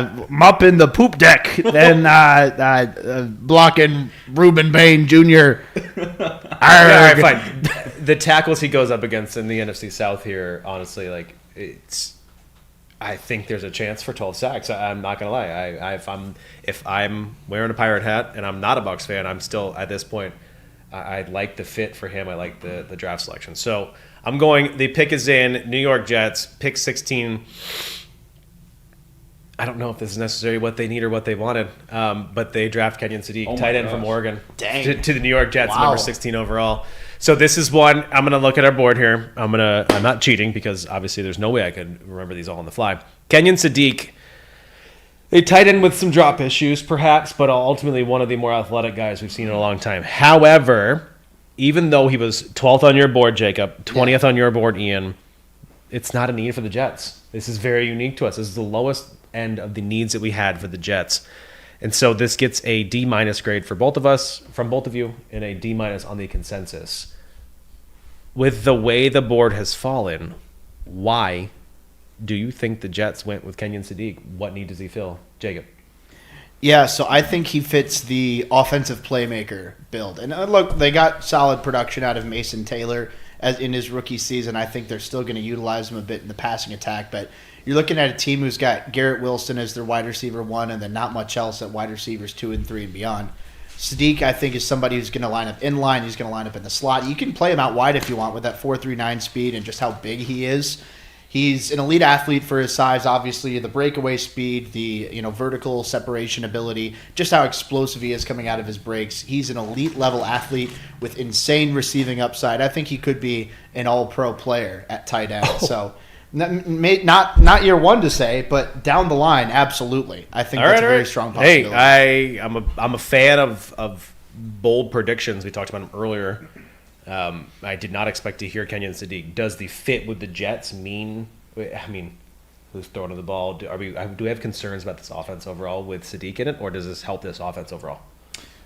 rather be mopping the poop deck than blocking Ruben Bain Jr. All right, fine. The tackles he goes up against in the NFC South here, honestly, I think there's a chance for 12 sacks. I'm not gonna lie. If I'm wearing a pirate hat and I'm not a Bucs fan, I'm still at this point. I like the fit for him. I like the draft selection. So I'm going. The pick is in. New York Jets, pick 16. I don't know if this is necessarily what they need or what they wanted, but they draft Kenyon Sadiq, tight end from Oregon, to the New York Jets, number 16 overall. So this is one. I'm going to look at our board here. I'm not cheating because obviously there's no way I could remember these all on the fly. Kenyon Sadiq, a tight end with some drop issues, perhaps, but ultimately one of the more athletic guys we've seen in a long time. However, even though he was 12th on your board, Jacob, 20th on your board, Ian, it's not a need for the Jets. This is very unique to us. This is the lowest end of the needs that we had for the Jets. And so this gets a D- grade for both of us, from both of you, and a D- on the consensus. With the way the board has fallen, why do you think the Jets went with Kenyon Sadiq? What need does he fill? Jacob. Yeah, so I think he fits the offensive playmaker build. And look, they got solid production out of Mason Taylor as in his rookie season. I think they're still going to utilize him a bit in the passing attack, but you're looking at a team who's got Garrett Wilson as their wide receiver 1 and then not much else at wide receivers 2 and 3 and beyond. Sadiq, I think, is somebody who's going to line up in line. He's going to line up in the slot. You can play him out wide if you want with that 4.39 speed and just how big he is. He's an elite athlete for his size, obviously. The breakaway speed, the vertical separation ability, just how explosive he is coming out of his breaks. He's an elite level athlete with insane receiving upside. I think he could be an all-pro player at tight end. So not year one to say, but down the line, absolutely. I think that's a very strong possibility. Hey, I'm a fan of bold predictions. We talked about them earlier. I did not expect to hear Kenyon Sadiq. Does the fit with the Jets mean? I mean, who's throwing the ball? Do we have concerns about this offense overall with Sadiq in it, or does this help this offense overall?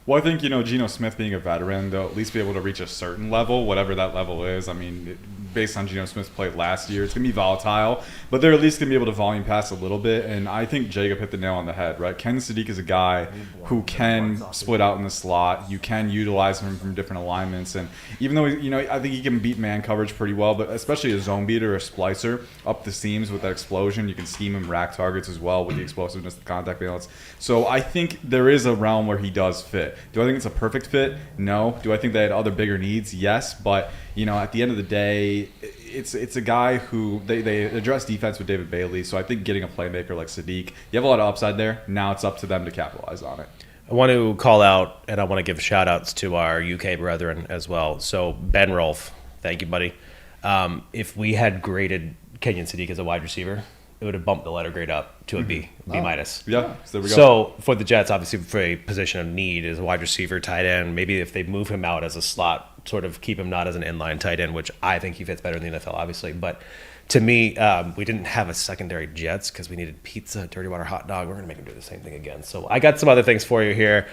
Well, I think, Geno Smith being a veteran, they'll at least be able to reach a certain level, whatever that level is. I mean, based on Geno Smith's play last year, it's going to be volatile, but they're at least going to be able to volume pass a little bit. And I think Jacob hit the nail on the head, right? Ken Sadiq is a guy who can split out in the slot. You can utilize him from different alignments. And even though, I think he can beat man coverage pretty well, but especially a zone beater or a splicer up the seams with that explosion, you can scheme him rack targets as well with the explosiveness, the contact balance. So I think there is a realm where he does fit. Do I think it's a perfect fit? No. Do I think they had other bigger needs? Yes. But, at the end of the day, it's a guy who they address defense with David Bailey. So I think getting a playmaker like Sadiq, you have a lot of upside there. Now it's up to them to capitalize on it. I want to call out, and I want to give shout outs to our UK brethren as well. So Ben Rolfe, thank you, buddy. If we had graded Kenyon Sadiq as a wide receiver, it would have bumped the letter grade up to a B minus. Yeah, so there we go. So for the Jets, obviously for a position of need as a wide receiver, tight end, maybe if they move him out as a slot, sort of keep him not as an inline tight end, which I think he fits better in the NFL, obviously. But to me, we didn't have a secondary Jets because we needed pizza, dirty water, hot dog. We're going to make him do the same thing again. So I got some other things for you here.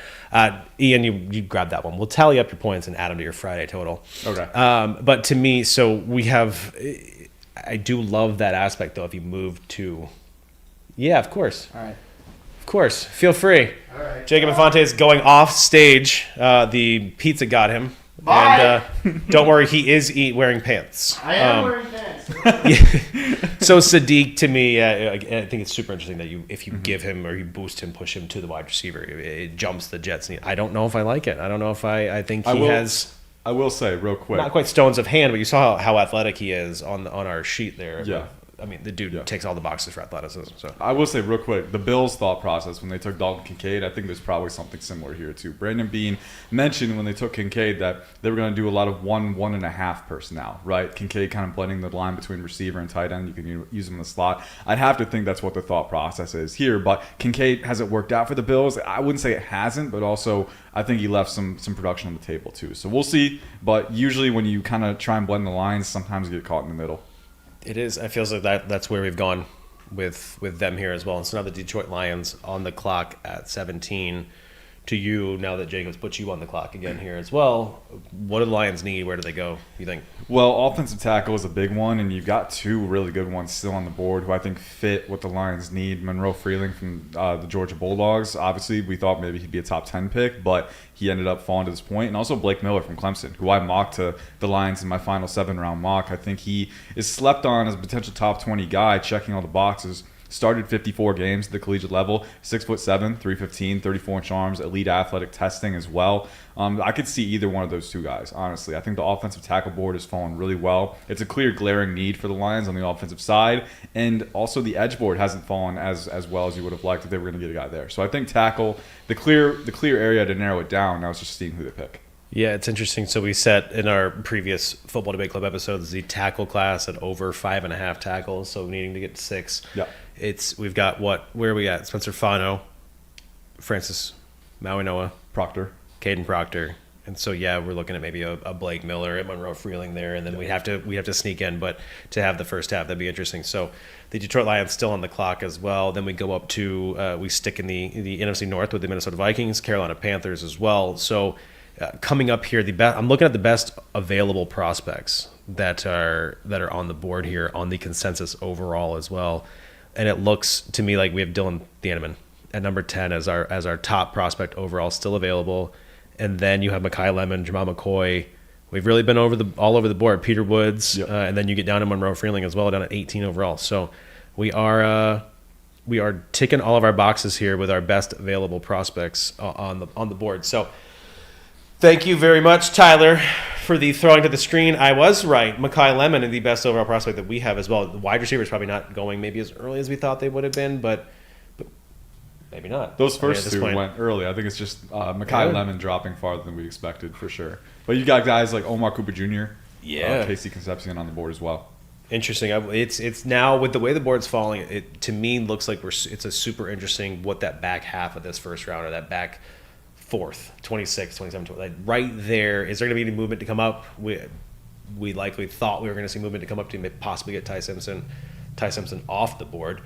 Ian, you grab that one. We'll tally up your points and add them to your Friday total. Okay. But to me, so we have... I do love that aspect, though, if you move to... Yeah, of course. All right. Of course. Feel free. All right. Jacob Infante is going off stage. The pizza got him. Bye. And don't worry, he is wearing pants. I am wearing pants. So Sadiq, to me, I think it's super interesting that if you give him or you boost him, push him to the wide receiver, it jumps the Jets. I don't know if I like it. I don't know if I think he has... I will say real quick. Not quite stones of hand, but you saw how athletic he is on our sheet there. Yeah. I mean, the dude ticks all the boxes for athleticism. So I will say real quick, the Bills' thought process when they took Dalton Kincaid, I think there's probably something similar here too. Brandon Beane mentioned when they took Kincaid that they were going to do a lot of 1.5 personnel, right? Kincaid kind of blending the line between receiver and tight end. You can use him in the slot. I'd have to think that's what the thought process is here. But Kincaid, has it worked out for the Bills? I wouldn't say it hasn't, but also I think he left some production on the table too. So we'll see. But usually when you kind of try and blend the lines, sometimes you get caught in the middle. it is. It feels like that's where we've gone with them here as well. And so now the Detroit Lions on the clock at 17. To you, now that Jacobs put you on the clock again here as well, what do the Lions need? Where do they go, you think? Well, offensive tackle is a big one, and you've got two really good ones still on the board who I think fit what the Lions need. Monroe Freeling from the Georgia Bulldogs. Obviously, we thought maybe he'd be a top 10 pick, but he ended up falling to this point. And also Blake Mellor from Clemson, who I mocked to the Lions in my final 7-round mock. I think he is slept on as a potential top 20 guy, checking all the boxes. Started 54 games at the collegiate level, 6'7", 315, 34-inch arms, elite athletic testing as well. I could see either one of those two guys, honestly. I think the offensive tackle board has fallen really well. It's a clear glaring need for the Lions on the offensive side, and also the edge board hasn't fallen as well as you would have liked if they were going to get a guy there. So I think tackle, the clear area to narrow it down. Now it's just seeing who they pick. Yeah, it's interesting. So we set in our previous Football Debate Club episodes the tackle class at over 5.5 tackles, so needing to get 6. Yeah. We've got where are we at? Spencer Fano, Francis Maui Noah, Proctor. Caden Proctor. And so we're looking at maybe a Blake Miller at Monroe Freeling there, and then we have to sneak in, but to have the first half, that'd be interesting. So the Detroit Lions still on the clock as well. Then we go up to we stick in the NFC North with the Minnesota Vikings, Carolina Panthers as well. So coming up here, I'm looking at the best available prospects that are on the board here on the consensus overall as well. And it looks to me like we have Dylan Thieneman at number 10 as our top prospect overall, still available. And then you have Mekhi Lemon, Jamal McCoy. We've really been all over the board. Peter Woods, yep. And then you get down to Monroe Freeling as well, down at 18 overall. So we are ticking all of our boxes here with our best available prospects on the board. So thank you very much, Tyler, for the throwing to the screen. I was right. Mekhi Lemon is the best overall prospect that we have as well. The wide receiver is probably not going maybe as early as we thought they would have been, but maybe not. Those first at this two point. went early. I think it's just Mekhi Lemon dropping farther than we expected for sure. But you got guys like Omar Cooper Jr., Casey Concepcion on the board as well. Interesting. It's now with the way the board's falling. It to me looks like it's a super interesting what that back half of this first round or that back fourth, 26, 27, like right there. Is there going to be any movement to come up? We likely thought we were going to see movement to come up to possibly get Ty Simpson off the board.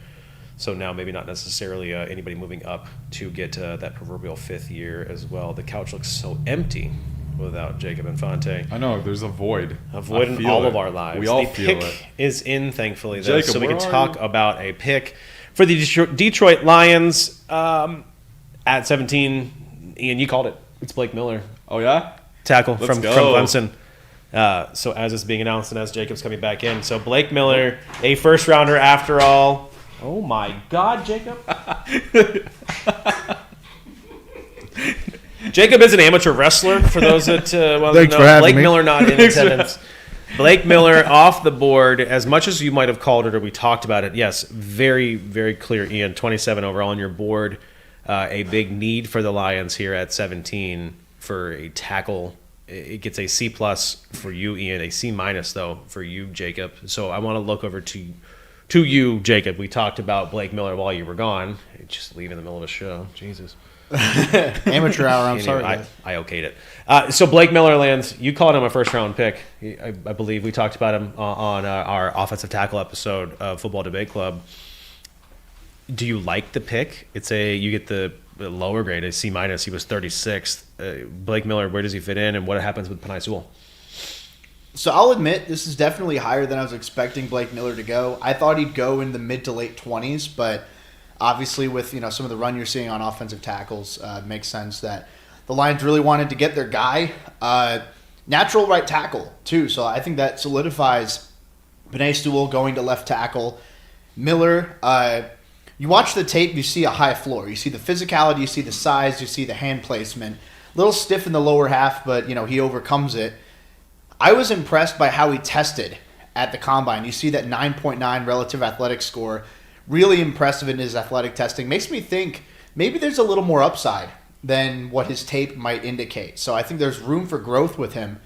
So now maybe not necessarily anybody moving up to get that proverbial fifth year as well. The couch looks so empty without Jacob Infante. I know, there's a void. In all of our lives. We all the feel pick it. is in, thankfully, though, Jacob, so we can where are talk you? about a pick for the Detroit Lions at 17. Ian, you called it. It's Blake Miller, Oh, yeah? tackle Let's from go. Clemson. So as it's being announced and as Jacob's coming back in. So Blake Miller, a first rounder after all. Oh, my God, Jacob. Jacob is an amateur wrestler, for those that want to Thanks know. for having Blake me. Miller not in attendance. Blake Miller off the board. As much as you might have called it or we talked about it, yes, very, very clear, Ian. 27 overall on your board. A big need for the Lions here at 17 for a tackle. It gets a C+ for you, Ian. A C- though for you, Jacob. So I want to look over to you, Jacob. We talked about Blake Miller while you were gone. Just leave in the middle of a show. Jesus. Amateur hour. I'm sorry. I okayed it. So Blake Miller lands. You called him a first-round pick. I believe we talked about him on our offensive tackle episode of Football Debate Club. Do you like the pick? You get the lower grade, a C-. He was 36th. Blake Miller, where does he fit in, and what happens with Penei Sewell? So I'll admit this is definitely higher than I was expecting Blake Miller to go. I thought he'd go in the mid to late 20s, but obviously with some of the run you're seeing on offensive tackles, it makes sense that the Lions really wanted to get their guy. Natural right tackle too, so I think that solidifies Penei Sewell going to left tackle. Miller, you watch the tape, you see a high floor. You see the physicality, you see the size, you see the hand placement. A little stiff in the lower half, but he overcomes it. I was impressed by how he tested at the combine. You see that 9.9 relative athletic score. Really impressive in his athletic testing. Makes me think maybe there's a little more upside than what his tape might indicate. So I think there's room for growth with him.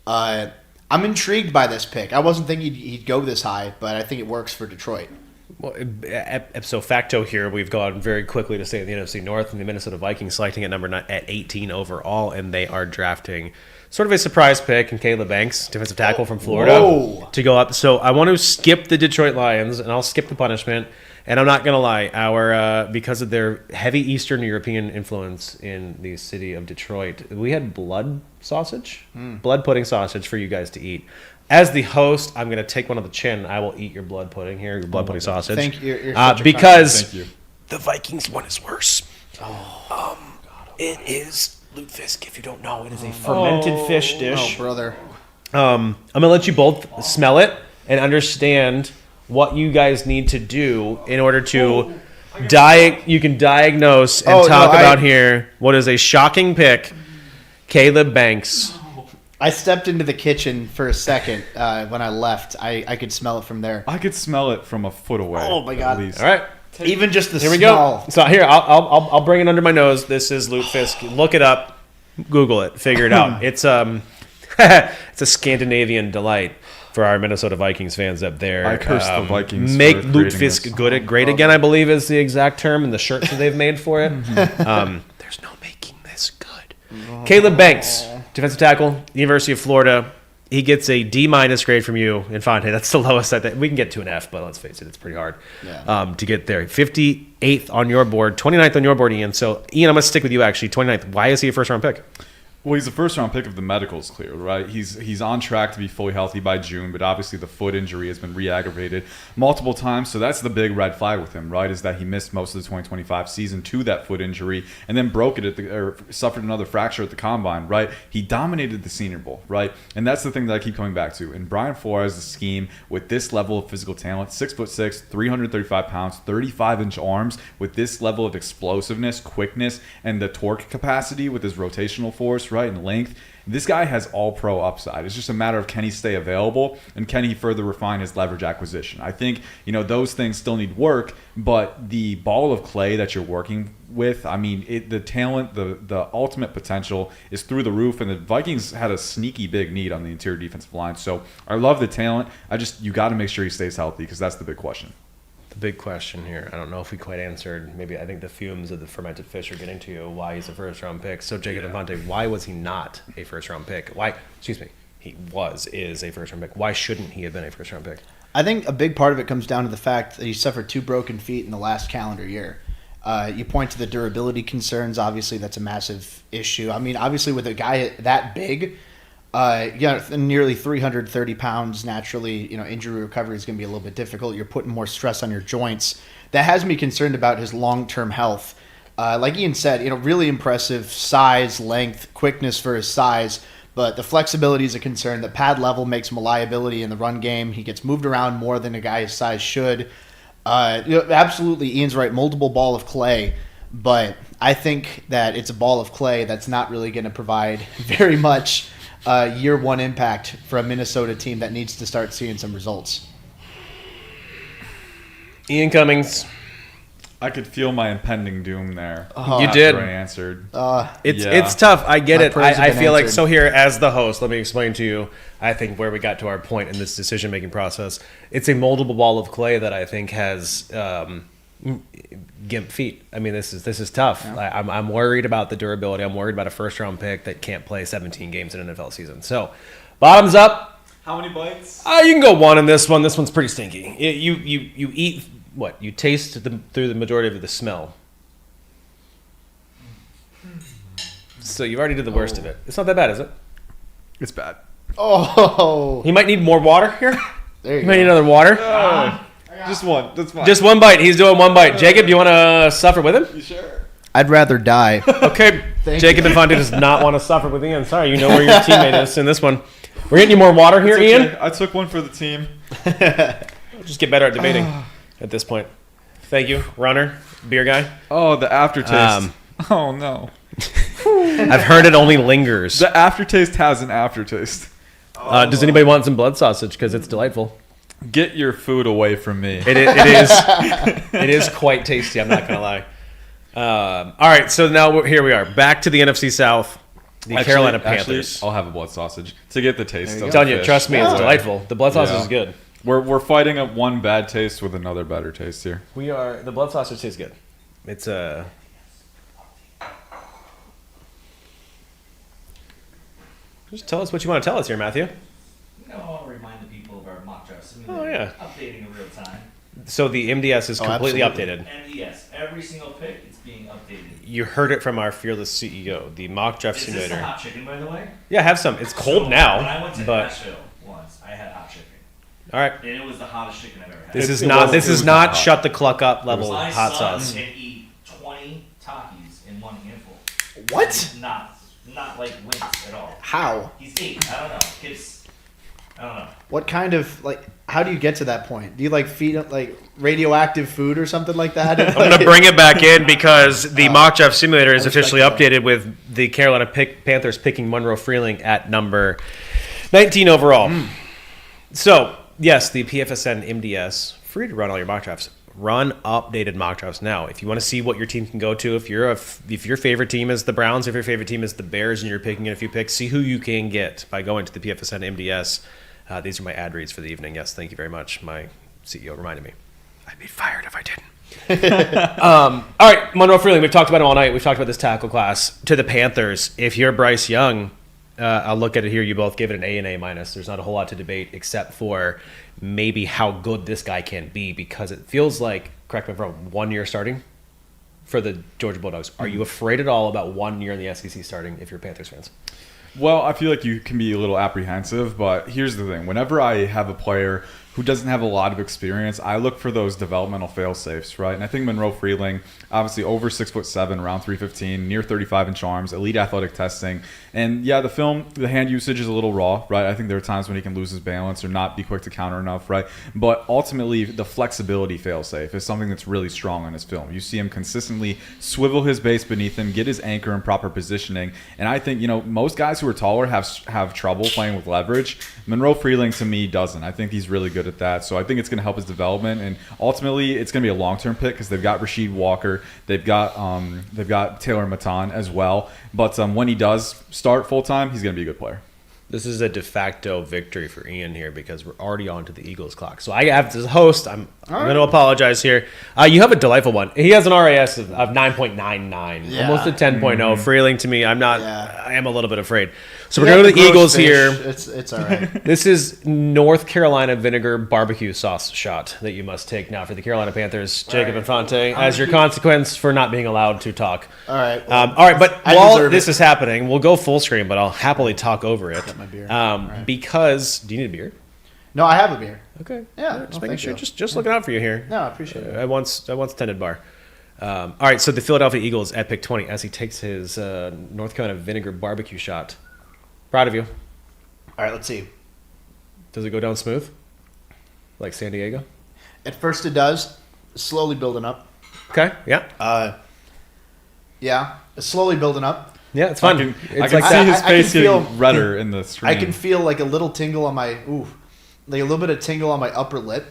I'm intrigued by this pick. I wasn't thinking he'd go this high, but I think it works for Detroit. Well, ipso facto here, we've gone very quickly to stay in the NFC North, and the Minnesota Vikings selecting at 18 overall, and they are drafting sort of a surprise pick in Caleb Banks, defensive tackle from Florida, to go up. So I want to skip the Detroit Lions, and I'll skip the punishment. And I'm not going to lie, because of their heavy Eastern European influence in the city of Detroit, we had blood pudding sausage for you guys to eat. As the host, I'm going to take one on the chin. I will eat your blood pudding here, your blood pudding sausage. Thank you. You're such a because Thank you. the Vikings one is worse. It is lutefisk, if you don't know. It is a fermented fish dish. Oh, brother. I'm going to let you both smell it and understand what you guys need to do in order to you can diagnose and talk about here what is a shocking pick. Caleb Banks. I stepped into the kitchen for a second when I left. I could smell it from there. I could smell it from a foot away. Oh, my God. At least. All right. Even just the Here we smell. go. So here, I'll bring it under my nose. This is lutefisk. Look it up. Google it. Figure it out. It's it's a Scandinavian delight for our Minnesota Vikings fans up there. I curse the Vikings Make for creating lutefisk this. great again, I believe is the exact term in the shirts that they've made for it. There's no making this good. Caleb Banks, defensive tackle, University of Florida. He gets a D- grade from you, Infante. That's the lowest. We can get to an F, but let's face it, it's pretty hard to get there. 58th on your board, 29th on your board, Ian. So, Ian, I'm going to stick with you, actually. 29th. Why is he a first-round pick? Well, he's a first-round pick if the medical's clear, right? He's on track to be fully healthy by June, but obviously the foot injury has been re-aggravated multiple times, so that's the big red flag with him, right? Is that he missed most of the 2025 season to that foot injury, and then broke it or suffered another fracture at the combine, right? He dominated the Senior Bowl, right? And that's the thing that I keep coming back to. And Brian Flores' scheme with this level of physical talent, 6'6", 335 pounds, 35-inch arms, with this level of explosiveness, quickness, and the torque capacity with his rotational force, right, and length. This guy has all-pro upside. It's just a matter of can he stay available and can he further refine his leverage acquisition. I think, those things still need work, but the ball of clay that you're working with, I mean, the talent, the ultimate potential is through the roof, and the Vikings had a sneaky big need on the interior defensive line. So I love the talent. You got to make sure he stays healthy because that's the big question. The big question here, I don't know if we quite answered. Maybe I think the fumes of the fermented fish are getting to you. Why he's a first-round pick? So Jacob Infante, why was he not a first-round pick? He is a first-round pick. Why shouldn't he have been a first-round pick? I think a big part of it comes down to the fact that he suffered 2 broken feet in the last calendar year. You point to the durability concerns. Obviously, that's a massive issue. I mean, obviously, with a guy that big, nearly 330 pounds, naturally, injury recovery is going to be a little bit difficult. You're putting more stress on your joints. That has me concerned about his long-term health. Like Ian said, really impressive size, length, quickness for his size, but the flexibility is a concern. The pad level makes him a liability in the run game. He gets moved around more than a guy his size should. Absolutely, Ian's right, multiple ball of clay, but I think that it's a ball of clay that's not really going to provide very much year one impact for a Minnesota team that needs to start seeing some results. Ian Cummings. I could feel my impending doom there. You did. I answered. It's tough. I get it. prayers have I been feel like, answered. so here, as the host, let me explain to you, I think, where we got to our point in this decision-making process. It's a moldable ball of clay that I think has gimp feet. I mean, this is tough. Yeah. I'm worried about the durability. I'm worried about a first-round pick that can't play 17 games in an NFL season. So, bottoms up. How many bites? You can go one in this one. This one's pretty stinky. You eat what? You taste through the majority of the smell. So you already did the worst of it. It's not that bad, is it? It's bad. Oh, He might need more water here. there He might need another water. Just one. That's fine. Just one bite. He's doing one bite. Jacob, you want to suffer with him? You sure? I'd rather die. Okay. Thank Jacob Infante does not want to suffer with Ian. Sorry, you know where your teammate is in this one. We're getting you more water here, It's okay. Ian. I took one for the team. Just get better at debating at this point. Thank you, runner, beer guy. Oh, the aftertaste. Oh, no. I've heard it only lingers. The aftertaste has an aftertaste. Does anybody want some blood sausage? Because it's delightful. Get your food away from me. It is. It is quite tasty. I'm not gonna lie. All right, so now here we are, back to the NFC South, the Carolina Panthers. I'll have a blood sausage to get the taste. There you Of go. Telling you, fish. trust me, it's delightful. The blood sausage Yeah. is good. We're fighting a one bad taste with another better taste here. We are. The blood sausage tastes good. It's a. Just tell us what you want to tell us here, Matthew. I want to remind the people of our mock draft simulator. Oh, yeah. Updating in real time. So the MDS is completely absolutely. updated. And yes, every single pick, it's being updated. You heard it from our fearless CEO. The mock draft Is this simulator. the hot chicken, by the way? Yeah, have some. It's cold So, now, When I went to but Nashville once, I had hot chicken. all right. And it was the hottest chicken I've ever had. This is it not. was- This it is was not hot. shut the cluck up level My hot son sauce. can eat 20 Takis in one handful. What? Not like wings at all. How? He's 8. I don't know. Kids, I don't know. What kind of how do you get to that point? Do you feed it radioactive food or something like that? I'm going to bring it back in because the mock draft simulator is I officially respect that. updated with the Carolina Panthers picking Monroe Freeling at number 19 overall. So, yes, the PFSN MDS, free to run all your mock drafts. Run updated mock drafts now. If you want to see what your team can go to, if your favorite team is the Browns, if your favorite team is the Bears, and you're picking in a few picks, see who you can get by going to the PFSN MDS. These are my ad reads for the evening. Yes, thank you very much. My CEO reminded me. I'd be fired if I didn't. All right, Monroe Freeling. We've talked about him all night. We've talked about this tackle class. To the Panthers, if you're Bryce Young, I'll look at it here. You both give it an A and A minus. There's not a whole lot to debate except for maybe how good this guy can be because it feels like, correct me if I'm wrong, 1 year starting for the Georgia Bulldogs. Are you afraid at all about 1 year in the SEC starting if you're Panthers fans? Well, I feel like you can be a little apprehensive, but here's the thing. Whenever I have a player who doesn't have a lot of experience, I look for those developmental fail-safes, right? And I think Monroe Freeling, obviously over 6'7", around 315, near 35-inch arms, elite athletic testing. And yeah, the hand usage is a little raw, right? I think there are times when he can lose his balance or not be quick to counter enough, right? But ultimately, the flexibility fail-safe is something that's really strong on his film. You see him consistently swivel his base beneath him, get his anchor in proper positioning. And I think, most guys who are taller have trouble playing with leverage. Monroe Freeling, to me, doesn't. I think he's really good at that. So I think it's going to help his development. And ultimately, it's going to be a long-term pick because they've got Rasheed Walker. They've got Taylor Matan as well. But when he does start full-time, he's going to be a good player. This is a de facto victory for Ian here because we're already on to the Eagles clock. So I have to host. I'm going to apologize here. You have a delightful one. He has an RAS of 9.99, Yeah. almost a 10.0. Freeling to me, I am a little bit afraid. So we're Yeah, going to the gross Eagles fish. here. It's all right. This is North Carolina vinegar barbecue sauce shot that you must take now for the Carolina Panthers. Jacob Infante, as your consequence for not being allowed to talk. All right. All right, but I while deserve this it. is happening, we'll go full screen, but I'll happily talk over it. my beer. Right. Because, do you need a beer? No, I have a beer. Okay. Yeah, Just no, making thank sure. you. Just looking out for you here. No, I appreciate it. I once tended bar. All right, so the Philadelphia Eagles at pick 20 as he takes his North Carolina vinegar barbecue shot. Proud of you. All right, let's see. Does it go down smooth? Like San Diego? At first it does. Slowly building up. Okay, yeah. Yeah, it's slowly building up. Yeah, it's fun. I It's can like see that. his I can face feel- getting redder in the screen. I can feel like a little tingle on my like a little bit of tingle on my upper lip.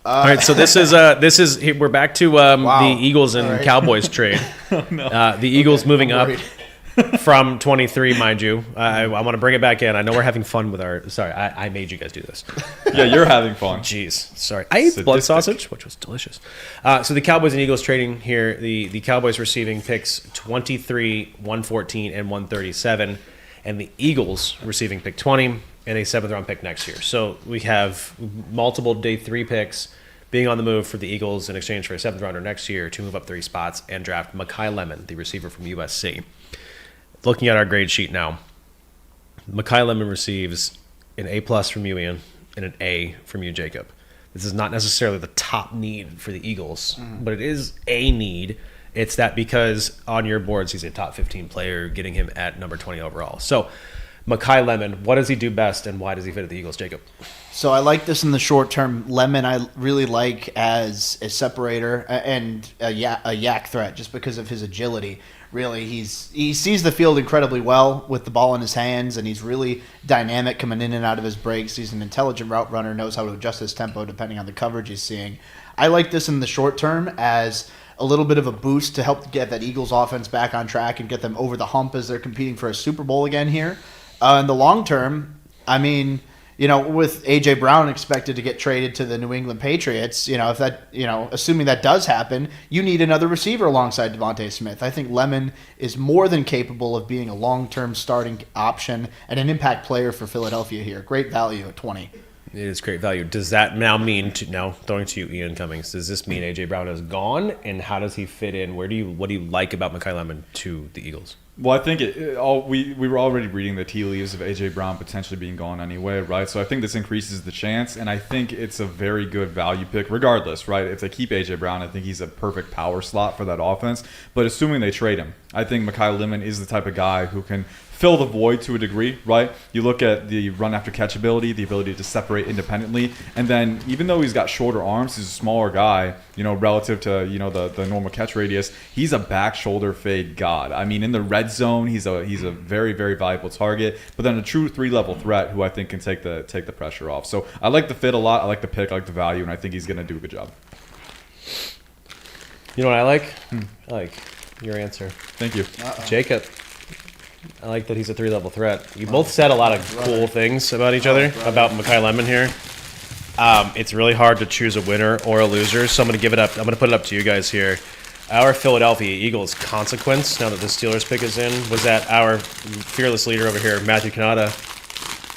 All right, so this is we're back to Wow. the Eagles and All right. Cowboys trade. The Eagles moving I'm up worried. from 23, mind you. I want to bring it back in. I know we're having fun with our. Sorry, I made you guys do this. Yeah, you're having fun. Jeez, sorry. I ate blood Sadistic. sausage, which was delicious. So the Cowboys and Eagles trading here. The Cowboys receiving picks 23, 114, and 137, and the Eagles receiving pick 20 and a 7th round pick next year. So we have multiple day 3 picks being on the move for the Eagles in exchange for a 7th rounder next year to move up 3 spots and draft Mekhi Lemon, the receiver from USC. Looking at our grade sheet now, Mekhi Lemon receives an A+ from you, Ian, and an A from you, Jacob. This is not necessarily the top need for the Eagles, but it is a need. It's that because on your boards he's a top 15 player, getting him at number 20 overall. So, Mekhi Lemon, what does he do best, and why does he fit at the Eagles, Jacob? So I like this in the short term. Lemon I really like as a separator and a yak threat just because of his agility. Really, he sees the field incredibly well with the ball in his hands, and he's really dynamic coming in and out of his breaks. He's an intelligent route runner, knows how to adjust his tempo depending on the coverage he's seeing. I like this in the short term as a little bit of a boost to help get that Eagles offense back on track and get them over the hump as they're competing for a Super Bowl again here. In the long term, I mean, with A.J. Brown expected to get traded to the New England Patriots, if that, assuming that does happen, you need another receiver alongside Devontae Smith. I think Lemon is more than capable of being a long-term starting option and an impact player for Philadelphia here. Great value at 20. It is great value. Does that now mean throwing to you, Ian Cummings? Does this mean A.J. Brown is gone, and how does he fit in? What do you like about Mekhi Lemon to the Eagles? Well, I think we were already reading the tea leaves of A.J. Brown potentially being gone anyway, right? So I think this increases the chance, and I think it's a very good value pick regardless, right? If they keep A.J. Brown, I think he's a perfect power slot for that offense. But assuming they trade him, I think Mekhi Lemon is the type of guy who can fill the void to a degree, right? You look at the run after catch ability, the ability to separate independently, and then even though he's got shorter arms, he's a smaller guy, relative to the normal catch radius. He's a back shoulder fade god. I mean, in the red zone, he's a very, very valuable target, but then a true 3-level threat who I think can take the pressure off. So I like the fit a lot. I like the pick, I like the value, and I think he's going to do a good job. You know what I like? I like your answer. Thank you. Jacob. I like that he's a 3-level threat. You both said a lot of cool things about each other, about Mekhi Lemon here. It's really hard to choose a winner or a loser, so I'm going to give it up. I'm going to put it up to you guys here. Our Philadelphia Eagles consequence, now that the Steelers pick is in, was that our fearless leader over here, Matthew Canada,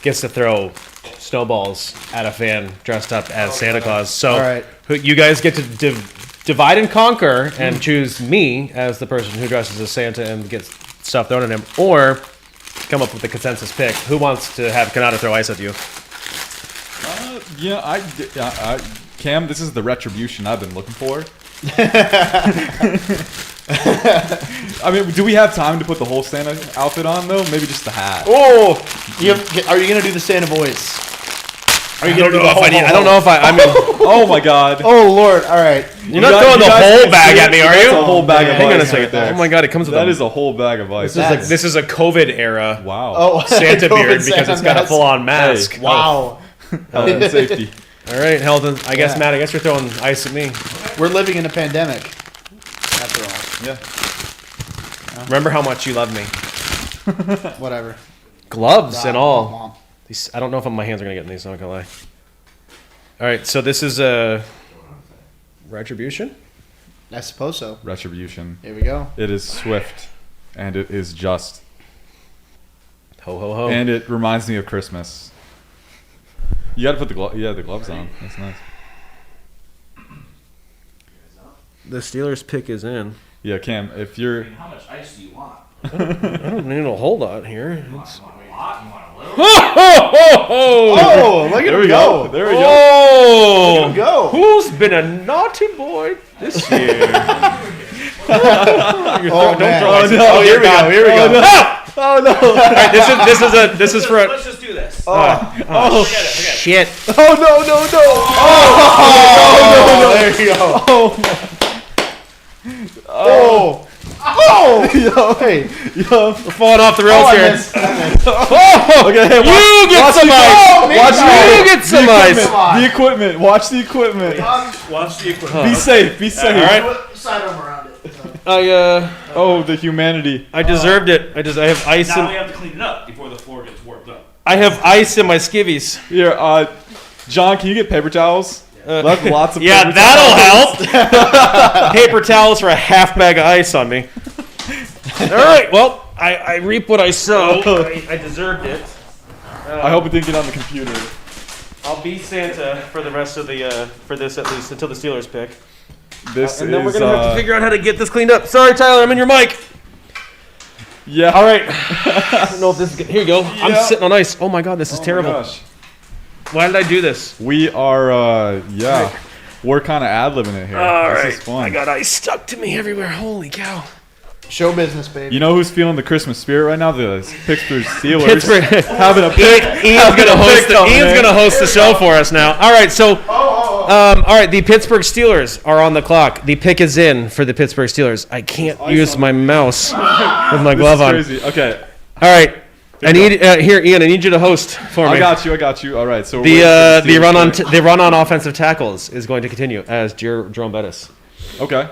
gets to throw snowballs at a fan dressed up as Santa Claus. So All right. you guys get to divide and conquer and choose me as the person who dresses as Santa and gets stuff thrown at him, or come up with a consensus pick. Who wants to have Kanata throw ice at you? Cam, this is the retribution I've been looking for. I mean, do we have time to put the whole Santa outfit on though? Maybe just the hat. Oh, are you gonna do the Santa voice? Are you gonna do the whole? I don't know if I mean, Oh my God! Oh Lord! All right. you're not throwing the whole bag at me, are you? That's a whole bag of Hang on a ice second. right there. Oh my God! It comes with That a, is a whole bag of ice. this is a COVID era Wow. Oh, Santa COVID beard because Santa it's got a mask. full on mask. Hey. Wow. Health and safety. All right, Heldon. I guess Yeah. Matt. I guess you're throwing ice at me. We're living in a pandemic. After all. Yeah. Remember how much you love me. Whatever. Gloves and all. Mom. These, I don't know if my hands are gonna get in these. I'm not gonna lie. All right, so this is a retribution. I suppose so. Retribution. Here we go. It is swift, and it is just, Ho ho ho. and it reminds me of Christmas. You got to put the the gloves on. That's nice. The Steelers pick is in. Yeah, Cam, if you're How much ice do you want? I don't need a whole lot here. You want a lot? You want a little? Oh, look at there him we go. There we go. Oh, Go. who's been a naughty boy this year? Oh, man. throw ice. Oh, here we go. Here we go. Oh no! All right, this is for a Let's just do this. Oh, Forget it. shit. Oh no! there you go. Oh. Oh. Hey. We're falling off the rails Oh, I here. missed. Okay, hey, You get some ice. Watch You get some ice. The equipment. Watch the equipment. Watch the equipment. Be safe. Be safe. All right. Side arm around it. Oh, the humanity. I deserved it. I have ice Now we in have to clean it up before the floor gets warped up. I have ice in my skivvies. Here, John, can you get paper towels? Lots of Yeah, paper that'll help. Paper towels for a half bag of ice on me. All right. Well, I reap what I sow. I deserved it. I hope it didn't get on the computer. I'll be Santa for the rest of the for this at least until the Steelers pick. This And is. then we're gonna have to figure out how to get this cleaned up. Sorry, Tyler, I'm in your mic. Yeah. All right. I don't know if this is good. Here you go. I'm Yeah. sitting on ice. Oh my God, this is Oh my terrible. gosh. Why did I do this? We are. We're kind of ad libbing it here. All this right. is fun. I got ice stuck to me everywhere. Holy cow. Show business, baby. You know who's feeling the Christmas spirit right now? The Pittsburgh Steelers. Pittsburgh. Having a pick. Ian's gonna host. pick up, Ian's man. gonna host the show for us now. All right. So, all right. The Pittsburgh Steelers are on the clock. The pick is in for the Pittsburgh Steelers. I can't use my mouse with my glove on. This is crazy. Okay. All right. I need here, Ian. I need you to host for me. I got you. All right. So The run on offensive tackles is going to continue as Jerome Bettis. Okay.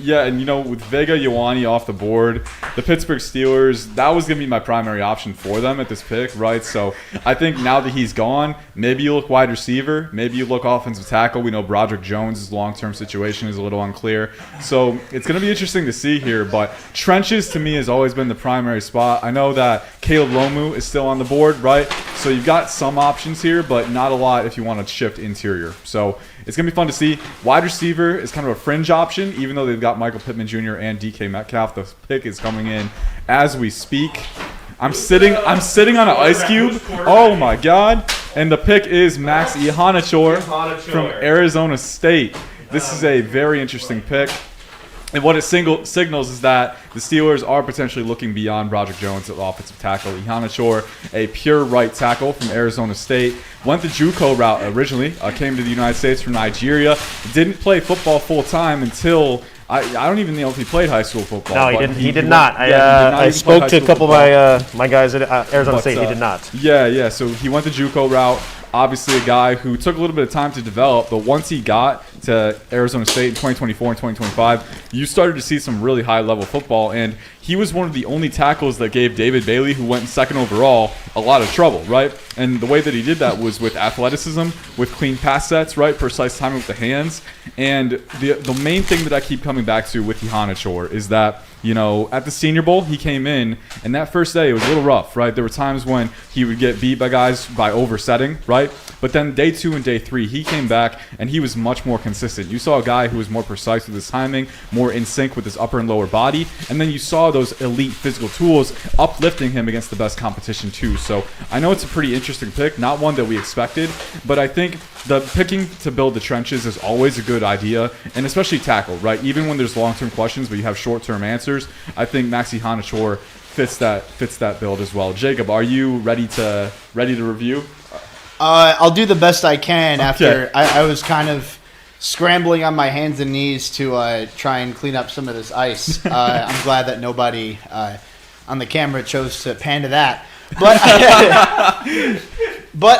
Yeah, and with Vega Ioane off the board, the Pittsburgh Steelers, that was going to be my primary option for them at this pick, right? So I think now that he's gone, maybe you look wide receiver, maybe you look offensive tackle. We know Broderick Jones' long-term situation is a little unclear. So it's going to be interesting to see here, but trenches to me has always been the primary spot. I know that Caleb Lomu is still on the board, right? So you've got some options here, but not a lot if you want to shift interior. So it's going to be fun to see. Wide receiver is kind of a fringe option, even though they've got Michael Pittman Jr. and DK Metcalf. The pick is coming in as we speak. I'm sitting on an ice cube. Oh my God. And the pick is Max Ihanachor from Arizona State. This is a very interesting pick. And what it signals is that the Steelers are potentially looking beyond Broderick Jones at offensive tackle. Ihanachor, a pure right tackle from Arizona State, went the JUCO route originally, came to the United States from Nigeria, didn't play football full-time until I don't even know if he played high school football. No, he but didn't. He did not. I even play spoke high to a school couple football. of my guys at Arizona State. He did not. Yeah. So he went the JUCO route. Obviously, a guy who took a little bit of time to develop, but once he got to Arizona State in 2024 and 2025, you started to see some really high-level football, and he was one of the only tackles that gave David Bailey, who went second overall, a lot of trouble, right? And the way that he did that was with athleticism, with clean pass sets, right? Precise timing with the hands. And the main thing that I keep coming back to with Ihanachor is that at the Senior Bowl, he came in, and that first day, it was a little rough, right? There were times when he would get beat by guys by oversetting, right? But then day 2 and day 3, he came back, and he was much more consistent. You saw a guy who was more precise with his timing, more in sync with his upper and lower body, and then you saw those elite physical tools uplifting him against the best competition too. So I know it's a pretty interesting pick, not one that we expected, but I think the picking to build the trenches is always a good idea, and especially tackle, right? Even when there's long-term questions, but you have short-term answers, I think Maxi Hanachor fits that build as well. Jacob, are you ready to review? I'll do the best I can. Okay. After I was kind of scrambling on my hands and knees to try and clean up some of this ice. I'm glad that nobody on the camera chose to pan to that. But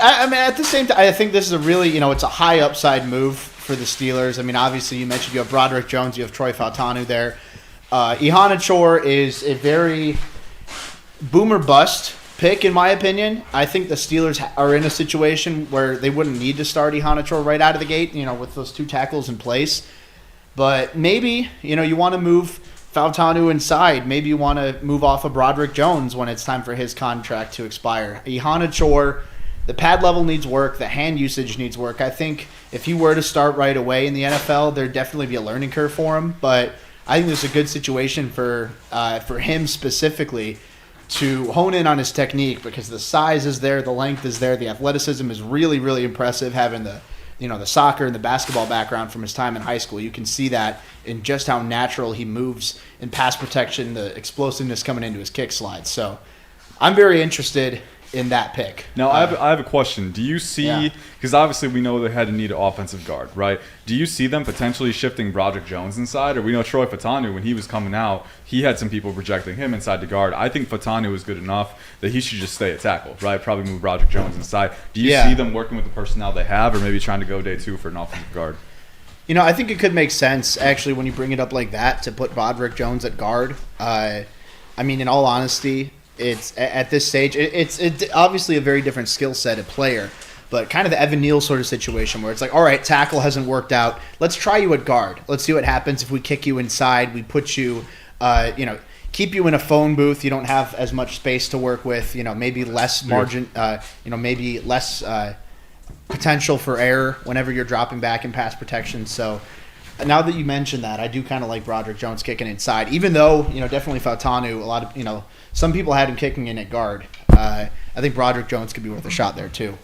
I mean, at the same time, I think this is a really, it's a high upside move for the Steelers. I mean, obviously, you mentioned you have Broderick Jones, you have Troy Fautanu there. Ihanachor is a very boomer bust pick, in my opinion. I think the Steelers are in a situation where they wouldn't need to start Ihanachor right out of the gate, with those 2 tackles in place. But maybe, you want to move Fautanu inside. Maybe you want to move off of Broderick Jones when it's time for his contract to expire. Ihanachor, the pad level needs work. The hand usage needs work. I think if he were to start right away in the NFL, there'd definitely be a learning curve for him. But I think this is a good situation for him specifically to hone in on his technique, because the size is there, the length is there, the athleticism is really, really impressive. Having the soccer and the basketball background from his time in high school, you can see that in just how natural he moves in pass protection, the explosiveness coming into his kick slides. So I'm very interested in that pick. Now, I have a question. Do you see, because obviously we know they had to need an offensive guard, right? Do you see them potentially shifting Broderick Jones inside? Or we know Troy Fautanu, when he was coming out, he had some people projecting him inside the guard. I think Fautanu is good enough that he should just stay at tackle, right? Probably move Broderick Jones inside. Do you see them working with the personnel they have, or maybe trying to go day 2 for an offensive guard? I think it could make sense, actually, when you bring it up like that, to put Broderick Jones at guard. I mean, in all honesty, it's at this stage, it's obviously a very different skill set of player, but kind of the Evan Neal sort of situation where it's like, all right, tackle hasn't worked out. Let's try you at guard. Let's see what happens if we kick you inside. We put you, keep you in a phone booth. You don't have as much space to work with. Maybe less margin. Maybe less potential for error whenever you're dropping back in pass protection. So now that you mentioned that, I do kind of like Broderick Jones kicking inside, even though, definitely Fautanu, a lot of, some people had him kicking in at guard. I think Broderick Jones could be worth a shot there too.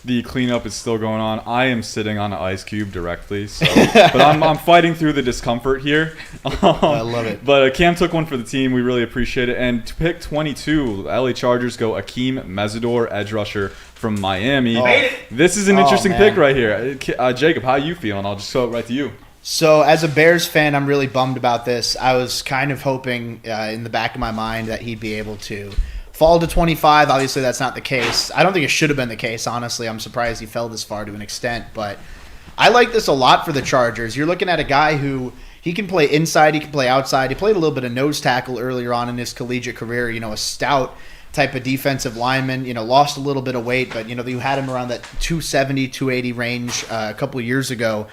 The cleanup is still going on. I am sitting on an ice cube directly, but I'm fighting through the discomfort here. I love it. But Cam took one for the team. We really appreciate it. And to pick 22, the LA Chargers go Akeem Mesidor, edge rusher from Miami. Oh. This is an interesting man. pick right here. Jacob, how you feeling? I'll just throw it right to you. So as a Bears fan, I'm really bummed about this. I was kind of hoping in the back of my mind that he'd be able to fall to 25. Obviously, that's not the case. I don't think it should have been the case, honestly. I'm surprised he fell this far to an extent. But I like this a lot for the Chargers. You're looking at a guy who he can play inside, he can play outside. He played a little bit of nose tackle earlier on in his collegiate career, a stout type of defensive lineman, lost a little bit of weight, but, you had him around that 270, 280 range a couple of years ago.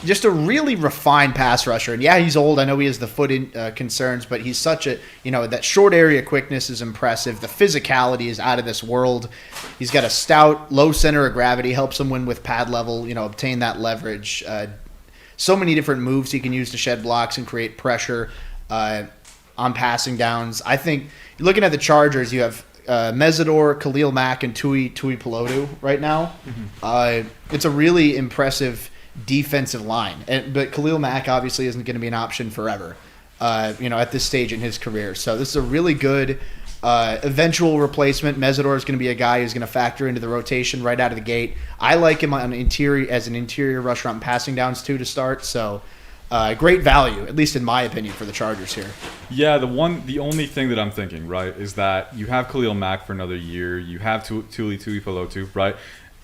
Just a really refined pass rusher. And yeah, he's old. I know he has the foot concerns, but he's such a, that short area quickness is impressive. The physicality is out of this world. He's got a stout, low center of gravity, helps him win with pad level, obtain that leverage. So many different moves he can use to shed blocks and create pressure on passing downs. I think, looking at the Chargers, you have Mesidor, Khalil Mack, and Tui Pelotu right now. Mm-hmm. It's a really impressive defensive line, but Khalil Mack obviously isn't going to be an option forever, at this stage in his career. So this is a really good eventual replacement. Mesidor is going to be a guy who's going to factor into the rotation right out of the gate. I like him as an interior rusher on passing downs too to start. So great value, at least in my opinion, for the Chargers here. Yeah, the only thing that I'm thinking, right, is that you have Khalil Mack for another year. You have Tui Pelotu, right?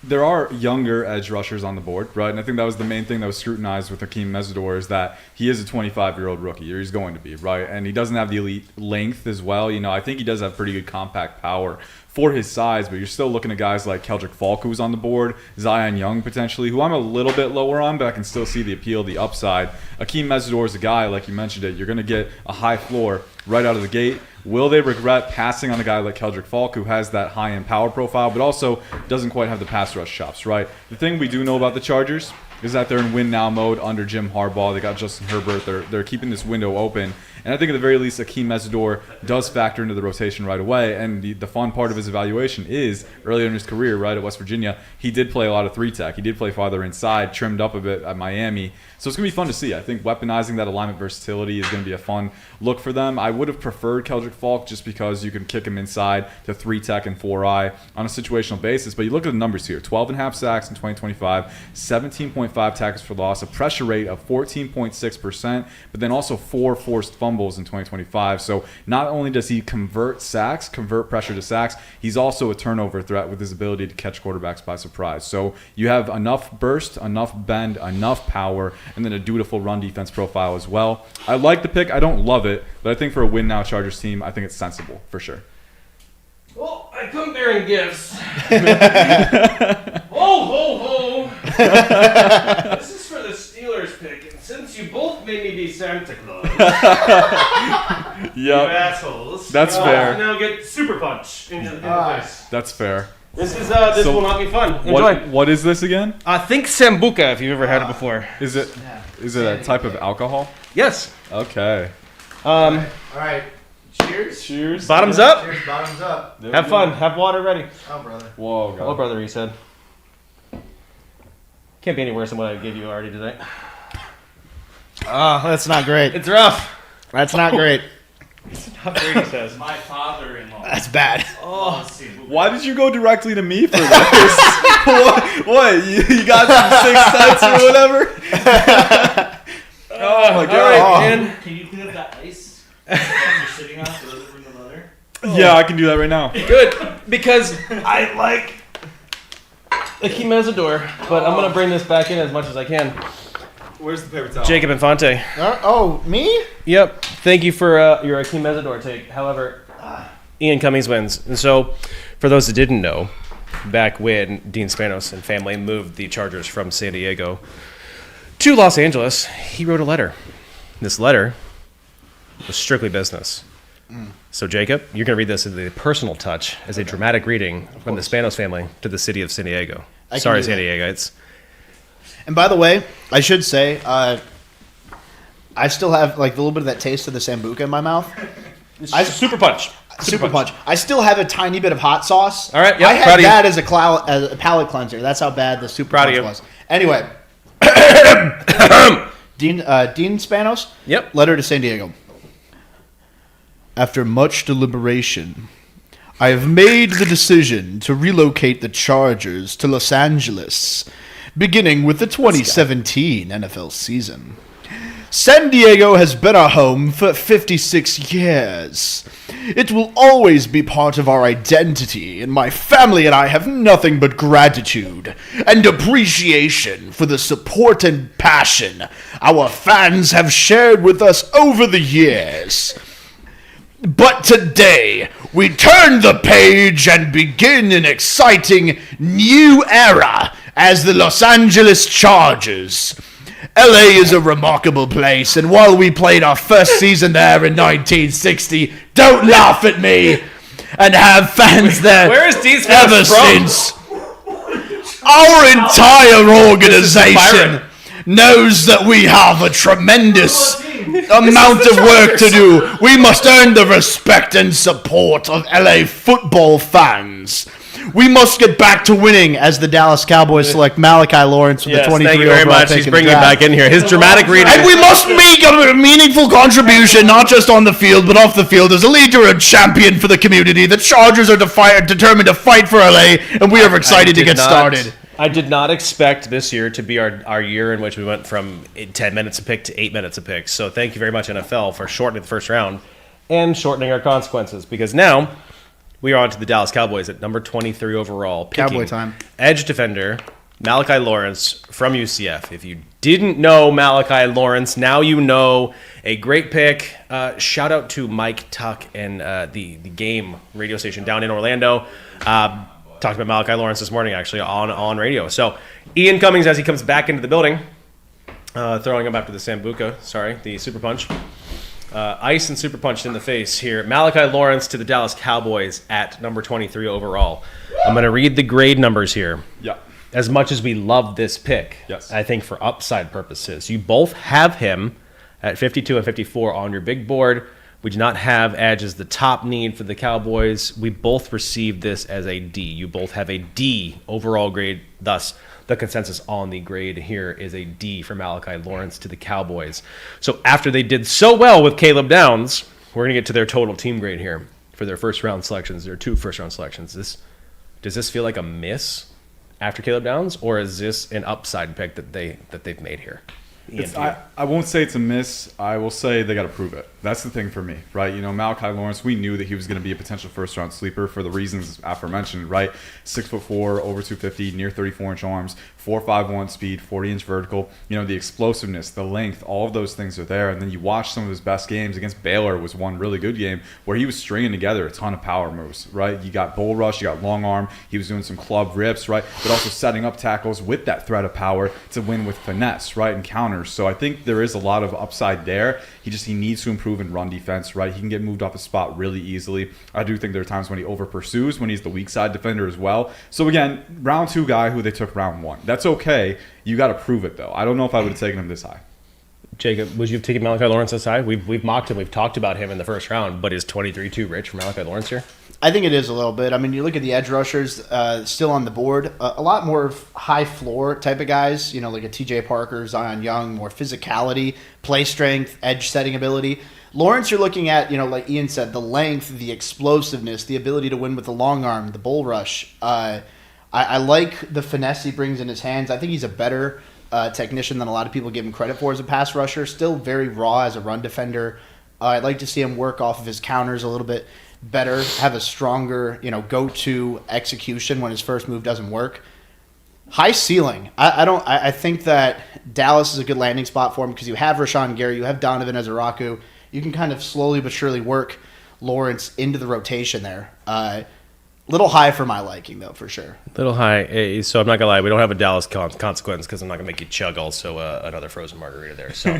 there are younger edge rushers on the board, right? And I think that was the main thing that was scrutinized with Hakeem Mesidor is that he is a 25-year-old rookie, or he's going to be, right? And he doesn't have the elite length as well. I think he does have pretty good compact power for his size, but you're still looking at guys like Keldrick Falk, who's on the board, Zion Young potentially, who I'm a little bit lower on, but I can still see the appeal, the upside. Hakeem Mesidor is a guy, like you mentioned it, you're going to get a high floor right out of the gate. Will they regret passing on a guy like Keldrick Falk, who has that high-end power profile, but also doesn't quite have the pass rush chops, right? The thing we do know about the Chargers is that they're in win-now mode under Jim Harbaugh. They got Justin Herbert. They're keeping this window open. And I think at the very least, Hakeem Mesidor does factor into the rotation right away. And the fun part of his evaluation is earlier in his career, right, at West Virginia, he did play a lot of three-tech. He did play farther inside, trimmed up a bit at Miami. So it's going to be fun to see. I think weaponizing that alignment versatility is going to be a fun look for them. I would have preferred Keldrick Falk just because you can kick him inside to three-tech and 4-eye on a situational basis. But you look at the numbers here, 12.5 sacks in 2025, 17.5 tackles for loss, a pressure rate of 14.6%, but then also 4 forced fumbles in 2025. So not only does he convert pressure to sacks, he's also a turnover threat with his ability to catch quarterbacks by surprise. So you have enough burst, enough bend, enough power, and then a dutiful run defense profile as well. I like the pick. I don't love it, but I think for a win now Chargers team, I think it's sensible for sure. Well, I come bearing gifts. Ho, ho, ho. This is for the Steelers pick, and since you both made me be Santa Claus, you assholes. That's fair. Now get super punch in the face. That's fair. This So will not be fun. Enjoy. What is this again? Think Sambuca if you've ever had it before. Is it a type of alcohol? Yes. Okay. All right. Cheers. Cheers. Bottoms up. Cheers. Bottoms up. There Have we go. fun. Have water ready. Oh, brother. Whoa, God. Oh, brother, he said. Can't be any worse than what I gave you already tonight. Oh, that's not great. It's rough. That's not great. How great he says. My father-in-law. That's bad. Oh, Why did you go directly to me for this? what? You got some 6 cents or whatever? Oh my God. All right, man. Can you clean up that ice that you're sitting on so it doesn't bring the leather? Yeah, I can do that right now. Good, because I like Hakeem Mesidor, but I'm going to bring this back in as much as I can. Where's the paper towel? Jacob Infante. Oh, me? Yep. Thank you for your Hakeem Mesidor take. However, Ian Cummings wins. And so, for those that didn't know, back when Dean Spanos and family moved the Chargers from San Diego to Los Angeles, he wrote a letter. This letter was strictly business. So, Jacob, you're going to read this as a personal touch, as a dramatic reading from the Spanos family to the city of San Diego. Sorry, San Diego. And by the way, I should say, I still have like a little bit of that taste of the Sambuca in my mouth. Super punch. Super punch. I still have a tiny bit of hot sauce. All right, yep, I had proud of you. that as a palate cleanser. That's how bad the super Proud of punch you. was. Anyway, Dean Spanos. Yep. Letter to San Diego. After much deliberation, I have made the decision to relocate the Chargers to Los Angeles, beginning with the 2017 NFL season. San Diego has been our home for 56 years. It will always be part of our identity, and my family and I have nothing but gratitude and appreciation for the support and passion our fans have shared with us over the years. But today, we turn the page and begin an exciting new era as the Los Angeles Chargers. LA is a remarkable place, and while we played our first season there in 1960, don't laugh at me, and have fans there Where is Dean Spanos ever from? since. Our entire organization knows that we have a tremendous amount of work to do. We must earn the respect and support of LA football fans. We must get back to winning as the Dallas Cowboys select Malachi Lawrence with the 23 thank you very overall much. pick He's in the bringing it draft. back in here. His dramatic reading. And we must make a meaningful contribution, not just on the field, but off the field. As a leader and champion for the community, the Chargers are determined to fight for LA, and we are excited to get started. I did not expect this year to be our year in which we went from 10 minutes a pick to 8 minutes a pick. So thank you very much, NFL, for shortening the first round and shortening our consequences. Because now We are on to the Dallas Cowboys at number 23 overall. Cowboy picking time. Edge defender Malachi Lawrence from UCF. If you didn't know Malachi Lawrence, now you know. A great pick. Shout out to Mike Tuck and the Game radio station down in Orlando. Talked about Malachi Lawrence this morning, actually, on radio. So Ian Cummings, as he comes back into the building, throwing him after the Sambuca. Sorry, the Super Punch. Ice and super punched in the face here. Malachi Lawrence to the Dallas Cowboys at number 23 overall. I'm going to read the grade numbers here. Yeah. As much as we love this pick, Yes. I think for upside purposes, you both have him at 52 and 54 on your big board. We do not have Edge as the top need for the Cowboys. We both received this as a D. You both have a D overall grade. Thus, the consensus on the grade here is a D for Malachi Lawrence to the Cowboys. So after they did so well with Caleb Downs, we're going to get to their total team grade here for their first-round selections, their 2 first-round selections. Does this feel like a miss after Caleb Downs, or is this an upside pick that they've made here? I won't say it's a miss. I will say they got to prove it. That's the thing for me, right? You know, Malachi Lawrence, we knew that he was going to be a potential first-round sleeper for the reasons aforementioned, right? 6'4", over 250, near 34-inch arms, 4.51 speed, 40-inch vertical. You know, the explosiveness, the length, all of those things are there. And then you watch some of his best games against Baylor was one really good game where he was stringing together a ton of power moves, right? You got bull rush, you got long arm. He was doing some club rips, right? But also setting up tackles with that threat of power to win with finesse, right? And counters. So I think there is a lot of upside there. He needs to improve in run defense, right? He can get moved off the spot really easily. I do think there are times when he over pursues, when he's the weak side defender as well. So again, round 2 guy who they took round 1. That's okay. You got to prove it though. I don't know if I would have taken him this high. Jacob, would you have taken Malachi Lawrence this high? We've mocked him. We've talked about him in the first round, but is 23 too rich for Malachi Lawrence here? I think it is a little bit. I mean, you look at the edge rushers still on the board. A lot more high floor type of guys, you know, like a TJ Parker, Zion Young, more physicality, play strength, edge setting ability. Lawrence, you're looking at, you know, like Ian said, the length, the explosiveness, the ability to win with the long arm, the bull rush. I like the finesse he brings in his hands. I think he's a better technician than a lot of people give him credit for as a pass rusher. Still very raw as a run defender. I'd like to see him work off of his counters a little bit better, have a stronger, you know, go-to execution when his first move doesn't work. High ceiling. I think that Dallas is a good landing spot for him because you have Rashawn Gary, you have Donovan Ezeraku. You can kind of slowly but surely work Lawrence into the rotation there. Little high for my liking, though, for sure. Little high. So I'm not going to lie. We don't have a Dallas consequence because I'm not going to make you chug also another frozen margarita there. So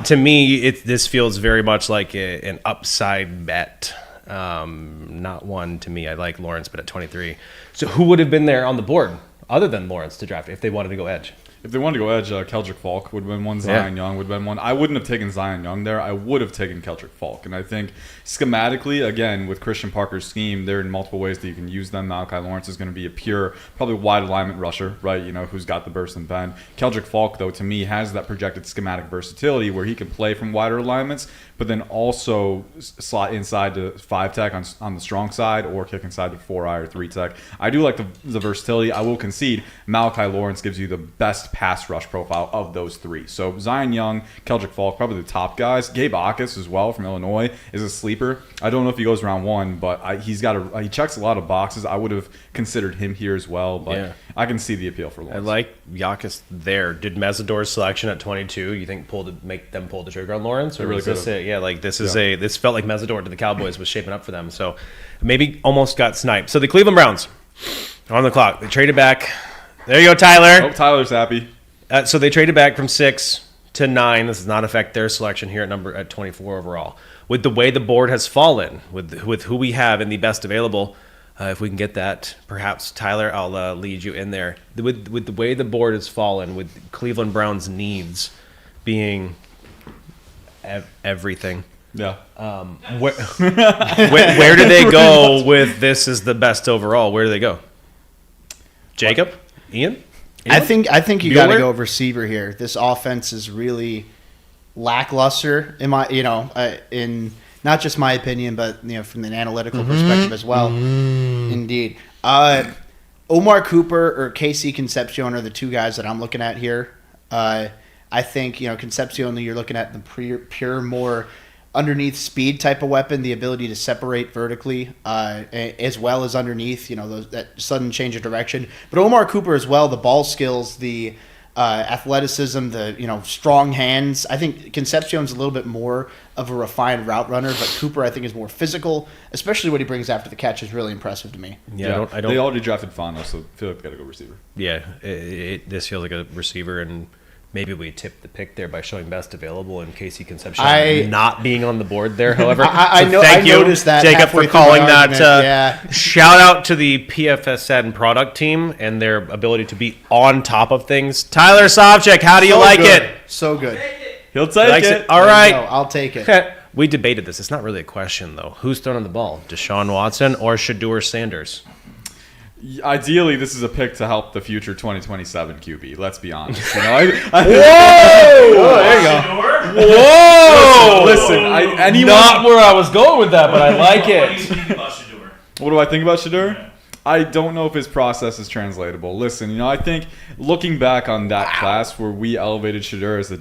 to me, this feels very much like an upside bet. Not one to me. I like Lawrence, but at 23. So who would have been there on the board other than Lawrence to draft if they wanted to go edge? If they wanted to go edge, Keldrick Falk would have been one. Zion Young would have been one. I wouldn't have taken Zion Young there. I would have taken Keldrick Falk. And I think schematically, again, with Christian Parker's scheme, there are multiple ways that you can use them. Malachi Lawrence is going to be a pure, probably wide alignment rusher, right? You know, who's got the burst and bend. Keldrick Falk, though, to me, has that projected schematic versatility where he can play from wider alignments, but then also slot inside to 5-tech on the strong side or kick inside to 4-eye or 3-tech. I do like the versatility. I will concede Malachi Lawrence gives you the best pass rush profile of those 3. So Zion Young, Keldrick Falk, probably the top guys. Gabe Akis as well from Illinois is a sleeper. I don't know if he goes round 1, but he checks a lot of boxes. I would have considered him here as well, but I can see the appeal for Lawrence. I like Yakis there. Did Mesidor's selection at 22, you think make them pull the trigger on Lawrence? Or really was this could've. this felt like Mesidor to the Cowboys was shaping up for them. So maybe almost got sniped. So the Cleveland Browns are on the clock. They traded back. There you go, Tyler. Oh, Tyler's happy. So they traded back from 6 to 9. This does not affect their selection here at 24 overall. With the way the board has fallen, with who we have in the best available, if we can get that, perhaps, Tyler, I'll lead you in there. With the way the board has fallen, with Cleveland Browns' needs being everything. Yeah. Where do they go with this is the best overall? Where do they go? Jacob? Ian? I think you got to Bueller? go receiver here. This offense is really lackluster in not just my opinion, but from an analytical perspective as well. Indeed. Omar Cooper or KC Concepcion are the 2 guys that I'm looking at here. I think Concepcion, you're looking at the pure more underneath speed type of weapon, the ability to separate vertically as well as underneath, that sudden change of direction. But Omar Cooper as well, the ball skills, the athleticism, the strong hands. I think Concepcion's a little bit more of a refined route runner, but Cooper I think is more physical, especially what he brings after the catch is really impressive to me. Yeah, I don't. They already drafted Fondo, so I feel like they got to go receiver. Yeah, this feels like a receiver, and maybe we tipped the pick there by showing best available and Casey Concepcion not being on the board there. However, I thank you, noticed that Jacob, halfway for through my calling that. argument. Shout out to the PFSN product team and their ability to be on top of things. Tyler Savchik, how do you like it? So good. He'll take Likes it. All right. No, I'll take it. We debated this. It's not really a question, though. Who's throwing the ball? Deshaun Watson or Shedeur Sanders? Ideally, this is a pick to help the future 2027 QB. Let's be honest. Whoa! There you go. Whoa! Listen, anyone. Not where I was going with that, but I like What do you it. think about Shedeur? What do I think about Shedeur? Yeah. I don't know if his process is translatable. Listen, I think looking back on that class where we elevated Shedeur as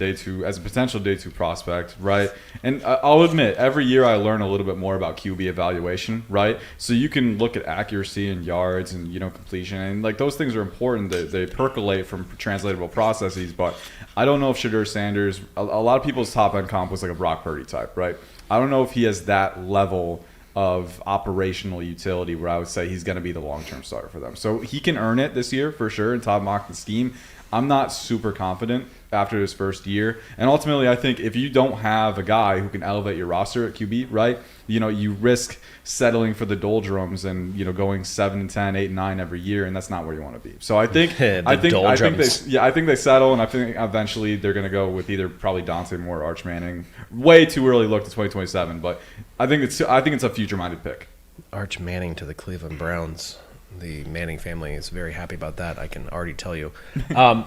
a potential day 2 prospect, right? And I'll admit, every year I learn a little bit more about QB evaluation, right? So you can look at accuracy and yards and completion, and like those things are important. They percolate from translatable processes, but I don't know if Shedeur Sanders. A lot of people's top end comp was like a Brock Purdy type, right? I don't know if he has that level of operational utility where I would say he's going to be the long-term starter for them. So he can earn it this year for sure in Todd Monken's scheme. I'm not super confident after his first year. And ultimately, I think if you don't have a guy who can elevate your roster at QB, right, you risk settling for the doldrums and, going 7-10, 8-9 every year, and that's not where you want to be. So I think I think they settle, and I think eventually they're going to go with either probably Dante Moore or Arch Manning. Way too early look to 2027, but I think it's a future-minded pick. Arch Manning to the Cleveland Browns. The Manning family is very happy about that, I can already tell you.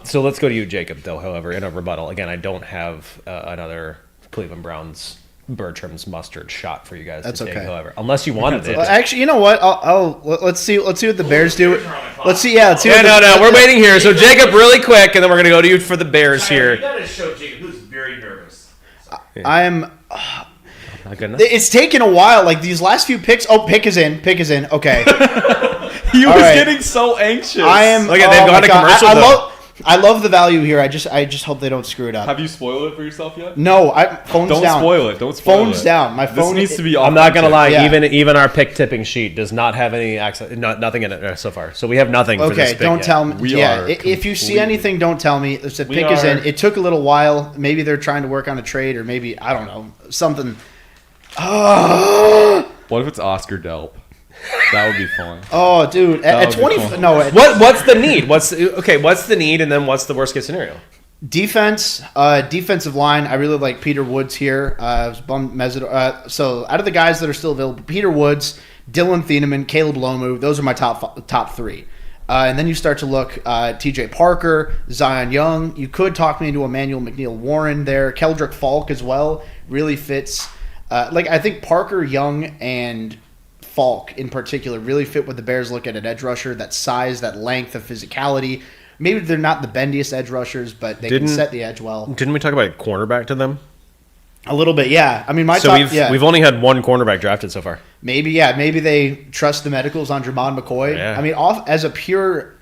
So let's go to you, Jacob, though, however, in a rebuttal. Again, I don't have another Cleveland Browns Bertram's mustard shot for you guys That's to take, okay. however. Unless you wanted it. Well, actually, you know what? Let's see what the Bears do. Let's see. Yeah, no, we're waiting here. So Jacob, really quick, and then we're going to go to you for the Bears You here. gotta show Jacob, who's very nervous. I am. Not good enough? It's taken a while. Like these last few picks. Oh, pick is in. Okay. He was right. getting so anxious. I am. Look at they've gone my to God. commercial, though. I love the value here. I just hope they don't screw it up. Have you spoiled it for yourself yet? No, phone's Don't down. spoil it. Don't spoil it. Phone's down. My phone This needs to be. I'm not going to lie. authentic. Even our pick tipping sheet does not have any access. Nothing in it so far. So we have nothing for this Okay, pick don't yet. tell me. We are If you see completely- anything, don't tell me. It's the We pick is in. are- It took a little while. Maybe they're trying to work on a trade, or maybe I don't know something. What if it's Oscar Delp? That would be fun. Oh, dude, That at would be 20. cool. No, at What's the need? What's the need, and then what's the worst case scenario? defense, defensive line. I really like Peter Woods here. I was bummed so out of the guys that are still available, Peter Woods, Dylan Thieneman, Caleb Lomu. Those are my top 3. And then you start to look T.J. Parker, Zion Young. You could talk me into Emmanuel McNeil Warren there. Keldrick Falk as well really fits. I think Parker, Young, and Falk in particular really fit what the Bears look at edge rusher. That size, that length, the physicality. Maybe they're not the bendiest edge rushers, but they can set the edge well. Didn't we talk about a cornerback to them? A little bit, yeah. I mean, We've only had one cornerback drafted so far. Maybe they trust the medicals on Jermon McCoy. Yeah. I mean, as a pure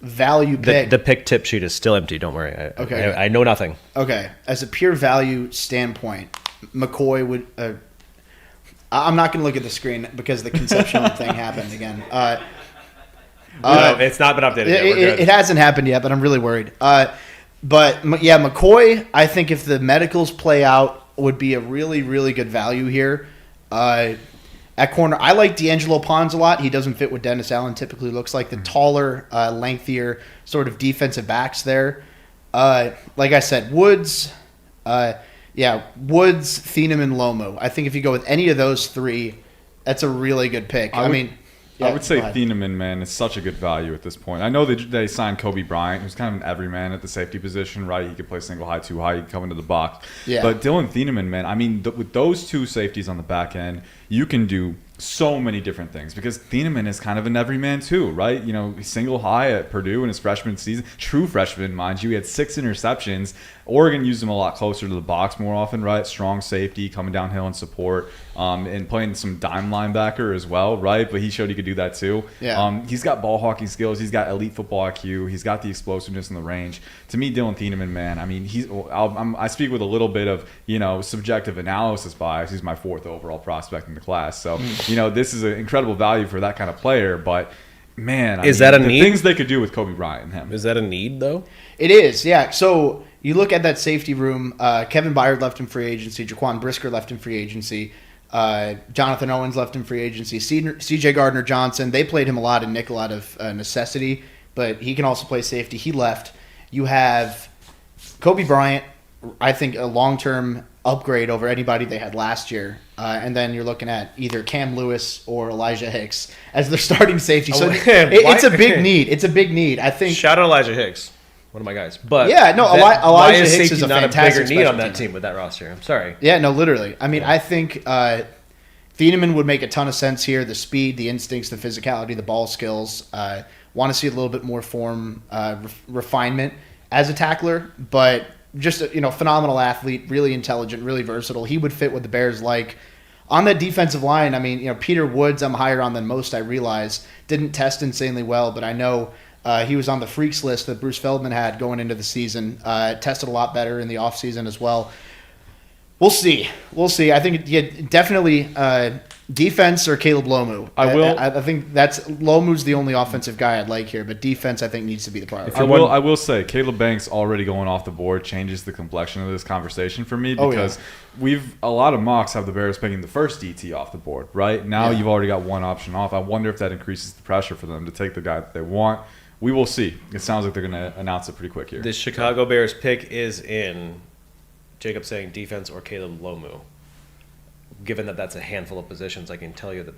value pick. The pick tip sheet is still empty. Don't worry. Okay. I know nothing. Okay, as a pure value standpoint, McCoy would. I'm not going to look at the screen because the conceptual thing happened again. No, it's not been updated yet. We're good. It hasn't happened yet, but I'm really worried. But yeah, McCoy, I think if the medicals play out, would be a really, really good value here. At corner, I like D'Angelo Pons a lot. He doesn't fit what Dennis Allen typically looks like. The taller, lengthier sort of defensive backs there. Like I said, Woods, Woods, Thieneman, Lomo. I think if you go with any of those 3, that's a really good pick. I would say go ahead. Thieneman, man, is such a good value at this point. I know they signed Kobe Bryant, who's kind of an everyman at the safety position, right? He could play single high, 2 high, he could come into the box. Yeah. But Dylan Thieneman, man, I mean, with those 2 safeties on the back end, you can do so many different things because Thieneman is kind of an everyman too, right? You know, single high at Purdue in his freshman season, true freshman, mind you. He had 6 interceptions. Oregon used him a lot closer to the box more often, right? Strong safety, coming downhill in support, and playing some dime linebacker as well, right? But he showed he could do that too. Yeah. He's got ball hawking skills. He's got elite football IQ. He's got the explosiveness in the range. To me, Dylan Thieneman, man, I mean, I speak with a little bit of, you know, subjective analysis bias. He's my 4th overall prospect in the class. So, you know, this is an incredible value for that kind of player. But, man, I Is mean, that a the need? things they could do with Kobe Bryant and him. Is that a need, though? It is, yeah. So you look at that safety room. Kevin Byard left in free agency. Jaquan Brisker left in free agency. Jonathan Owens left in free agency. C.J. Gardner-Johnson, they played him a lot in nickel out of necessity, but he can also play safety. He left. You have Kobe Bryant, I think a long-term upgrade over anybody they had last year. And then you're looking at either Cam Lewis or Elijah Hicks as their starting safety. So it's a big need. It's a big need. I think. Shout out Elijah Hicks, one of my guys. But yeah, no, why Elijah Hicks safety is a not fantastic a bigger need on special that teamer. team with that roster. I'm sorry. Yeah, no, literally. I mean, I think Thieneman would make a ton of sense here. The speed, the instincts, the physicality, the ball skills. Want to see a little bit more form refinement as a tackler, but just a phenomenal athlete, really intelligent, really versatile. He would fit what the Bears like. On that defensive line, I mean, Peter Woods, I'm higher on than most, I realize. Didn't test insanely well, but I know he was on the freaks list that Bruce Feldman had going into the season. Tested a lot better in the offseason as well. We'll see. I think definitely defense or Caleb Lomu. I think Lomu's the only offensive guy I'd like here, but defense I think needs to be the priority. I will say Caleb Banks already going off the board changes the complexion of this conversation for me because a lot of mocks have the Bears picking the first DT off the board, right? Now you've already got one option off. I wonder if that increases the pressure for them to take the guy that they want. We will see. It sounds like they're going to announce it pretty quick here. The Chicago Bears pick is in, Jacob saying defense or Caleb Lomu. Given that that's a handful of positions, I can tell you that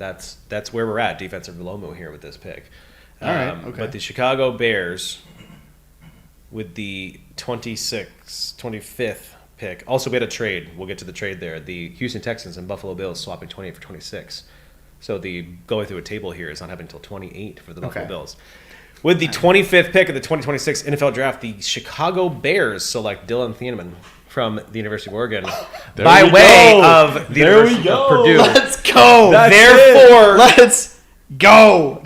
that's where we're at, defensive Lomu here with this pick. All right, okay. But the Chicago Bears, with the 25th pick, also we had a trade. We'll get to the trade there. The Houston Texans and Buffalo Bills swapping 28 for 26. So the going through a table here is not happening until 28 for the Buffalo Bills. With the 25th pick of the 2026 NFL Draft, the Chicago Bears select Dylan Thieneman from the University of Oregon by way of the University of Purdue. Let's go. Therefore, let's go.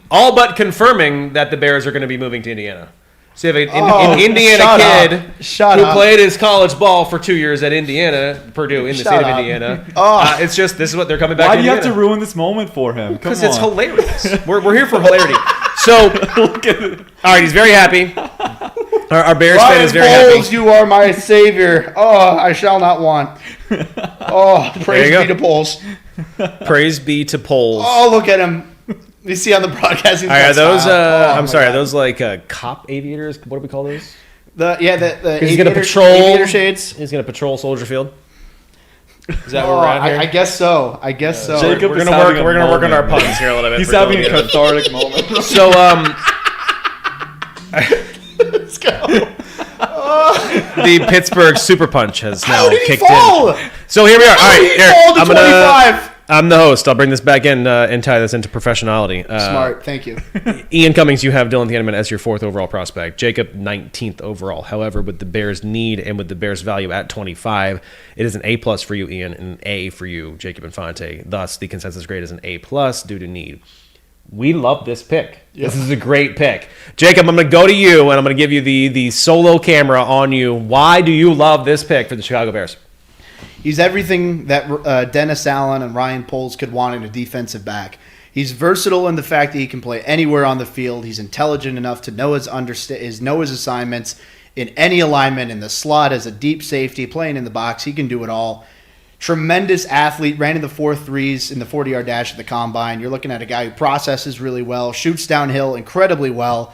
All but confirming that the Bears are going to be moving to Indiana. So you have an Indiana kid who played his college ball for 2 years at Purdue in the state of Indiana. It's just, this is what they're coming back to Indiana. Why do you have to ruin this moment for him? Because it's hilarious. We're here for hilarity. So, all right, he's very happy. Our Bears fan is very happy. You are my savior. Oh, I shall not want. Oh, praise be to Poles. Praise be to Poles. Oh, look at him. You see on the broadcasting. All right, are those? I'm sorry. Are those like cop aviators? What do we call those? The he's gonna patrol aviator shades. He's gonna patrol Soldier Field. Is that where we're at here? I guess so. So. Jacob we're gonna work on our puns here a little bit. He's having a cathartic moment. So let's go. The Pittsburgh Super Punch has now kicked in. So here we are. All right, here, I'm the host. I'll bring this back in and tie this into professionality. Smart. Thank you. Ian Cummings, you have Dylan Thieneman as your 4th overall prospect. Jacob, 19th overall. However, with the Bears' need and with the Bears' value at 25, it is an A+ for you, Ian, and an A for you, Jacob Infante. Thus, the consensus grade is an A+ due to need. We love this pick. Yep. This is a great pick. Jacob, I'm going to go to you, and I'm going to give you the solo camera on you. Why do you love this pick for the Chicago Bears? He's everything that Dennis Allen and Ryan Poles could want in a defensive back. He's versatile in the fact that he can play anywhere on the field. He's intelligent enough to know his assignments in any alignment, in the slot, as a deep safety, playing in the box. He can do it all. Tremendous athlete, ran in the 4.3s in the 40-yard dash at the combine. You're looking at a guy who processes really well, shoots downhill incredibly well,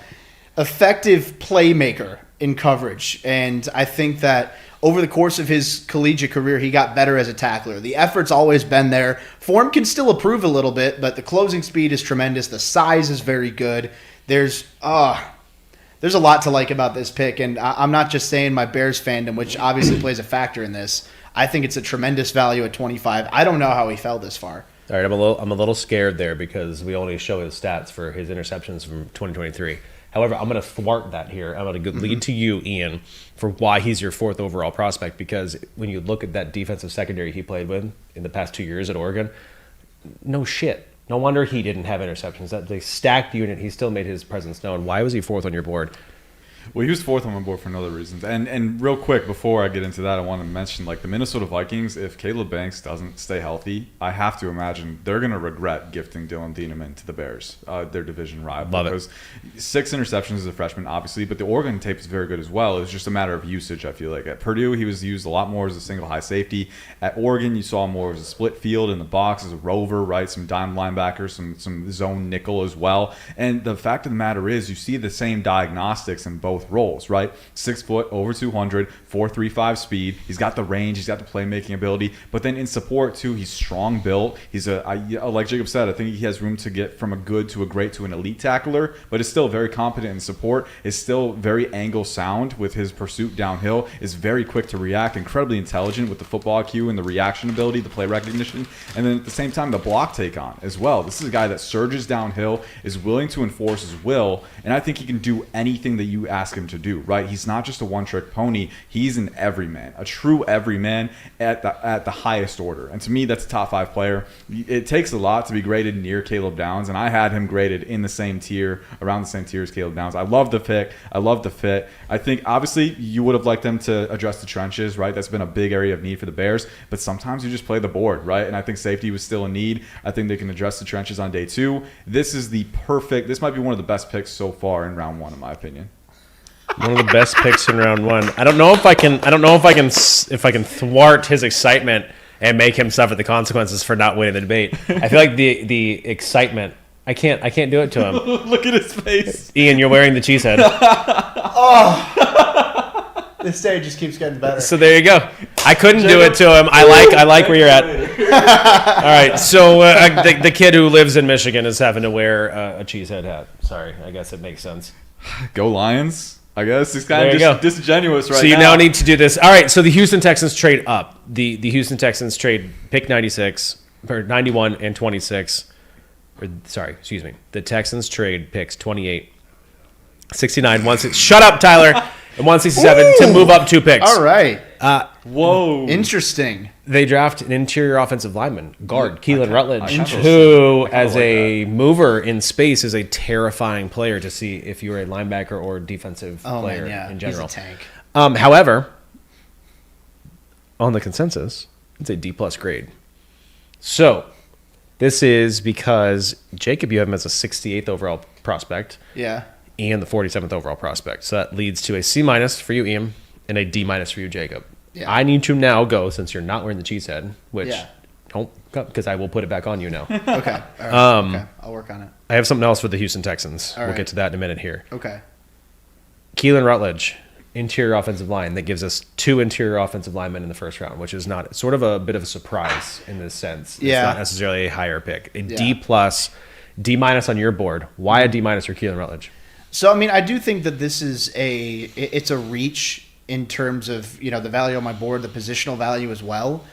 effective playmaker in coverage. And I think that over the course of his collegiate career, he got better as a tackler. The effort's always been there. Form can still improve a little bit, but the closing speed is tremendous. The size is very good. There's a lot to like about this pick, and I'm not just saying my Bears fandom, which obviously plays a factor in this. I think it's a tremendous value at 25. I don't know how he fell this far. All right, I'm a little scared there because we only show his stats for his interceptions from 2023. However, I'm going to thwart that here. I'm going to lead to you, Ian, for why he's your 4th overall prospect. Because when you look at that defensive secondary he played with in the past 2 years at Oregon, no shit. No wonder he didn't have interceptions. That they stacked unit. He still made his presence known. Why was he 4th on your board? Well, he was 4th on my board for another reason. And real quick, before I get into that, I want to mention, like, the Minnesota Vikings, if Caleb Banks doesn't stay healthy, I have to imagine they're going to regret gifting Dylan Thieneman to the Bears, their division rival. Love it. Because 6 interceptions as a freshman, obviously, but the Oregon tape is very good as well. It's just a matter of usage, I feel like. At Purdue, he was used a lot more as a single high safety. At Oregon, you saw him more as a split field in the box, as a rover, right? Some dime linebackers, some zone nickel as well. And the fact of the matter is, you see the same diagnostics in both roles, right? 6 foot, over 200, 4.35 speed. He's got the range. He's got the playmaking ability. But then in support too, he's strong built. He's like Jacob said, I think he has room to get from a good to a great to an elite tackler. But is still very competent in support. Is still very angle sound with his pursuit downhill. Is very quick to react. Incredibly intelligent with the football IQ and the reaction ability, the play recognition, and then at the same time the block take on as well. This is a guy that surges downhill, is willing to enforce his will, and I think he can do anything that you ask him to do. Right? He's not just a one-trick pony. He's an everyman, a true everyman at the highest order. And to me, that's a top 5 player. It takes a lot to be graded near Caleb Downs, and I had him graded in the same tier, around the same tier as Caleb Downs. I love the pick. I love the fit. I think obviously you would have liked them to address the trenches, right? That's been a big area of need for the Bears. But sometimes you just play the board, right? And I think safety was still a need. I think they can address the trenches on day 2. This might be one of the best picks so far in round 1, in my opinion. One of the best picks in round 1. I don't know if I can thwart his excitement and make him suffer the consequences for not winning the debate. I feel like the excitement. I can't do it to him. Look at his face. Ian, you're wearing the cheese head. This day just keeps getting better. So there you go. I couldn't do it to him. I like where you're at. All right. So the kid who lives in Michigan is having to wear a cheesehead hat. Sorry. I guess it makes sense. Go Lions. I guess it's kind There you of go. disingenuous right now. So you now need to do this. All right, so the Houston Texans trade up. The Houston Texans trade pick 96, or 91 and 26. The Texans trade picks 28, 69, 160. Shut up, Tyler. And 167 to move up 2 picks. All right. Whoa. Interesting. They draft an interior offensive lineman, guard, Keelan Rutledge, Interesting. who, I kinda as a mover in space, is a terrifying player to see if you're a linebacker or defensive player in general. He's a tank. However, on the consensus, it's a D+ grade. So this is because, Jacob, you have him as a 68th overall prospect. Yeah. And the 47th overall prospect. So that leads to a C- for you, Ian, and a D- for you, Jacob. Yeah. I need to now go, since you're not wearing the cheese head, which Yeah. don't, because I will put it back on you now. Okay. All right. Okay. I'll work on it. I have something else for the Houston Texans. All We'll right. get to that in a minute here. Okay. Keelan Rutledge, interior offensive line, that gives us 2 interior offensive linemen in the first round, which is not sort of a bit of a surprise in this sense. Yeah. It's not necessarily a higher pick. A Yeah. D+, D- on your board. Why a D- for Keelan Rutledge? So, I mean, I do think that this is it's a reach in terms of, the value on my board, the positional value as well.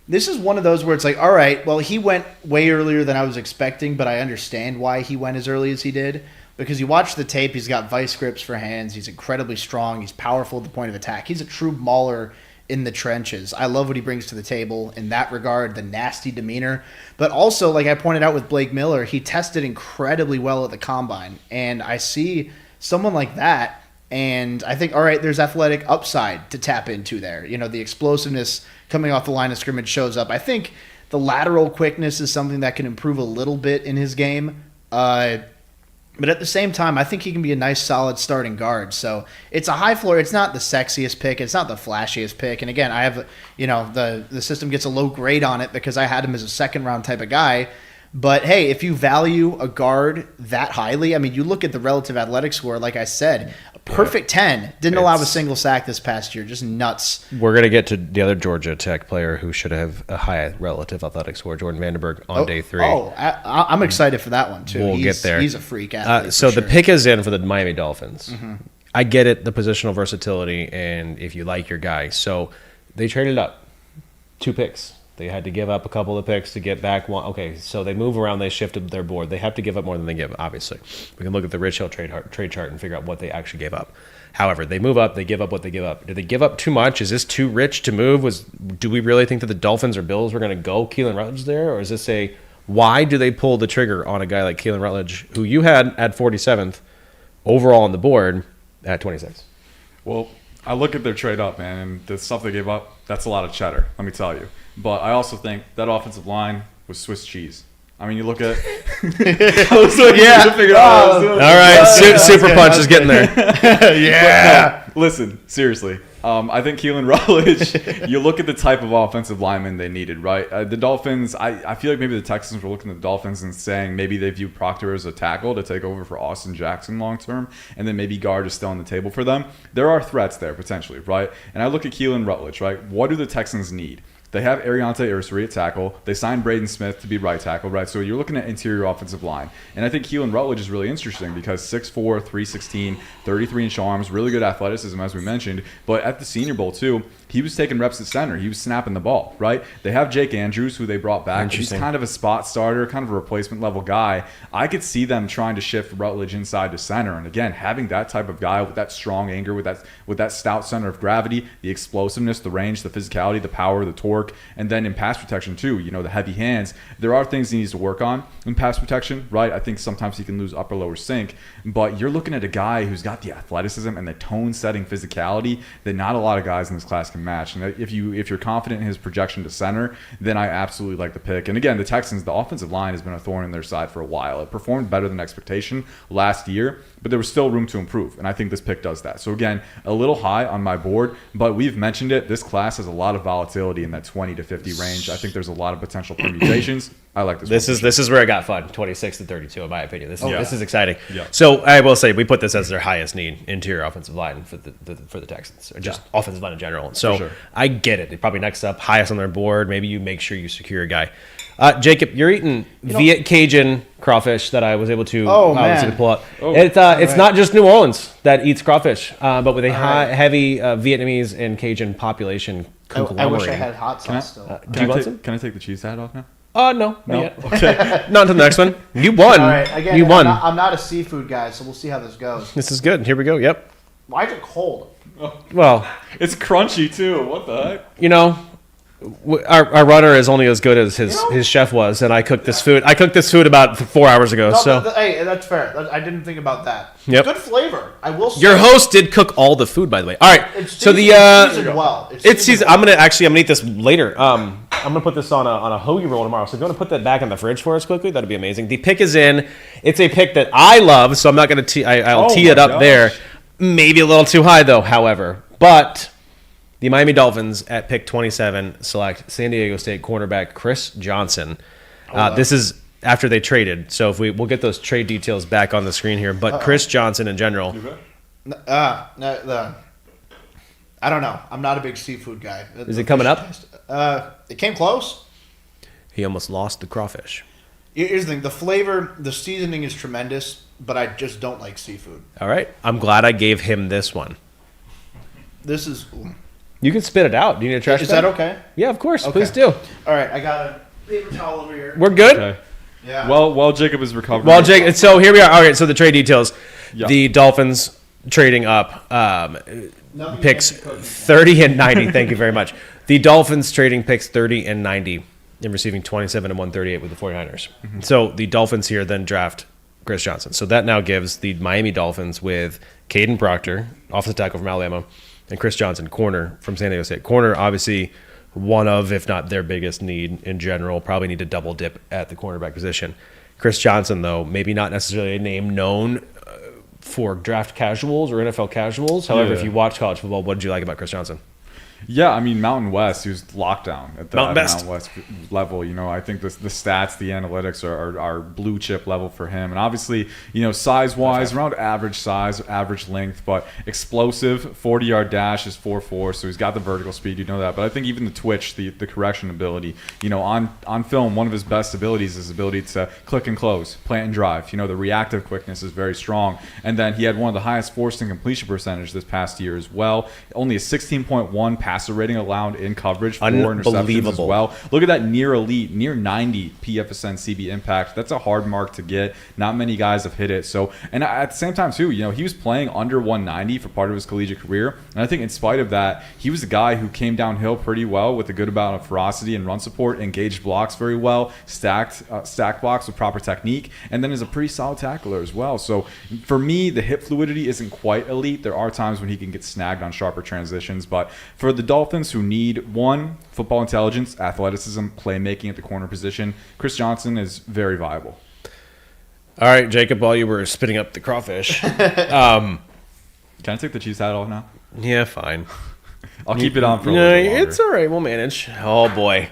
This is one of those where it's like, all right, well, he went way earlier than I was expecting, but I understand why he went as early as he did. Because you watch the tape, he's got vice grips for hands. He's incredibly strong. He's powerful at the point of attack. He's a true mauler in the trenches. I love what he brings to the table in that regard, the nasty demeanor. But also, like I pointed out with Blake Mellor, he tested incredibly well at the combine. And I see someone like that, and I think, all right, there's athletic upside to tap into there. The explosiveness coming off the line of scrimmage shows up. I think the lateral quickness is something that can improve a little bit in his game. But at the same time, I think he can be a nice, solid starting guard. So it's a high floor. It's not the sexiest pick. It's not the flashiest pick. And again, I have, the system gets a low grade on it because I had him as a second-round type of guy. But, hey, if you value a guard that highly, I mean, you look at the relative athletic score, like I said, a perfect 10. Didn't allow a single sack this past year. Just nuts. We're going to get to the other Georgia Tech player who should have a high relative athletic score, Jordan Vandenberg, on day 3. I'm excited for that one, too. We'll get there. He's a freak athlete. So for the sure. pick is in for the Miami Dolphins. Mm-hmm. I get it, the positional versatility, and if you like your guy. So they traded up. 2 picks. They had to give up a couple of picks to get back one. Okay, so they move around. They shifted their board. They have to give up more than they give, obviously. We can look at the Rich Hill trade chart and figure out what they actually gave up. However, they move up. They give up what they give up. Did they give up too much? Is this too rich to move? Do we really think that the Dolphins or Bills were going to go Keelan Rutledge there? Or is this why do they pull the trigger on a guy like Keelan Rutledge, who you had at 47th overall on the board at 26? Well, I look at their trade up, man, and the stuff they gave up, that's a lot of cheddar, let me tell you. But I also think that offensive line was Swiss cheese. I mean, you look at... I was like, yeah. To figure out what I was doing. All right, Super Punch is getting there. Yeah. No, listen, seriously. I think Keelan Rutledge, you look at the type of offensive lineman they needed, right? The Dolphins, I feel like maybe the Texans were looking at the Dolphins and saying maybe they view Proctor as a tackle to take over for Austin Jackson long term, and then maybe guard is still on the table for them. There are threats there, potentially, right? And I look at Keelan Rutledge, right? What do the Texans need? They have Ariante Ursary at tackle. They signed Braden Smith to be right tackle, right? So you're looking at interior offensive line. And I think Keelan Rutledge is really interesting because 6'4", 316, 33-inch arms, really good athleticism, as we mentioned. But at the Senior Bowl, too, he was taking reps at center. He was snapping the ball, right? They have Jake Andrews, who they brought back. He's kind of a spot starter, kind of a replacement-level guy. I could see them trying to shift Rutledge inside to center. And again, having that type of guy with that strong anger, with that stout center of gravity, the explosiveness, the range, the physicality, the power, the torque, and then in pass protection too, the heavy hands. There are things he needs to work on in pass protection, right? I think sometimes he can lose upper lower sync, but you're looking at a guy who's got the athleticism and the tone-setting physicality that not a lot of guys in this class can match. And if you're confident in his projection to center, then I absolutely like the pick. And again, the Texans, the offensive line has been a thorn in their side for a while. It performed better than expectation last year, but there was still room to improve, and I think this pick does that. So again, a little high on my board, but we've mentioned it. This class has a lot of volatility in that 20 to 50 range. I think there's a lot of potential permutations. I like this. This is where it got fun. 26 to 32, in my opinion. This is exciting. Yeah. So I will say we put this as their highest need, interior offensive line for the Texans, or just offensive line in general. So sure. I get it. Probably next up, highest on their board. Maybe you make sure you secure a guy. Jacob, you're eating Viet Cajun crawfish that I was able to pull up. It's not just New Orleans that eats crawfish, but with a heavy Vietnamese and Cajun population conglomerate. I wish I had hot sauce still. Do you want some? Can I take the cheese hat off now? No, not yet. Okay. Not until the next one. You won. All right, again, you won. I'm not a seafood guy, so we'll see how this goes. This is good. Here we go. Yep. Why is it cold? Well, It's crunchy too. What the heck? Our runner is only as good as his chef was, and I cooked this food. I cooked this food about 4 hours ago. So Hey, that's fair. I didn't think about that. Yep. Good flavor. I will say. Your host did cook all the food, by the way. All right. It's So seasoned well. it's seasoned. I'm gonna eat this later. I'm gonna put this on a hoagie roll tomorrow. So if you want to put that back in the fridge for us quickly, that'd be amazing. The pick is in. It's a pick that I love, so I'm not gonna I'll tee it up there. Maybe a little too high though. However, but the Miami Dolphins at pick 27 select San Diego State cornerback Chris Johnson. This is after they traded, so if we'll get those trade details back on the screen here. But Chris Johnson in general. I don't know. I'm not a big seafood guy. Is it coming up? It came close. He almost lost the crawfish. Here's the thing: the flavor, the seasoning is tremendous, but I just don't like seafood. All right, I'm glad I gave him this one. This is. You can spit it out. Do you need a trash Is bag? that okay? Yeah, of course. Okay. Please do. All right, I got a paper towel over here. We're good. Okay. Yeah. While Jacob is recovering. Well, Jake. So here we are. All right. So the trade details. Yeah. The Dolphins trading up Nothing picks fancy cooking. 30 and 90. Thank you very much. The Dolphins trading picks 30 and 90 and receiving 27 and 138 with the 49ers. Mm-hmm. So the Dolphins here then draft Chris Johnson. So that now gives the Miami Dolphins with Caden Proctor, offensive tackle from Alabama, and Chris Johnson, corner from San Diego State. Corner, obviously, one of, if not their biggest need in general. Probably need to double dip at the cornerback position. Chris Johnson, though, maybe not necessarily a name known for draft casuals or NFL casuals. However, if you watch college football, what did you like about Chris Johnson? Yeah, I mean, Mountain West, he was lockdown at the Mountain Mountain West level. I think the stats, the analytics are blue chip level for him. And obviously, size-wise, around average size, average length, but explosive, 40-yard dash is 4.4, so he's got the vertical speed, that. But I think even the twitch, the correction ability, on film, one of his best abilities is his ability to click and close, plant and drive. The reactive quickness is very strong. And then he had one of the highest forced and completion percentage this past year as well. Only a 16.1 passer rating allowed in coverage, 4 interceptions as Unbelievable. well. Look at that near elite, near 90 PFSN CB impact. That's a hard mark to get. Not many guys have hit it. So, and at the same time too, he was playing under 190 for part of his collegiate career, and I think in spite of that, he was a guy who came downhill pretty well with a good amount of ferocity and run support, engaged blocks very well, stacked blocks with proper technique, and then is a pretty solid tackler as well. So for me, the hip fluidity isn't quite elite. There are times when he can get snagged on sharper transitions, but for the Dolphins who need one, football intelligence, athleticism, playmaking at the corner position, Chris Johnson is very viable. All right, Jacob, while you were spitting up the crawfish. Can I take the cheese hat off now? Yeah, fine. I'll keep it on for a No, little bit longer. it's all right. We'll manage. Oh, boy.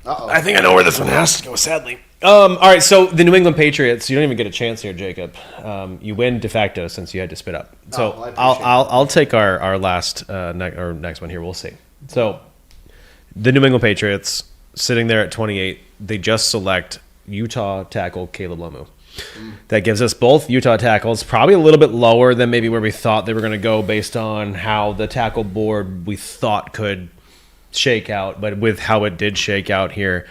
Uh-oh. I think I know where this one has to go, sadly. All right, so the New England Patriots, you don't even get a chance here, Jacob. You win de facto since you had to spit up. So well, I appreciate I'll take our last or next one here. We'll see. So the New England Patriots sitting there at 28, they just select Utah tackle Caleb Lomu. That gives us both Utah tackles, probably a little bit lower than maybe where we thought they were going to go based on how the tackle board we thought could shake out. But with how it did shake out here,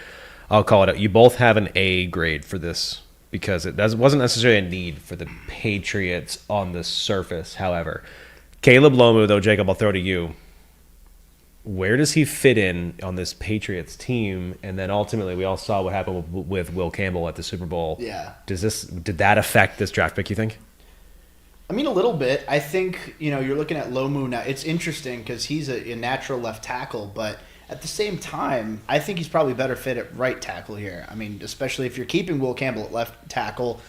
I'll call it out. You both have an A grade for this because it wasn't necessarily a need for the Patriots on the surface. However, Caleb Lomu, though, Jacob, I'll throw to you. Where does he fit in on this Patriots team? And then ultimately, we all saw what happened with Will Campbell at the Super Bowl. Yeah. Did that affect this draft pick, you think? I mean, a little bit. I think, you're looking at Lomu now. It's interesting because he's a natural left tackle, but at the same time, I think he's probably better fit at right tackle here. I mean, especially if you're keeping Will Campbell at left tackle.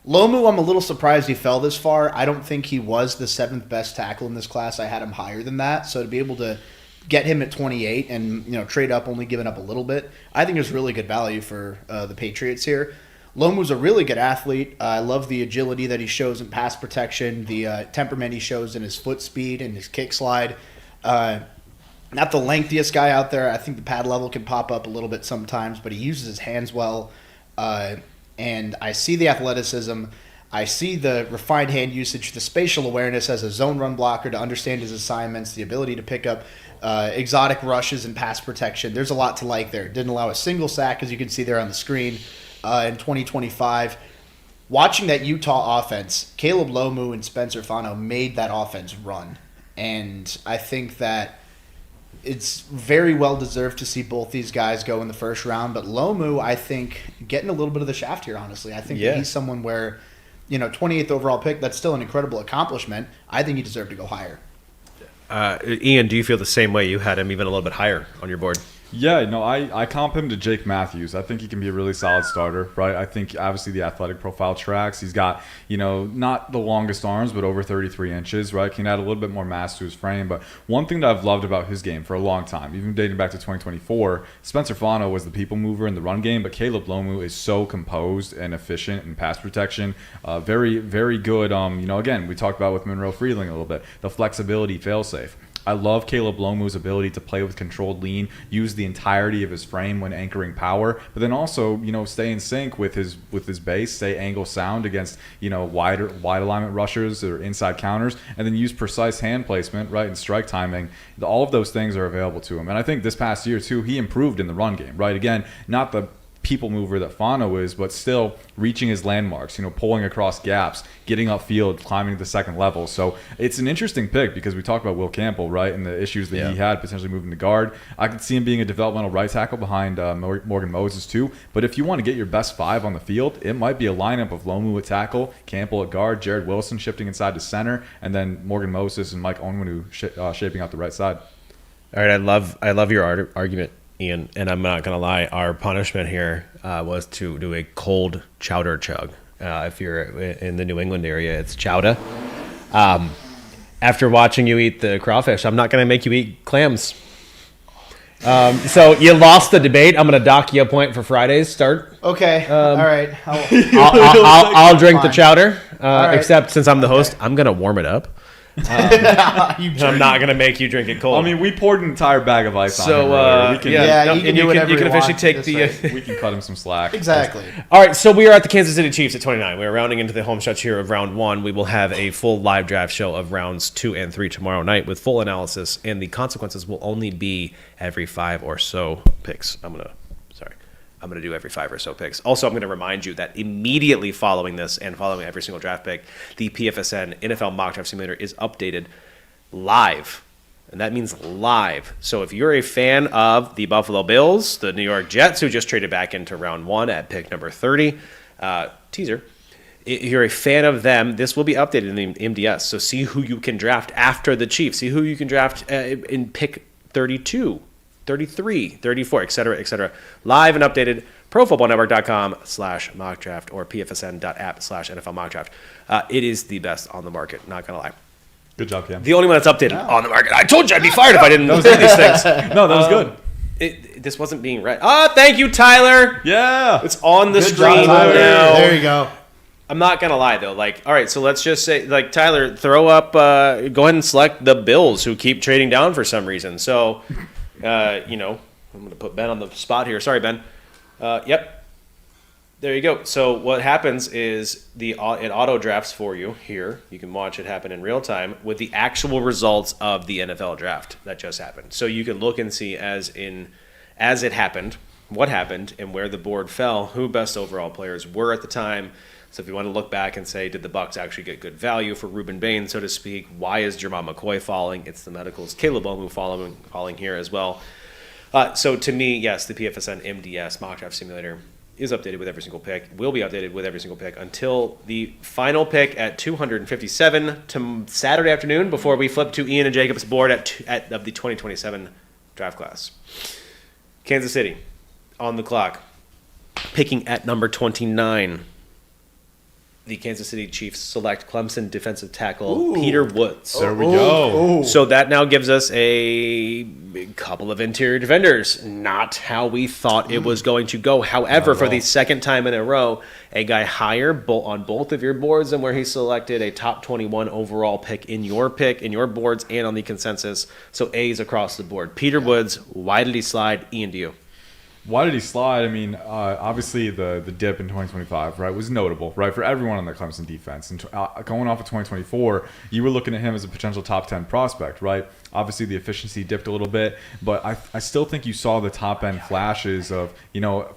Lomu, I'm a little surprised he fell this far. I don't think he was the 7th best tackle in this class. I had him higher than that. So to be able to get him at 28 and trade up, only giving up a little bit, I think there's really good value for the Patriots here. Lomu's a really good athlete. I love the agility that he shows in pass protection, the temperament he shows in his foot speed and his kick slide. Not the lengthiest guy out there. I think the pad level can pop up a little bit sometimes, but he uses his hands well. And I see the athleticism. I see the refined hand usage, the spatial awareness as a zone run blocker to understand his assignments, the ability to pick up exotic rushes and pass protection. There's a lot to like there. Didn't allow a single sack, as you can see there on the screen, in 2025. Watching that Utah offense, Caleb Lomu and Spencer Fano made that offense run. And I think that it's very well deserved to see both these guys go in the first round. But Lomu, I think, getting a little bit of the shaft here, honestly. I think that he's someone where, 28th overall pick, that's still an incredible accomplishment. I think he deserved to go higher. Ian, do you feel the same way? You had him even a little bit higher on your board. Yeah, no, I comp him to Jake Matthews. I think he can be a really solid starter, right? I think obviously the athletic profile tracks. He's got, not the longest arms, but over 33 inches, right? Can add a little bit more mass to his frame. But one thing that I've loved about his game for a long time, even dating back to 2024, Spencer Fano was the people mover in the run game, but Caleb Lomu is so composed and efficient in pass protection. Very, very good. Again, we talked about with Monroe Freeling a little bit, the flexibility failsafe. I love Caleb Lomu's ability to play with controlled lean, use the entirety of his frame when anchoring power, but then also, stay in sync with his base, stay angle sound against, wide alignment rushers or inside counters, and then use precise hand placement, right, and strike timing. All of those things are available to him. And I think this past year, too, he improved in the run game, right? Again, not the people mover that Fano is, but still reaching his landmarks, pulling across gaps, getting upfield, climbing to the second level. So it's an interesting pick because we talked about Will Campbell, right, and the issues that he had potentially moving to guard. I could see him being a developmental right tackle behind Morgan Moses too. But if you want to get your best 5 on the field, it might be a lineup of Lomu at tackle, Campbell at guard, Jared Wilson shifting inside to center, and then Morgan Moses and Mike Onwenu shaping out the right side. All right, I love your argument, Ian, and I'm not going to lie. Our punishment here was to do a cold chowder chug. If you're in the New England area, it's chowder. After watching you eat the crawfish, I'm not going to make you eat clams. So you lost the debate. I'm going to dock you a point for Friday's start. Okay. All right. I'll drink the Fine. chowder, All right. except since I'm the host, I'm going to warm it up. I'm not going to make you drink it cold. I mean, we poured an entire bag of ice So, on him earlier. We can, Yeah, and you can do whatever you can you officially want. take That's the. right. we can cut him some slack. Exactly. All right, so we are at the Kansas City Chiefs at 29. We are rounding into the home stretch here of round 1. We will have a full live draft show of rounds 2 and 3 tomorrow night with full analysis, and the consequences will only be every 5 or so picks. I'm going to do every 5 or so picks. Also, I'm going to remind you that immediately following this and following every single draft pick, the PFSN NFL Mock Draft Simulator is updated live. And that means live. So if you're a fan of the Buffalo Bills, the New York Jets, who just traded back into round 1 at pick number 30, teaser, if you're a fan of them, this will be updated in the MDS. So see who you can draft after the Chiefs. See who you can draft in pick 32. 33, 34, et cetera, live and updated, profootballnetwork.com/mockdraft or pfsn.app/NFL mockdraft. It is the best on the market, not going to lie. Good job, Cam. The only one that's updated on the market. I told you I'd be fired if I didn't say these things. No, that was good. This wasn't being read. Thank you, Tyler. Yeah. It's on the Good screen job, Tyler. now. There you go. I'm not going to lie, though. Like, all right, so let's just say, like, Tyler, throw up, go ahead and select the Bills, who keep trading down for some reason. So... I'm going to put Ben on the spot here. Sorry, Ben. Yep. There you go. So what happens is it auto drafts for you here. You can watch it happen in real time with the actual results of the NFL draft that just happened. So you can look and see as it happened, what happened, and where the board fell, who best overall players were at the time. So if you want to look back and say, did the Bucs actually get good value for Reuben Bain, so to speak? Why is Jermon McCoy falling? It's the medicals. Caleb Omu falling here as well. So to me, yes, the PFSN MDS Mock Draft Simulator is updated with every single pick, will be updated with every single pick until the final pick at 257 to Saturday afternoon before we flip to Ian and Jacob's board of the 2027 draft class. Kansas City on the clock, picking at number 29. The Kansas City Chiefs select Clemson defensive tackle Peter Woods. There we go. So that now gives us a couple of interior defenders. Not how we thought it was going to go. However, for the second time in a row, a guy higher on both of your boards than where he selected a top 21 overall pick, in your boards, and on the consensus. So A's across the board. Peter Woods, why did he slide? Ian, to you. Why did he slide? I mean, obviously the dip in 2025, right, was notable, right, for everyone on the Clemson defense. And going off of 2024, you were looking at him as a potential top 10 prospect, right? Obviously, the efficiency dipped a little bit, but I still think you saw the top-end flashes of,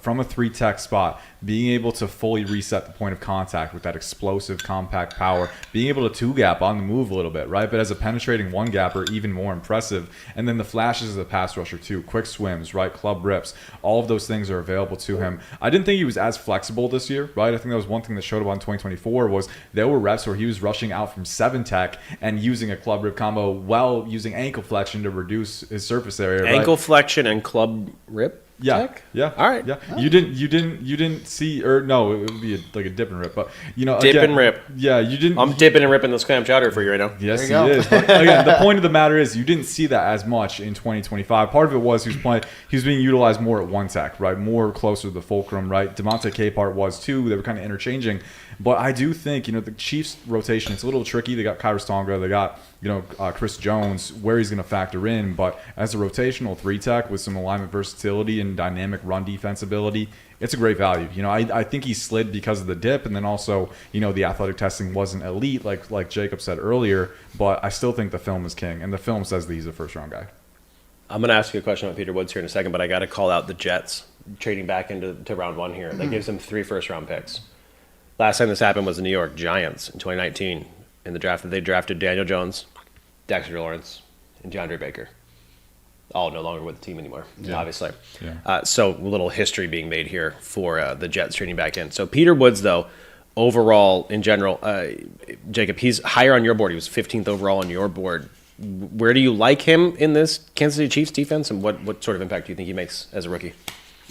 from a 3-tech spot, being able to fully reset the point of contact with that explosive, compact power, being able to 2-gap on the move a little bit, right? But as a penetrating 1-gapper, even more impressive. And then the flashes as a pass rusher, too. Quick swims, right? Club rips. All of those things are available to him. I didn't think he was as flexible this year, right? I think that was one thing that showed up on 2024 was there were reps where he was rushing out from 7-tech and using a club rip combo while using ankle flexion to reduce his surface area. Ankle flexion and club rip? Yeah, tech? yeah. All right. Yeah, you didn't see, or no, it would be like a dip and rip, but Dip again, and rip. Yeah, you didn't. I'm dipping and ripping this clam chowder for you right now. Yes, he There you go. is. But again, the point of the matter is you didn't see that as much in 2025. Part of it was he was being utilized more at 1-tech, right? More closer to the fulcrum, right? DeMonte Capehart was too. They were kind of interchanging. But I do think, the Chiefs rotation, it's a little tricky. They got Kyrus Tonga, they got, Chris Jones, where he's going to factor in. But as a rotational 3-tech with some alignment versatility and dynamic run defense ability, it's a great value. I think he slid because of the dip, and then also, the athletic testing wasn't elite, like Jacob said earlier. But I still think the film is king, and the film says that he's a first-round guy. I'm going to ask you a question about Peter Woods here in a second, but I got to call out the Jets trading back into round 1 here. That gives them 3 first-round picks. Last time this happened was the New York Giants in 2019. In the draft, they drafted Daniel Jones, Dexter Lawrence, and DeAndre Baker. All no longer with the team anymore, obviously. Yeah. So a little history being made here for the Jets trading back in. So Peter Woods, though, overall, in general, Jacob, he's higher on your board. He was 15th overall on your board. Where do you like him in this Kansas City Chiefs defense, and what sort of impact do you think he makes as a rookie?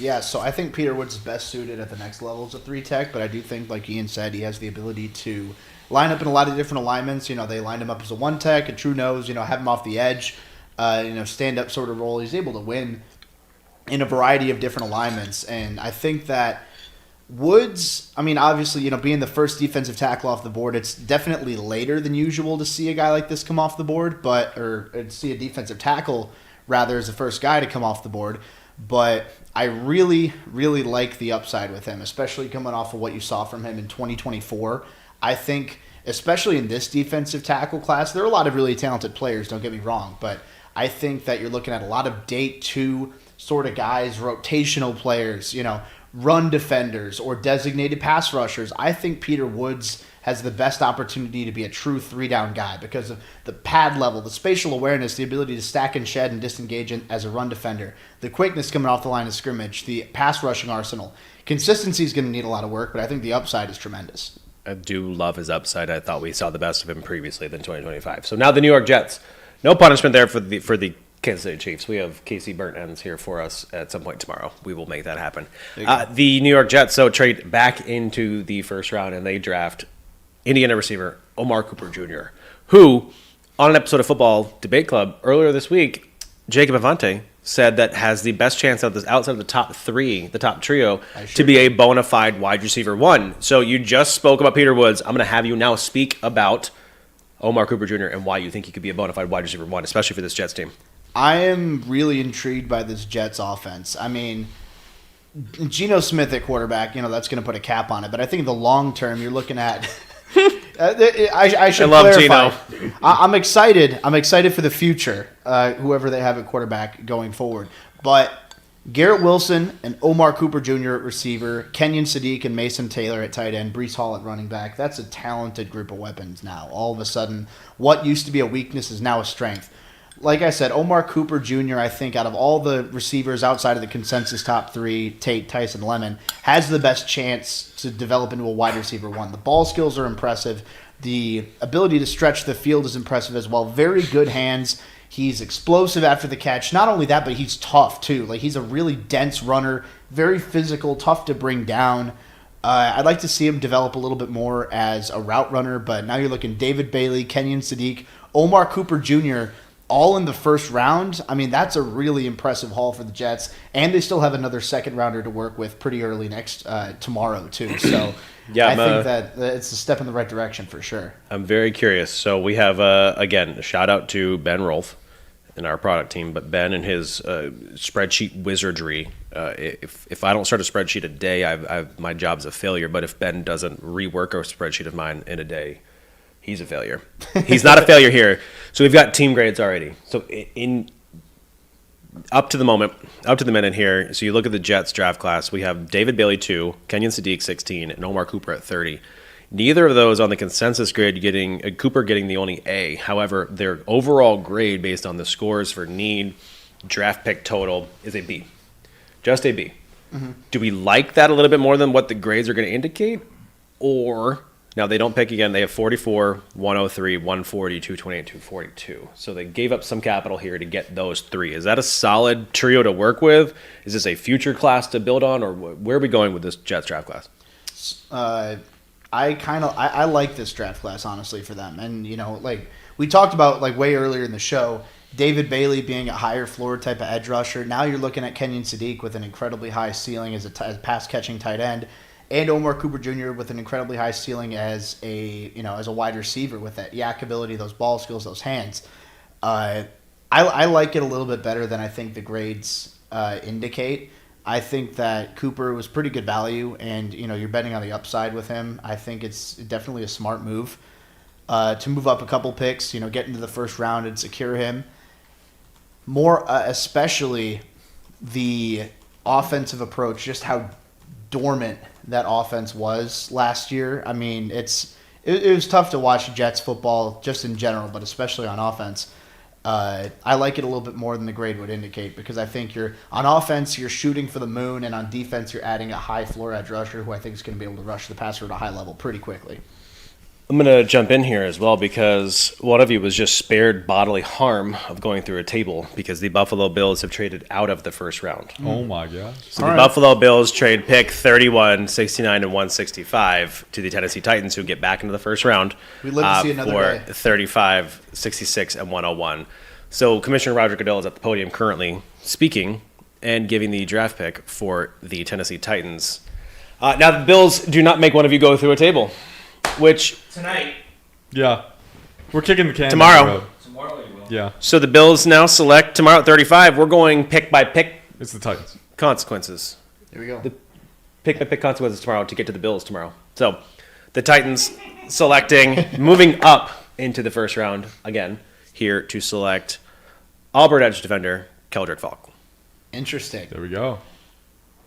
Yeah, so I think Peter Woods is best suited at the next levels of 3-tech, but I do think, like Ian said, he has the ability to line up in a lot of different alignments. They lined him up as a 1-tech, a true nose, have him off the edge, stand-up sort of role. He's able to win in a variety of different alignments, and I think that Woods, I mean, obviously, being the first defensive tackle off the board, it's definitely later than usual to see a guy like this come off the board, or see a defensive tackle rather as the first guy to come off the board. But I really, really like the upside with him, especially coming off of what you saw from him in 2024. I think, especially in this defensive tackle class, there are a lot of really talented players, don't get me wrong, but I think that you're looking at a lot of day 2 sort of guys, rotational players, run defenders or designated pass rushers. I think Peter Woods has the best opportunity to be a true 3-down guy because of the pad level, the spatial awareness, the ability to stack and shed and disengage as a run defender, the quickness coming off the line of scrimmage, the pass rushing arsenal. Consistency is going to need a lot of work, but I think the upside is tremendous. I do love his upside. I thought we saw the best of him previously than 2025. So now the New York Jets. No punishment there for the Kansas City Chiefs. We have Casey Burnt-Ends here for us at some point tomorrow. We will make that happen. The New York Jets trade back into the first round, and they draft Indiana receiver Omar Cooper Jr., who, on an episode of Football Debate Club earlier this week, Jacob Infante said that has the best chance outside of the top 3, the top trio, to be a bona fide wide receiver 1. So you just spoke about Peter Woods. I'm going to have you now speak about Omar Cooper Jr. and why you think he could be a bona fide wide receiver 1, especially for this Jets team. I am really intrigued by this Jets offense. I mean, Geno Smith at quarterback, that's going to put a cap on it. But I think in the long term, you're looking at I should clarify. Geno. I'm excited. I'm excited for the future, whoever they have at quarterback going forward. But Garrett Wilson and Omar Cooper Jr. at receiver, Kenyon Sadiq and Mason Taylor at tight end, Breece Hall at running back. That's a talented group of weapons now. All of a sudden, what used to be a weakness is now a strength. Like I said, Omar Cooper Jr., I think, out of all the receivers outside of the consensus top 3, Tate, Tyson, Lemon, has the best chance to develop into a wide receiver 1. The ball skills are impressive. The ability to stretch the field is impressive as well. Very good hands. He's explosive after the catch. Not only that, but he's tough, too. Like, he's a really dense runner, very physical, tough to bring down. I'd like to see him develop a little bit more as a route runner, but now you're looking David Bailey, Kenyon Sadiq, Omar Cooper Jr., all in the first round. I mean, that's a really impressive haul for the Jets, and they still have another second rounder to work with pretty early tomorrow too. So I think that it's a step in the right direction for sure. I'm very curious. So we have again a shout out to Ben Rolfe in our product team, but Ben and his spreadsheet wizardry. If I don't start a spreadsheet a day, my job's a failure. But if Ben doesn't rework a spreadsheet of mine in a day, he's a failure. He's not a failure here. So we've got team grades already. So in up to the minute here. So you look at the Jets draft class. We have David Bailey 2, Kenyon Sadiq 16, and Omar Cooper at 30. Neither of those on the consensus grade Cooper getting the only A. However, their overall grade based on the scores for need, draft pick total is a B. Just a B. Mm-hmm. Do we like that a little bit more than what the grades are going to indicate? Or... Now, they don't pick again. They have 44, 103, 140, 228, 242. So they gave up some capital here to get those 3. Is that a solid trio to work with? Is this a future class to build on? Or where are we going with this Jets draft class? I like this draft class, honestly, for them. And, like we talked about like way earlier in the show, David Bailey being a higher floor type of edge rusher. Now you're looking at Kenyon Sadiq with an incredibly high ceiling as a pass-catching tight end. And Omar Cooper Jr. with an incredibly high ceiling as a wide receiver with that yak ability, those ball skills, those hands. I like it a little bit better than I think the grades indicate. I think that Cooper was pretty good value, and you're betting on the upside with him. I think it's definitely a smart move to move up a couple picks, get into the first round and secure him. More especially the offensive approach, just how dormant that offense was last year. I mean, it was tough to watch Jets football just in general, but especially on offense. I like it a little bit more than the grade would indicate because I think on offense, you're shooting for the moon, and on defense, you're adding a high floor edge rusher who I think is going to be able to rush the passer at a high level pretty quickly. I'm going to jump in here as well because one of you was just spared bodily harm of going through a table because the Buffalo Bills have traded out of the first round. Oh, my gosh. So the Buffalo Bills trade pick 31, 69, and 165 to the Tennessee Titans, who get back into the first round We'd love to see another for 35, 66, and 101. So Commissioner Roger Goodell is at the podium currently speaking and giving the draft pick for the Tennessee Titans. Now the Bills do not make one of you go through a table, which Tonight. Yeah. We're kicking the can Tomorrow. down the road. Tomorrow you will. Yeah. so the Bills now select tomorrow at 35. We're going pick by pick It's the Titans. consequences. There we go. Pick by pick consequences tomorrow to get to the Bills tomorrow. So the Titans selecting, moving up into the first round again here to select Auburn edge defender Keldrick Falk. Interesting. There we go.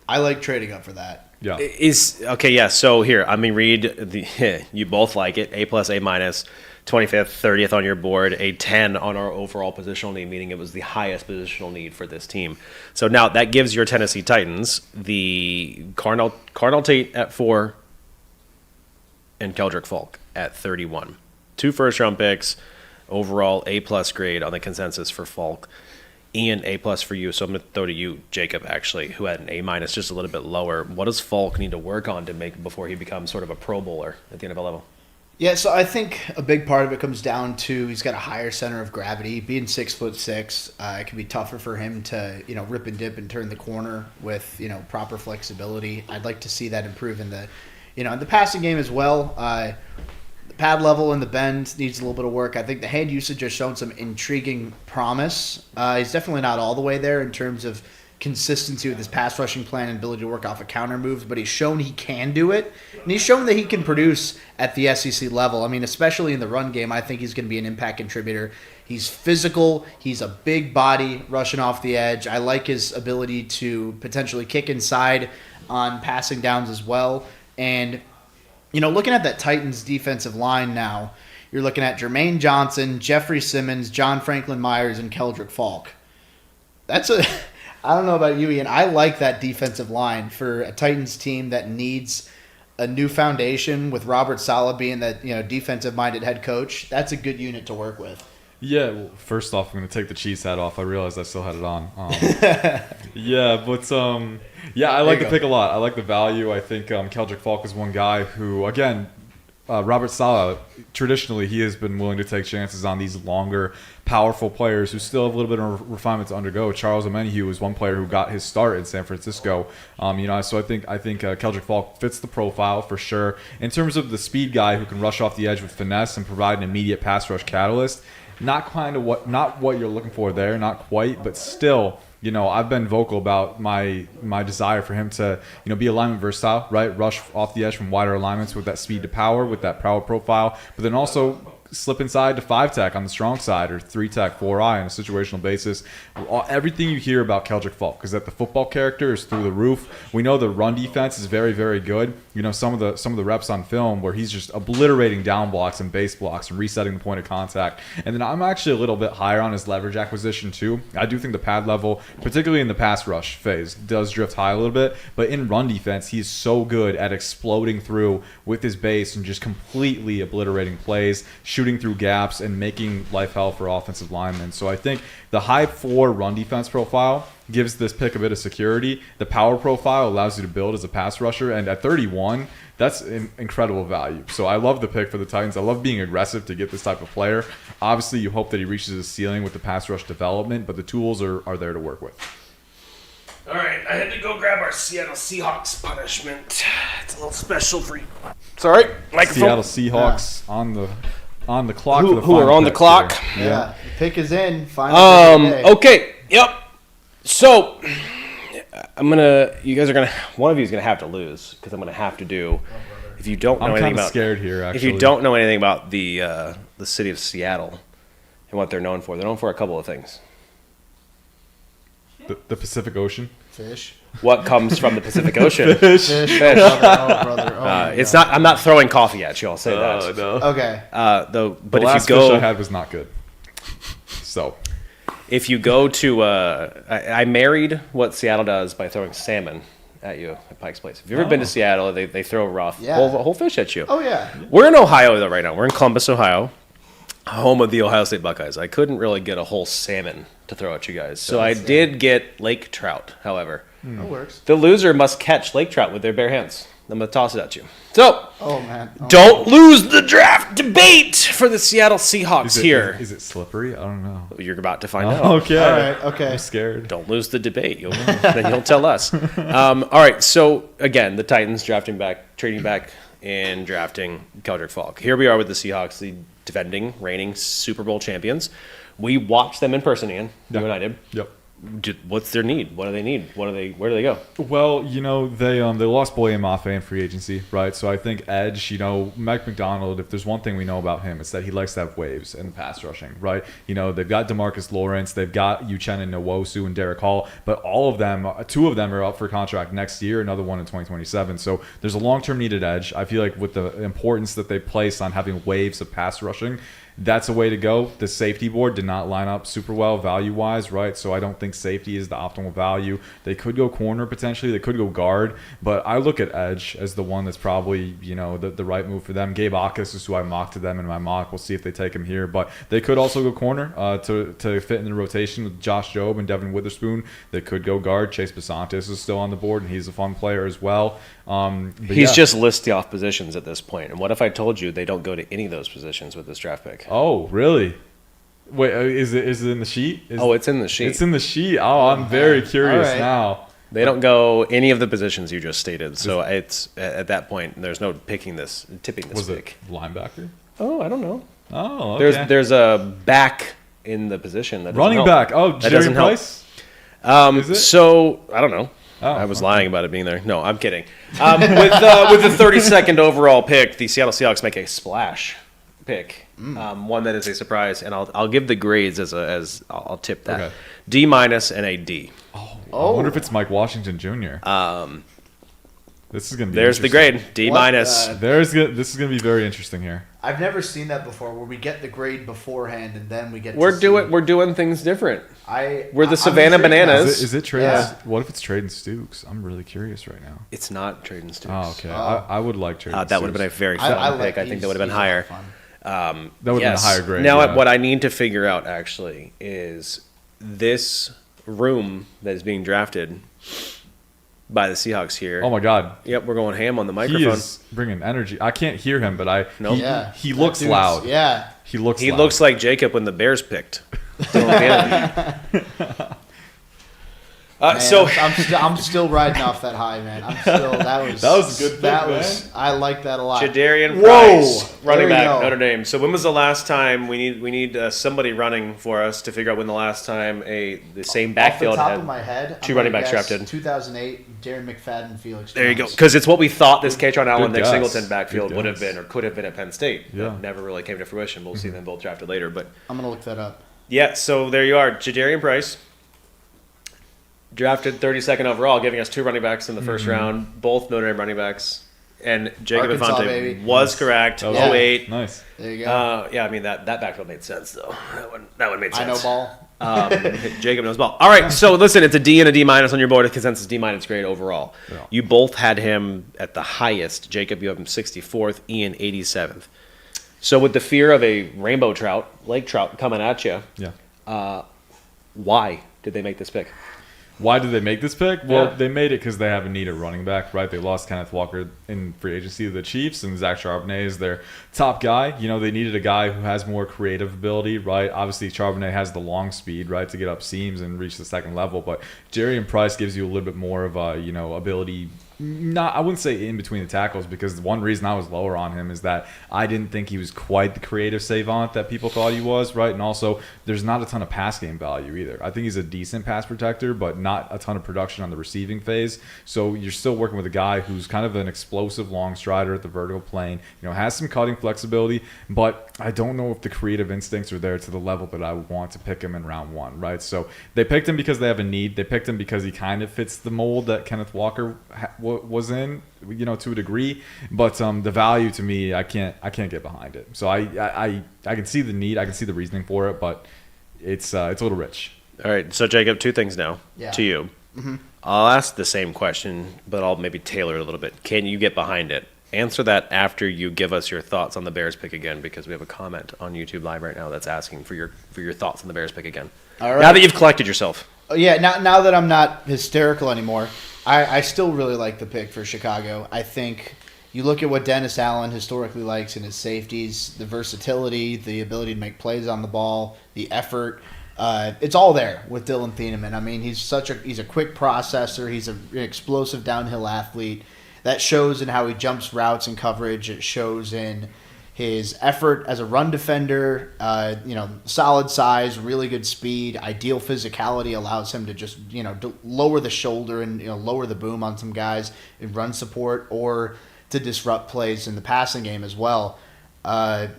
I like trading up for that. Yeah. Is okay, yeah. So here, I'm gonna read the. You both like it. A plus, A minus, 25th, 30th on your board. A 10 on our overall positional need, meaning it was the highest positional need for this team. So now that gives your Tennessee Titans the Cardinal Tate at 4, and Keldrick Falk at 31. 2 first-round picks, overall A plus grade on the consensus for Falk. And A plus for you. So I'm going to throw to you, Jacob, actually, who had an A minus, just a little bit lower. What does Falk need to work on to make before he becomes sort of a Pro Bowler at the NFL level? Yeah, so I think a big part of it comes down to he's got a higher center of gravity. Being 6'6", it can be tougher for him to rip and dip and turn the corner with proper flexibility. I'd like to see that improve in the in the passing game as well. The pad level and the bend needs a little bit of work. I think the hand usage has shown some intriguing promise. He's definitely not all the way there in terms of consistency with his pass rushing plan and ability to work off of counter moves, but he's shown he can do it, and he's shown that he can produce at the SEC level. I mean, especially in the run game, I think he's going to be an impact contributor. He's physical. He's a big body rushing off the edge. I like his ability to potentially kick inside on passing downs as well. And looking at that Titans defensive line now, you're looking at Jermaine Johnson, Jeffrey Simmons, John Franklin Myers, and Keldrick Falk. I don't know about you, Ian. I like that defensive line for a Titans team that needs a new foundation with Robert Saleh being that defensive-minded head coach. That's a good unit to work with. Yeah, well, first off, I'm going to take the Chiefs hat off. I realized I still had it on. I like the pick a lot. I like the value. I think Keldrick Falk is one guy who, again, Robert Saleh, traditionally he has been willing to take chances on these longer, powerful players who still have a little bit of refinement to undergo. Charles Omenihu was one player who got his start in San Francisco. So I think Keldrick Falk fits the profile for sure. In terms of the speed guy who can rush off the edge with finesse and provide an immediate pass rush catalyst, not what you're looking for there, not quite, but still. I've been vocal about my desire for him to, be alignment versatile, right? Rush off the edge from wider alignments with that speed to power, with that power profile, but then also slip inside to 5-tech on the strong side or 3-tech 4-eye on a situational basis. Everything you hear about Keldrick Falk is that the football character is through the roof. We know the run defense is very, very good. Some of the reps on film where he's just obliterating down blocks and base blocks and resetting the point of contact. And then I'm actually a little bit higher on his leverage acquisition too. I do think the pad level, particularly in the pass rush phase, does drift high a little bit. But in run defense, he's so good at exploding through with his base and just completely obliterating plays, shooting through gaps and making life hell for offensive linemen. So I think the high 4 run defense profile gives this pick a bit of security. The power profile allows you to build as a pass rusher, and at 31, that's incredible value. So I love the pick for the Titans. I love being aggressive to get this type of player. Obviously, you hope that he reaches his ceiling with the pass rush development, but the tools are there to work with. All right, I had to go grab our Seattle Seahawks punishment. It's a little special for you. Sorry, microphone. Seattle Seahawks on the clock. Who are on the clock? Here. Yeah, the pick is in. Final pick of the day. Okay, yep. So you guys are gonna, one of you is gonna have to lose because I'm gonna have to do. If you don't know I'm anything kind of about, scared here. Actually, if you don't know anything about the city of Seattle and what they're known for a couple of things. the Pacific Ocean. Fish. What comes from the Pacific Ocean? Fish. Brother. It's not. I'm not throwing coffee at you. I'll say that. No. Okay. But The last if you go, fish I had was not good. So. If you go to, I married what Seattle does by throwing salmon at you at Pike's Place. If you've ever been to Seattle, they throw rough whole fish at you. Oh, yeah. We're in Ohio, though, right now. We're in Columbus, Ohio, home of the Ohio State Buckeyes. I couldn't really get a whole salmon to throw at you guys. So I did get lake trout, however. That works. The loser must catch lake trout with their bare hands. I'm going to toss it at you. So, Oh man. Oh, don't lose the draft debate for the Seattle Seahawks here. Is it slippery? I don't know. You're about to find out. Okay. All right. Okay. I'm scared. Don't lose the debate. Then you'll tell us. All right. So again, the Titans trading back, and drafting Keldrick Falk. Here we are with the Seahawks, the defending, reigning Super Bowl champions. We watched them in person, Ian. You and I did. Yep. What's their need? What do they need? Where do they go? Well, they lost Boye Mafe in free agency, right? So I think edge, Mike McDonald, if there's one thing we know about him, it's that he likes to have waves in pass rushing, right? They've got DeMarcus Lawrence, they've got Uchenna Nwosu and Derek Hall, but all of them, two of them are up for contract next year, another one in 2027. So there's a long-term needed edge. I feel like with the importance that they place on having waves of pass rushing, that's a way to go. The safety board did not line up super well value-wise, right? So I don't think safety is the optimal value. They could go corner potentially. They could go guard. But I look at edge as the one that's probably, the right move for them. Gabe Akis is who I mocked to them in my mock. We'll see if they take him here. But they could also go corner to fit in the rotation with Josh Jobe and Devin Witherspoon. They could go guard. Chase Basantis is still on the board, and he's a fun player as well. He's just listing off positions at this point. And what if I told you they don't go to any of those positions with this draft pick? Oh, really? Wait, is it in the sheet? It's in the sheet. It's in the sheet. Oh, I'm very curious now. They don't go any of the positions you just stated. So it's at that point, there's no tipping this Was pick. it linebacker? Oh, I don't know. Oh, okay. There's a back in the position that Running help. back. Oh, that Jerry doesn't help. Price? Is it? So I don't know. Oh, I was lying about it being there. No, I'm kidding. With the 32nd overall pick, the Seattle Seahawks make a splash pick, one that is a surprise, and I'll give the grades as I'll tip that. Okay. D- and a D. I wonder if it's Mike Washington Jr. This is gonna be. There's the grade D-. This is gonna be very interesting here. I've never seen that before, where we get the grade beforehand and then we get. We're doing things different. We're the I'm Savannah intrigued now. Bananas. Is it Traden? Yeah. What if it's Traden Stukes? I'm really curious right now. It's not Traden Stukes. Oh, okay. I would like Traden. That would have been a very fun pick. I think that would have been higher. That would have been a higher grade. Now, yeah. what I need to figure out actually is this room that is being drafted by the Seahawks here. Oh my God. Yep, we're going ham on the He microphone. is bringing energy. I can't hear him, but Nope. he looks That dude's- loud. Yeah. He looks. He loud. looks like Jacob when the Bears picked. Man, So I'm still riding off that high, man. That was a good pick, man. I like that a lot. Jadarian Whoa! Price, running There you back, go. Notre Dame. So when was the last time we need somebody running for us to figure out when the last time the same backfield Off the top had of my head, two I'm running gonna backs guess drafted? 2008, Darren McFadden, Felix. There you go. Jones. Because it's what we thought this Katron Allen, Nick guess. Singleton backfield Good would have guess. been or could have been at Penn State. Yeah. That never really came to fruition. We'll see them both drafted later. But I'm gonna look that up. yeah, so there you are. Jadarian Price, drafted 32nd overall, giving us two running backs in the first round, both Notre Dame running backs. And Jacob Arkansas, Infante baby. was correct. That was 08. Nice. There you go. Yeah, I mean, that backfield made sense, though. That one made I sense. know ball. Jacob knows ball. All right, so listen, it's a D and a D- on your board, a consensus D- grade overall. Yeah. You both had him at the highest. Jacob, you have him 64th, Ian 87th. So with the fear of a rainbow trout, lake trout coming at you, Yeah. why did they make this pick? Why did they make this pick? Well, Yeah. they made it because they have a need at running back, right? They lost Kenneth Walker in free agency to the Chiefs, and Zach Charbonnet is their top guy. They needed a guy who has more creative ability, right? Obviously, Charbonnet has the long speed, right, to get up seams and reach the second level, but Jadarian Price gives you a little bit more of a, ability. I wouldn't say in between the tackles, because one reason I was lower on him is that I didn't think he was quite the creative savant that people thought he was, right? And also, there's not a ton of pass game value either. I think he's a decent pass protector, but not a ton of production on the receiving phase. So you're still working with a guy who's kind of an explosive long strider at the vertical plane, has some cutting flexibility, but I don't know if the creative instincts are there to the level that I would want to pick him in round one, right? So they picked him because they have a need. They picked him because he kind of fits the mold that Kenneth Walker was in, to a degree, but the value to me, I can't get behind it. So I can see the need, I can see the reasoning for it, but it's a little rich. All right, so Jacob, two things now to you. Mm-hmm. I'll ask the same question, but I'll maybe tailor it a little bit. Can you get behind it? Answer that after you give us your thoughts on the Bears pick again, because we have a comment on YouTube Live right now that's asking for your thoughts on the Bears pick again. All right. Now that you've collected yourself. Yeah, now that I'm not hysterical anymore, I still really like the pick for Chicago. I think you look at what Dennis Allen historically likes in his safeties, the versatility, the ability to make plays on the ball, the effort. It's all there with Dylan Thieneman. I mean, he's a quick processor. He's an explosive downhill athlete. That shows in how he jumps routes and coverage. It shows in his effort as a run defender, solid size, really good speed, ideal physicality allows him to just, lower the shoulder and, lower the boom on some guys in run support or to disrupt plays in the passing game as well. I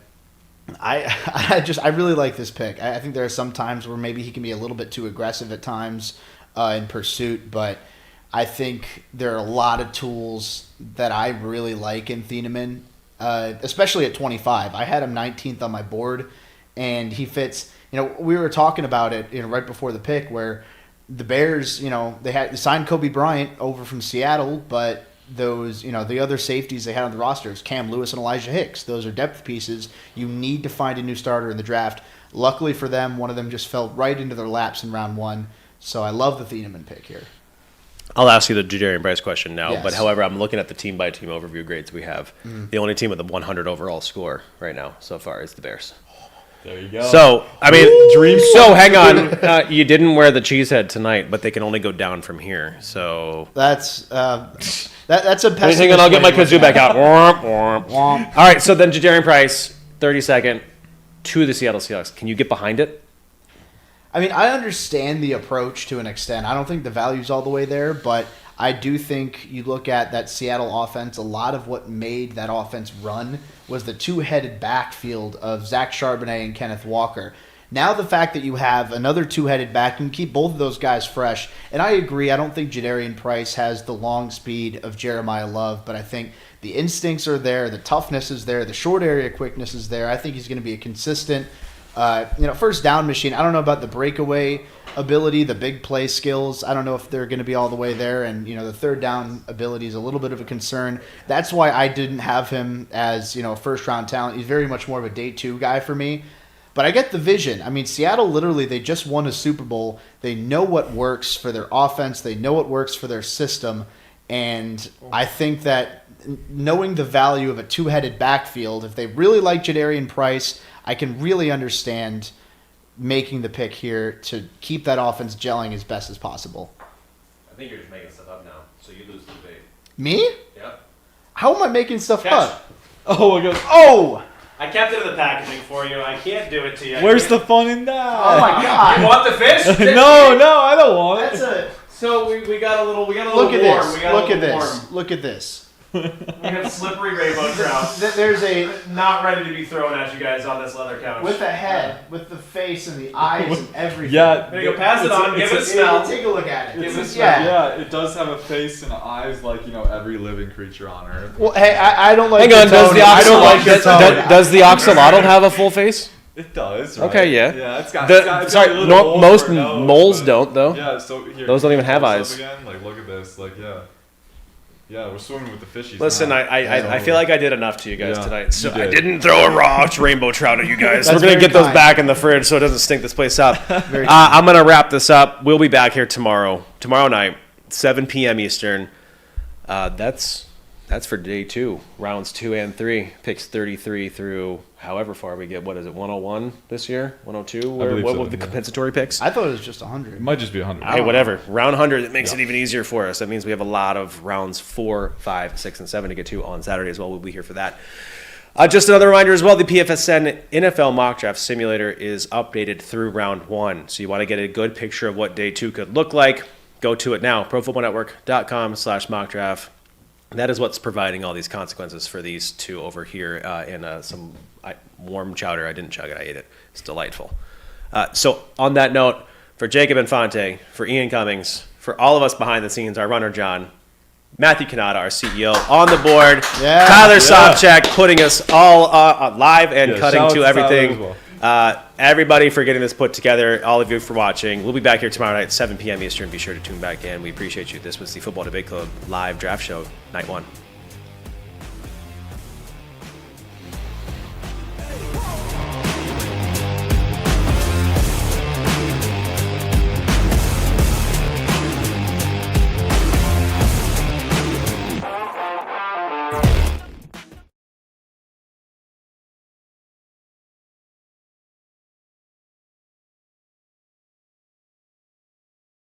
really like this pick. I think there are some times where maybe he can be a little bit too aggressive at times in pursuit, but I think there are a lot of tools that I really like in Thieneman. Especially at 25. I had him 19th on my board, and he fits. We were talking about it, right before the pick, where the Bears, they signed Kobe Bryant over from Seattle, but those, the other safeties they had on the roster is Cam Lewis and Elijah Hicks. Those are depth pieces. You need to find a new starter in the draft. Luckily for them, one of them just fell right into their laps in round 1. So I love the Thieneman pick here. I'll ask you the Jadarian Price question now, Yes. but however, I'm looking at the team-by-team overview grades we have. The only team with a 100 overall score right now so far is the Bears. There you go. So, I mean, dream so hang on. You didn't wear the cheesehead tonight, but they can only go down from here. So That's that's a pessimist hang on, I'll get my way to look kazoo back at out. Womp, womp. it. Womp. All right, so then Jadarian Price, 32nd, to the Seattle Seahawks. Can you get behind it? I mean, I understand the approach to an extent. I don't think the value's all the way there, but I do think you look at that Seattle offense, a lot of what made that offense run was the two-headed backfield of Zach Charbonnet and Kenneth Walker. Now the fact that you have another two-headed back, you can keep both of those guys fresh. And I agree, I don't think Jadarian Price has the long speed of Jeremiah Love, but I think the instincts are there, the toughness is there, the short area quickness is there. I think he's going to be a consistent first down machine. I don't know about the breakaway ability, the big play skills. I don't know if they're going to be all the way there. And, the third down ability is a little bit of a concern. That's why I didn't have him as, a first round talent. He's very much more of a day 2 guy for me. But I get the vision. I mean, Seattle literally, they just won a Super Bowl. They know what works for their offense. They know what works for their system. And I think that knowing the value of a two-headed backfield, if they really like Jadarian Price, I can really understand making the pick here to keep that offense gelling as best as possible. I think you're just making stuff up now, so you lose the debate. Me? Yep. How am I making stuff Catch. up? Oh my god. Oh! I kept it in the packaging for you. I can't do it to you. Where's the fun in that? Oh my God! You want the fish? No, I don't want That's it. So we got a little Look at warm. this. We got Look a at little this. warm. Look at this. We have slippery rainbow trout. There's a Not ready to be thrown at you guys on this leather couch. with a head, with the face and the eyes and everything. Yeah. There you go. Pass it on. Give it a Hey, smell. take a look at it. Give it a It's- smell. yeah. Yeah, it does have a face and eyes like, every living creature on Earth. Well, hey, I don't like. Hang your on. Does tone. the I don't like your tone. does the oxalotl have a full face? It does, right? Okay, yeah. Yeah, it's got a Sorry, little no, hole most for a nose, moles but- don't though. Yeah, so here. Those don't even have close eyes. up Again. Like, look at this. Like, yeah. Yeah, we're swimming with the fishies. Listen, now. I feel like I did enough to you guys Yeah, tonight. So you I did. didn't throw a raw rainbow trout at you guys. That's We're gonna very get those kind. back in the fridge so it doesn't stink this place up. Very I'm gonna wrap this up. We'll be back here tomorrow night, 7 p.m. Eastern. That's for day 2, rounds 2 and 3, picks 33 through however far we get. What is it, 101 this year? 102? believe What so, were the yeah. compensatory picks? I thought it was just It 100. might just be 100. Hey, whatever. Round 100, that makes it even easier for us. That means we have a lot of rounds 4, 5, 6, and 7 to get to on Saturday as well. We'll be here for that. Just another reminder as well, the PFSN NFL Mock Draft Simulator is updated through round 1. So you want to get a good picture of what day 2 could look like, go to it now, profootballnetwork.com/mockdraft. That is what's providing all these consequences for these two over here in some warm chowder. I didn't chug it. I ate it. It's delightful. So on that note, for Jacob Infante, for Ian Cummings, for all of us behind the scenes, our runner, John, Matthew Kanata, our CEO, on the board. Yeah. Tyler Yeah. Sobchak putting us all live and Yeah, cutting shout out to to Tyler everything. as well. Everybody for getting this put together. All of you for watching. We'll be back here tomorrow night at 7 p.m. Eastern. Be sure to tune back in. We appreciate you. This was the Football Debate Club live draft show, night 1.